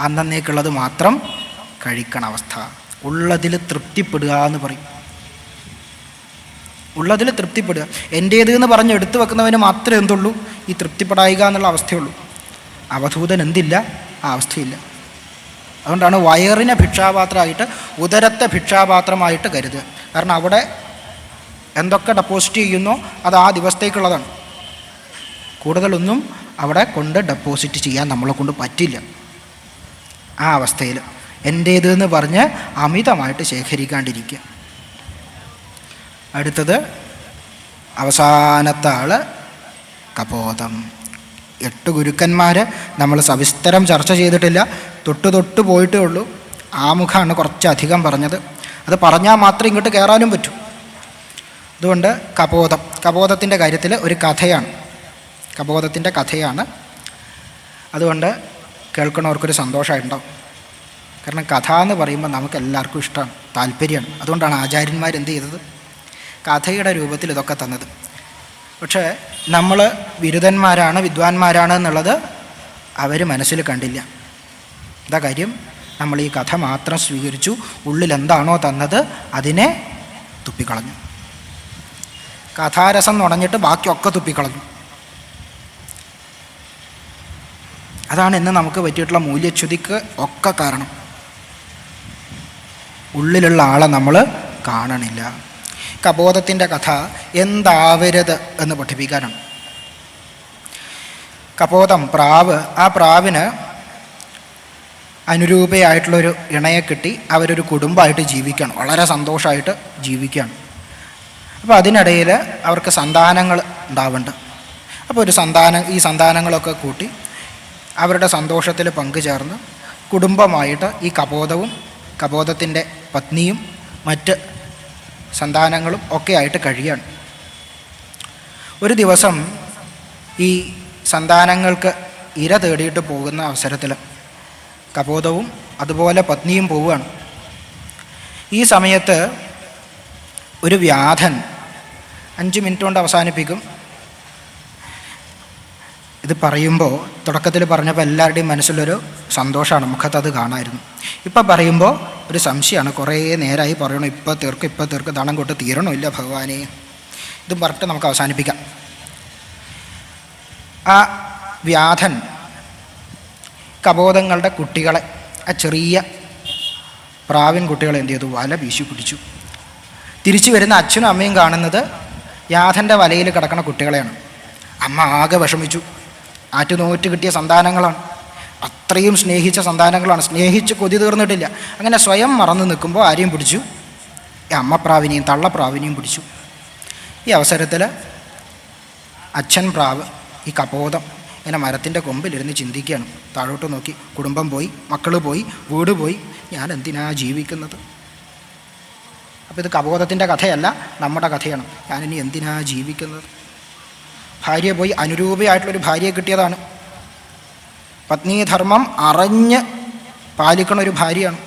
Speaker 1: അന്നേക്കുള്ളത് മാത്രം കഴിക്കണ അവസ്ഥ. ഉള്ളതിൽ തൃപ്തിപ്പെടുക എന്ന് പറയും. ഉള്ളതിൽ തൃപ്തിപ്പെടുക. എൻ്റേത് എന്ന് പറഞ്ഞ് എടുത്തു വെക്കുന്നവന് മാത്രമേ എന്തുള്ളൂ? ഈ തൃപ്തിപ്പെടായിക എന്നുള്ള അവസ്ഥയുള്ളൂ. അവധൂതൻ എന്തില്ല? ആ അവസ്ഥയില്ല. അതുകൊണ്ടാണ് വയറിനെ ഭിക്ഷാപാത്രമായിട്ട്, ഉദരത്തെ ഭിക്ഷാപാത്രമായിട്ട് കരുതുക. കാരണം അവിടെ എന്തൊക്കെ ഡെപ്പോസിറ്റ് ചെയ്യുന്നോ അത് ആ ദിവസത്തേക്കുള്ളതാണ്. കൂടുതലൊന്നും അവിടെ കൊണ്ട് ഡെപ്പോസിറ്റ് ചെയ്യാൻ നമ്മളെ കൊണ്ട് പറ്റില്ല. ആ അവസ്ഥയിൽ എൻ്റേത് എന്ന് പറഞ്ഞ് അമിതമായിട്ട് ശേഖരിക്കാണ്ടിരിക്കുക. അടുത്തത് അവസാനത്തെ ആൾ കപോതം. 8 ഗുരുക്കന്മാർ നമ്മൾ സവിസ്തരം ചർച്ച ചെയ്തിട്ടില്ല, തൊട്ട് പോയിട്ടേ ഉള്ളൂ. ആമുഖമാണ് കുറച്ചധികം പറഞ്ഞത്. അത് പറഞ്ഞാൽ മാത്രമേ ഇങ്ങോട്ട് കയറാനും പറ്റൂ. അതുകൊണ്ട് കപോതത്തിൻ്റെ കാര്യത്തിൽ ഒരു കഥയാണ്, കപോതത്തിൻ്റെ കഥയാണ്. അതുകൊണ്ട് കേൾക്കണവർക്കൊരു സന്തോഷമായിട്ടുണ്ടാവും. കാരണം കഥ എന്ന് പറയുമ്പോൾ നമുക്ക് എല്ലാവർക്കും ഇഷ്ടമാണ്, താല്പര്യമാണ്. അതുകൊണ്ടാണ് ആചാര്യന്മാർ എന്ത് ചെയ്തത്? കഥയുടെ രൂപത്തിൽ ഇതൊക്കെ തന്നത്. പക്ഷേ നമ്മൾ ബിരുദന്മാരാണ്, വിദ്വാൻമാരാണ് എന്നുള്ളത് അവർ മനസ്സിൽ കണ്ടില്ല. എന്താ കാര്യം? നമ്മൾ ഈ കഥ മാത്രം സ്വീകരിച്ചു, ഉള്ളിൽ എന്താണോ തന്നത് അതിനെ തുപ്പിക്കളഞ്ഞു. കഥാരസം നുണഞ്ഞിട്ട് ബാക്കിയൊക്കെ തുപ്പിക്കളഞ്ഞു. അതാണ് ഇന്ന് നമുക്ക് പറ്റിയിട്ടുള്ള മൂല്യച്യുതിക്ക് ഒക്കെ കാരണം. ഉള്ളിലുള്ള ആളെ നമ്മൾ കാണണില്ല. കപോതത്തിൻ്റെ കഥ എന്താവരുത് എന്ന് പഠിപ്പിക്കാനാണ്. കപോതം പ്രാവ്, ആ പ്രാവിന് അനുരൂപയായിട്ടുള്ളൊരു ഇണയെ കിട്ടി അവരൊരു കുടുംബമായിട്ട് ജീവിക്കുകയാണ്, വളരെ സന്തോഷമായിട്ട് ജീവിക്കുകയാണ്. അപ്പോൾ അതിനിടയിൽ അവർക്ക് സന്താനങ്ങൾ ഉണ്ടാവുന്നുണ്ട്. അപ്പോൾ ഈ സന്താനങ്ങളൊക്കെ കൂട്ടി അവരുടെ സന്തോഷത്തിൽ പങ്കുചേർന്ന് കുടുംബമായിട്ട് ഈ കപോതത്തിൻ്റെ പത്നിയും മറ്റ് സന്താനങ്ങളും ഒക്കെ ആയിട്ട് കഴിയാണ്. ഒരു ദിവസം ഈ സന്താനങ്ങൾക്ക് ഇര തേടിയിട്ട് പോകുന്ന അവസരത്തിൽ കപോതവും അതുപോലെ പത്നിയും പോവുകയാണ്. ഈ സമയത്ത് ഒരു വ്യാധൻ, 5 മിനിറ്റ് കൊണ്ട് അവസാനിപ്പിക്കും. ഇത് പറയുമ്പോൾ തുടക്കത്തിൽ പറഞ്ഞപ്പോൾ എല്ലാവരുടെയും മനസ്സിലൊരു സന്തോഷമാണ്, മുഖത്തത് കാണാമായിരുന്നു. ഇപ്പം പറയുമ്പോൾ ഒരു സംശയമാണ്, കുറേ നേരമായി പറയണോ, ഇപ്പോൾ തീർക്ക് ദണം കൊണ്ട് തീരണമില്ല ഭഗവാനെ. ഇതും പറഞ്ഞിട്ട് നമുക്ക് അവസാനിപ്പിക്കാം. ആ വ്യാധൻ കപോതങ്ങളുടെ കുട്ടികളെ, ആ ചെറിയ പ്രാവിൻ കുട്ടികളെ എന്ത് ചെയ്തു? വല വീശി പിടിച്ചു. തിരിച്ചു വരുന്ന അച്ഛനും അമ്മയും കാണുന്നത് വ്യാധൻ്റെ വലയിൽ കിടക്കുന്ന കുട്ടികളെയാണ്. അമ്മ ആകെ വിഷമിച്ചു. ആറ്റുനോറ്റ് കിട്ടിയ സന്താനങ്ങളാണ്, അത്രയും സ്നേഹിച്ച സന്താനങ്ങളാണ്, സ്നേഹിച്ച് കൊതി തീർന്നിട്ടില്ല. അങ്ങനെ സ്വയം മറന്നു നിൽക്കുമ്പോൾ ആരെയും പിടിച്ചു? അമ്മപ്രാവിനെയും തള്ളപ്രാവിനെയും പിടിച്ചു. ഈ അവസരത്തിൽ അച്ഛൻ പ്രാവ്, ഈ കപോതം ഇങ്ങനെ മരത്തിൻ്റെ കൊമ്പിലിരുന്ന് ചിന്തിക്കുകയാണ്. താഴോട്ട് നോക്കി, കുടുംബം പോയി, മക്കൾ പോയി, വീട് പോയി, ഞാൻ എന്തിനാ ജീവിക്കുന്നത്? അപ്പോൾ ഇത് കപോതത്തിൻ്റെ കഥയല്ല, നമ്മുടെ കഥയാണ്. ഞാനിനി എന്തിനാ ജീവിക്കുന്നത്? ഭാര്യ പോയി, അനുരൂപയായിട്ടുള്ളൊരു ഭാര്യയെ കിട്ടിയതാണ്. പത്നീധർമ്മം അറിഞ്ഞ് പാലിക്കണ ഒരു ഭാര്യയാണ്,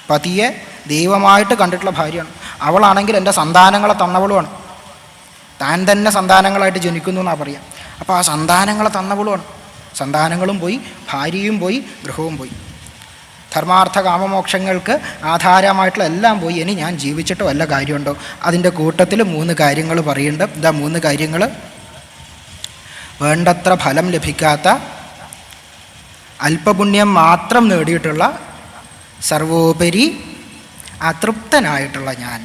Speaker 1: പതിയെ ദൈവമായിട്ട് കണ്ടിട്ടുള്ള ഭാര്യയാണ്. അവളാണെങ്കിൽ എൻ്റെ സന്താനങ്ങളെ തന്നവളുമാണ്. താൻ തന്നെ സന്താനങ്ങളായിട്ട് ജനിക്കുന്നു എന്നാണ് പറയുക. അപ്പോൾ ആ സന്താനങ്ങളെ തന്നവളുമാണ്. സന്താനങ്ങളും പോയി, ഭാര്യയും പോയി, ഗൃഹവും പോയി. ധർമാർത്ഥ കാമമോക്ഷങ്ങൾക്ക് ആധാരമായിട്ടുള്ള എല്ലാം പോയി. ഇനി ഞാൻ ജീവിച്ചിട്ട് വല്ല കാര്യമുണ്ടോ? അതിൻ്റെ കൂട്ടത്തിൽ 3 കാര്യങ്ങൾ പറയുന്നുണ്ട്. എന്താ 3 കാര്യങ്ങൾ? വേണ്ടത്ര ഫലം ലഭിക്കാത്ത, അല്പപുണ്യം മാത്രം നേടിയിട്ടുള്ള, സർവോപരി അതൃപ്തനായിട്ടുള്ള ഞാൻ.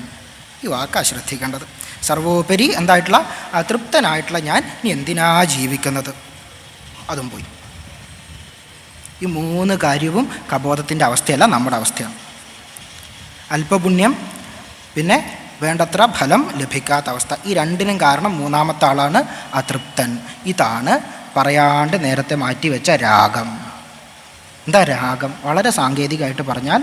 Speaker 1: ഈ വാക്കാണ് ശ്രദ്ധിക്കേണ്ടത്. സർവോപരി എന്തായിട്ടുള്ള അതൃപ്തനായിട്ടുള്ള ഞാൻ ഇനി എന്തിനാ ജീവിക്കുന്നത്? അതും പോയി. ഈ 3 കാര്യവും കബോധത്തിൻ്റെ അവസ്ഥയല്ല, നമ്മുടെ അവസ്ഥയാണ്. അല്പപുണ്യം, പിന്നെ വേണ്ടത്ര ഫലം ലഭിക്കാത്ത അവസ്ഥ. ഈ രണ്ടിനും കാരണം 3ാമത്തെ ആളാണ് അതൃപ്തൻ. ഇതാണ് പറയാണ്ട് നേരത്തെ മാറ്റിവെച്ച രാഗം. എന്താ രാഗം? വളരെ സാങ്കേതികമായിട്ട് പറഞ്ഞാൽ,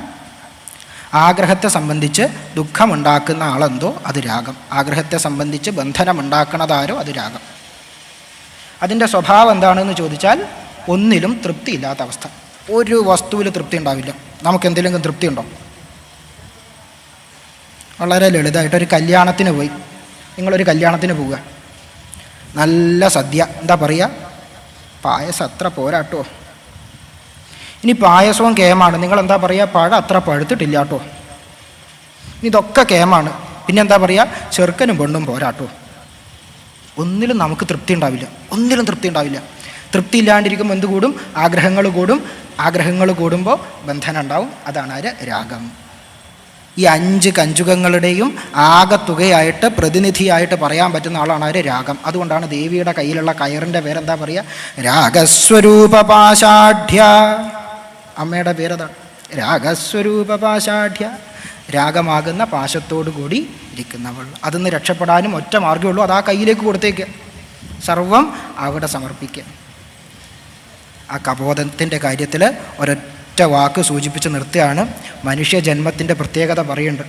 Speaker 1: ആഗ്രഹത്തെ സംബന്ധിച്ച് ദുഃഖമുണ്ടാക്കുന്ന ആളെന്തോ അത് രാഗം. ആഗ്രഹത്തെ സംബന്ധിച്ച് ബന്ധനമുണ്ടാക്കുന്നതാരോ അത് രാഗം. അതിൻ്റെ സ്വഭാവം എന്താണെന്ന് ചോദിച്ചാൽ, ഒന്നിലും തൃപ്തിയില്ലാത്ത അവസ്ഥ. ഒരു വസ്തുവിൽ തൃപ്തി ഉണ്ടാവില്ല. നമുക്ക് എന്തെങ്കിലും തൃപ്തി ഉണ്ടോ? വളരെ ലളിതമായിട്ടൊരു കല്യാണത്തിന് പോയി. നിങ്ങളൊരു കല്യാണത്തിന് പോവുക, നല്ല സദ്യ, എന്താ പറയുക, പായസം അത്ര പോരാട്ടോ. ഇനി പായസവും കേമാണ്, നിങ്ങളെന്താ പറയുക, പഴം അത്ര പഴുത്തിട്ടില്ല കേട്ടോ. ഇതൊക്കെ കേമാണ്, പിന്നെന്താ പറയുക, ചെറുക്കനും പെണ്ണും പോരാട്ടോ. ഒന്നിലും നമുക്ക് തൃപ്തി ഉണ്ടാവില്ല, ഒന്നിലും തൃപ്തി ഉണ്ടാവില്ല. തൃപ്തി ഇല്ലാണ്ടിരിക്കുമ്പോൾ എന്ത് കൂടും? ആഗ്രഹങ്ങൾ കൂടും. ആഗ്രഹങ്ങൾ കൂടുമ്പോൾ ബന്ധനം ഉണ്ടാവും. അതാണ് ആര്? രാഗം. ഈ 5 കഞ്ചുകങ്ങളുടെയും ആകത്തുകയായിട്ട് പ്രതിനിധിയായിട്ട് പറയാൻ പറ്റുന്ന ആളാണ് ആര്? രാഗം. അതുകൊണ്ടാണ് ദേവിയുടെ കയ്യിലുള്ള കയറിൻ്റെ പേരെന്താ പറയുക? രാഗസ്വരൂപ പാശാഢ്യ. അമ്മയുടെ പേരതാണ് രാഗസ്വരൂപ പാശാഢ്യ. രാഗമാകുന്ന പാശത്തോടു കൂടി ഇരിക്കുന്നവൾ. അതിന്ന് രക്ഷപ്പെടാനും ഒറ്റ മാർഗ്ഗമുള്ളൂ, അത് ആ കയ്യിലേക്ക് കൊടുത്തേക്ക്, സർവം അവിടെ സമർപ്പിക്കുക. ആ കബോധത്തിൻ്റെ കാര്യത്തിൽ ഒരൊറ്റ വാക്ക് സൂചിപ്പിച്ച് നിർത്തുകയാണ്. മനുഷ്യജന്മത്തിൻ്റെ പ്രത്യേകത പറയുന്നുണ്ട്.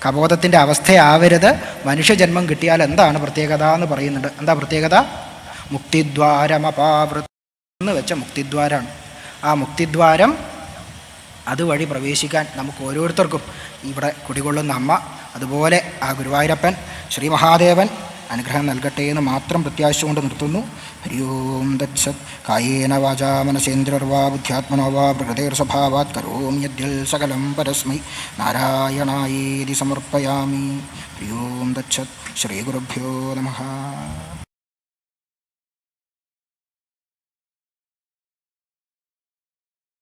Speaker 1: കബോധത്തിൻ്റെ അവസ്ഥയാവരുത്. മനുഷ്യജന്മം കിട്ടിയാൽ എന്താണ് പ്രത്യേകത എന്ന് പറയുന്നുണ്ട്. എന്താ പ്രത്യേകത? മുക്തിദ്വാരമപാവൃന്ന് വെച്ച മുക്തിദ്വാരമാണ്. ആ മുക്തിദ്വാരം അതുവഴി പ്രവേശിക്കാൻ നമുക്ക് ഓരോരുത്തർക്കും, ഇവിടെ കുടികൊള്ളുന്ന അമ്മ, അതുപോലെ ആ ഗുരുവായൂരപ്പൻ, ശ്രീ മഹാദേവൻ അനുഗ്രഹം നൽകട്ടെ എന്ന് മാത്രം പ്രത്യാശിച്ചുകൊണ്ട് നിർത്തുന്നു. ഹരി ഓം തത്സത്. കായേന വാചാ മനസേന്ദ്രർവാ ബുദ്ധ്യാത്മനോ വാ പ്രകൃതേർസ്വഭാവാത് കരോമി യദ്യൽ സകലം പരസ്മൈ നാരായണായേതി സമർപ്പയാമി. ഹരി ഓം തത്സത്. ശ്രീ ഗുരുഭ്യോ നമഃ.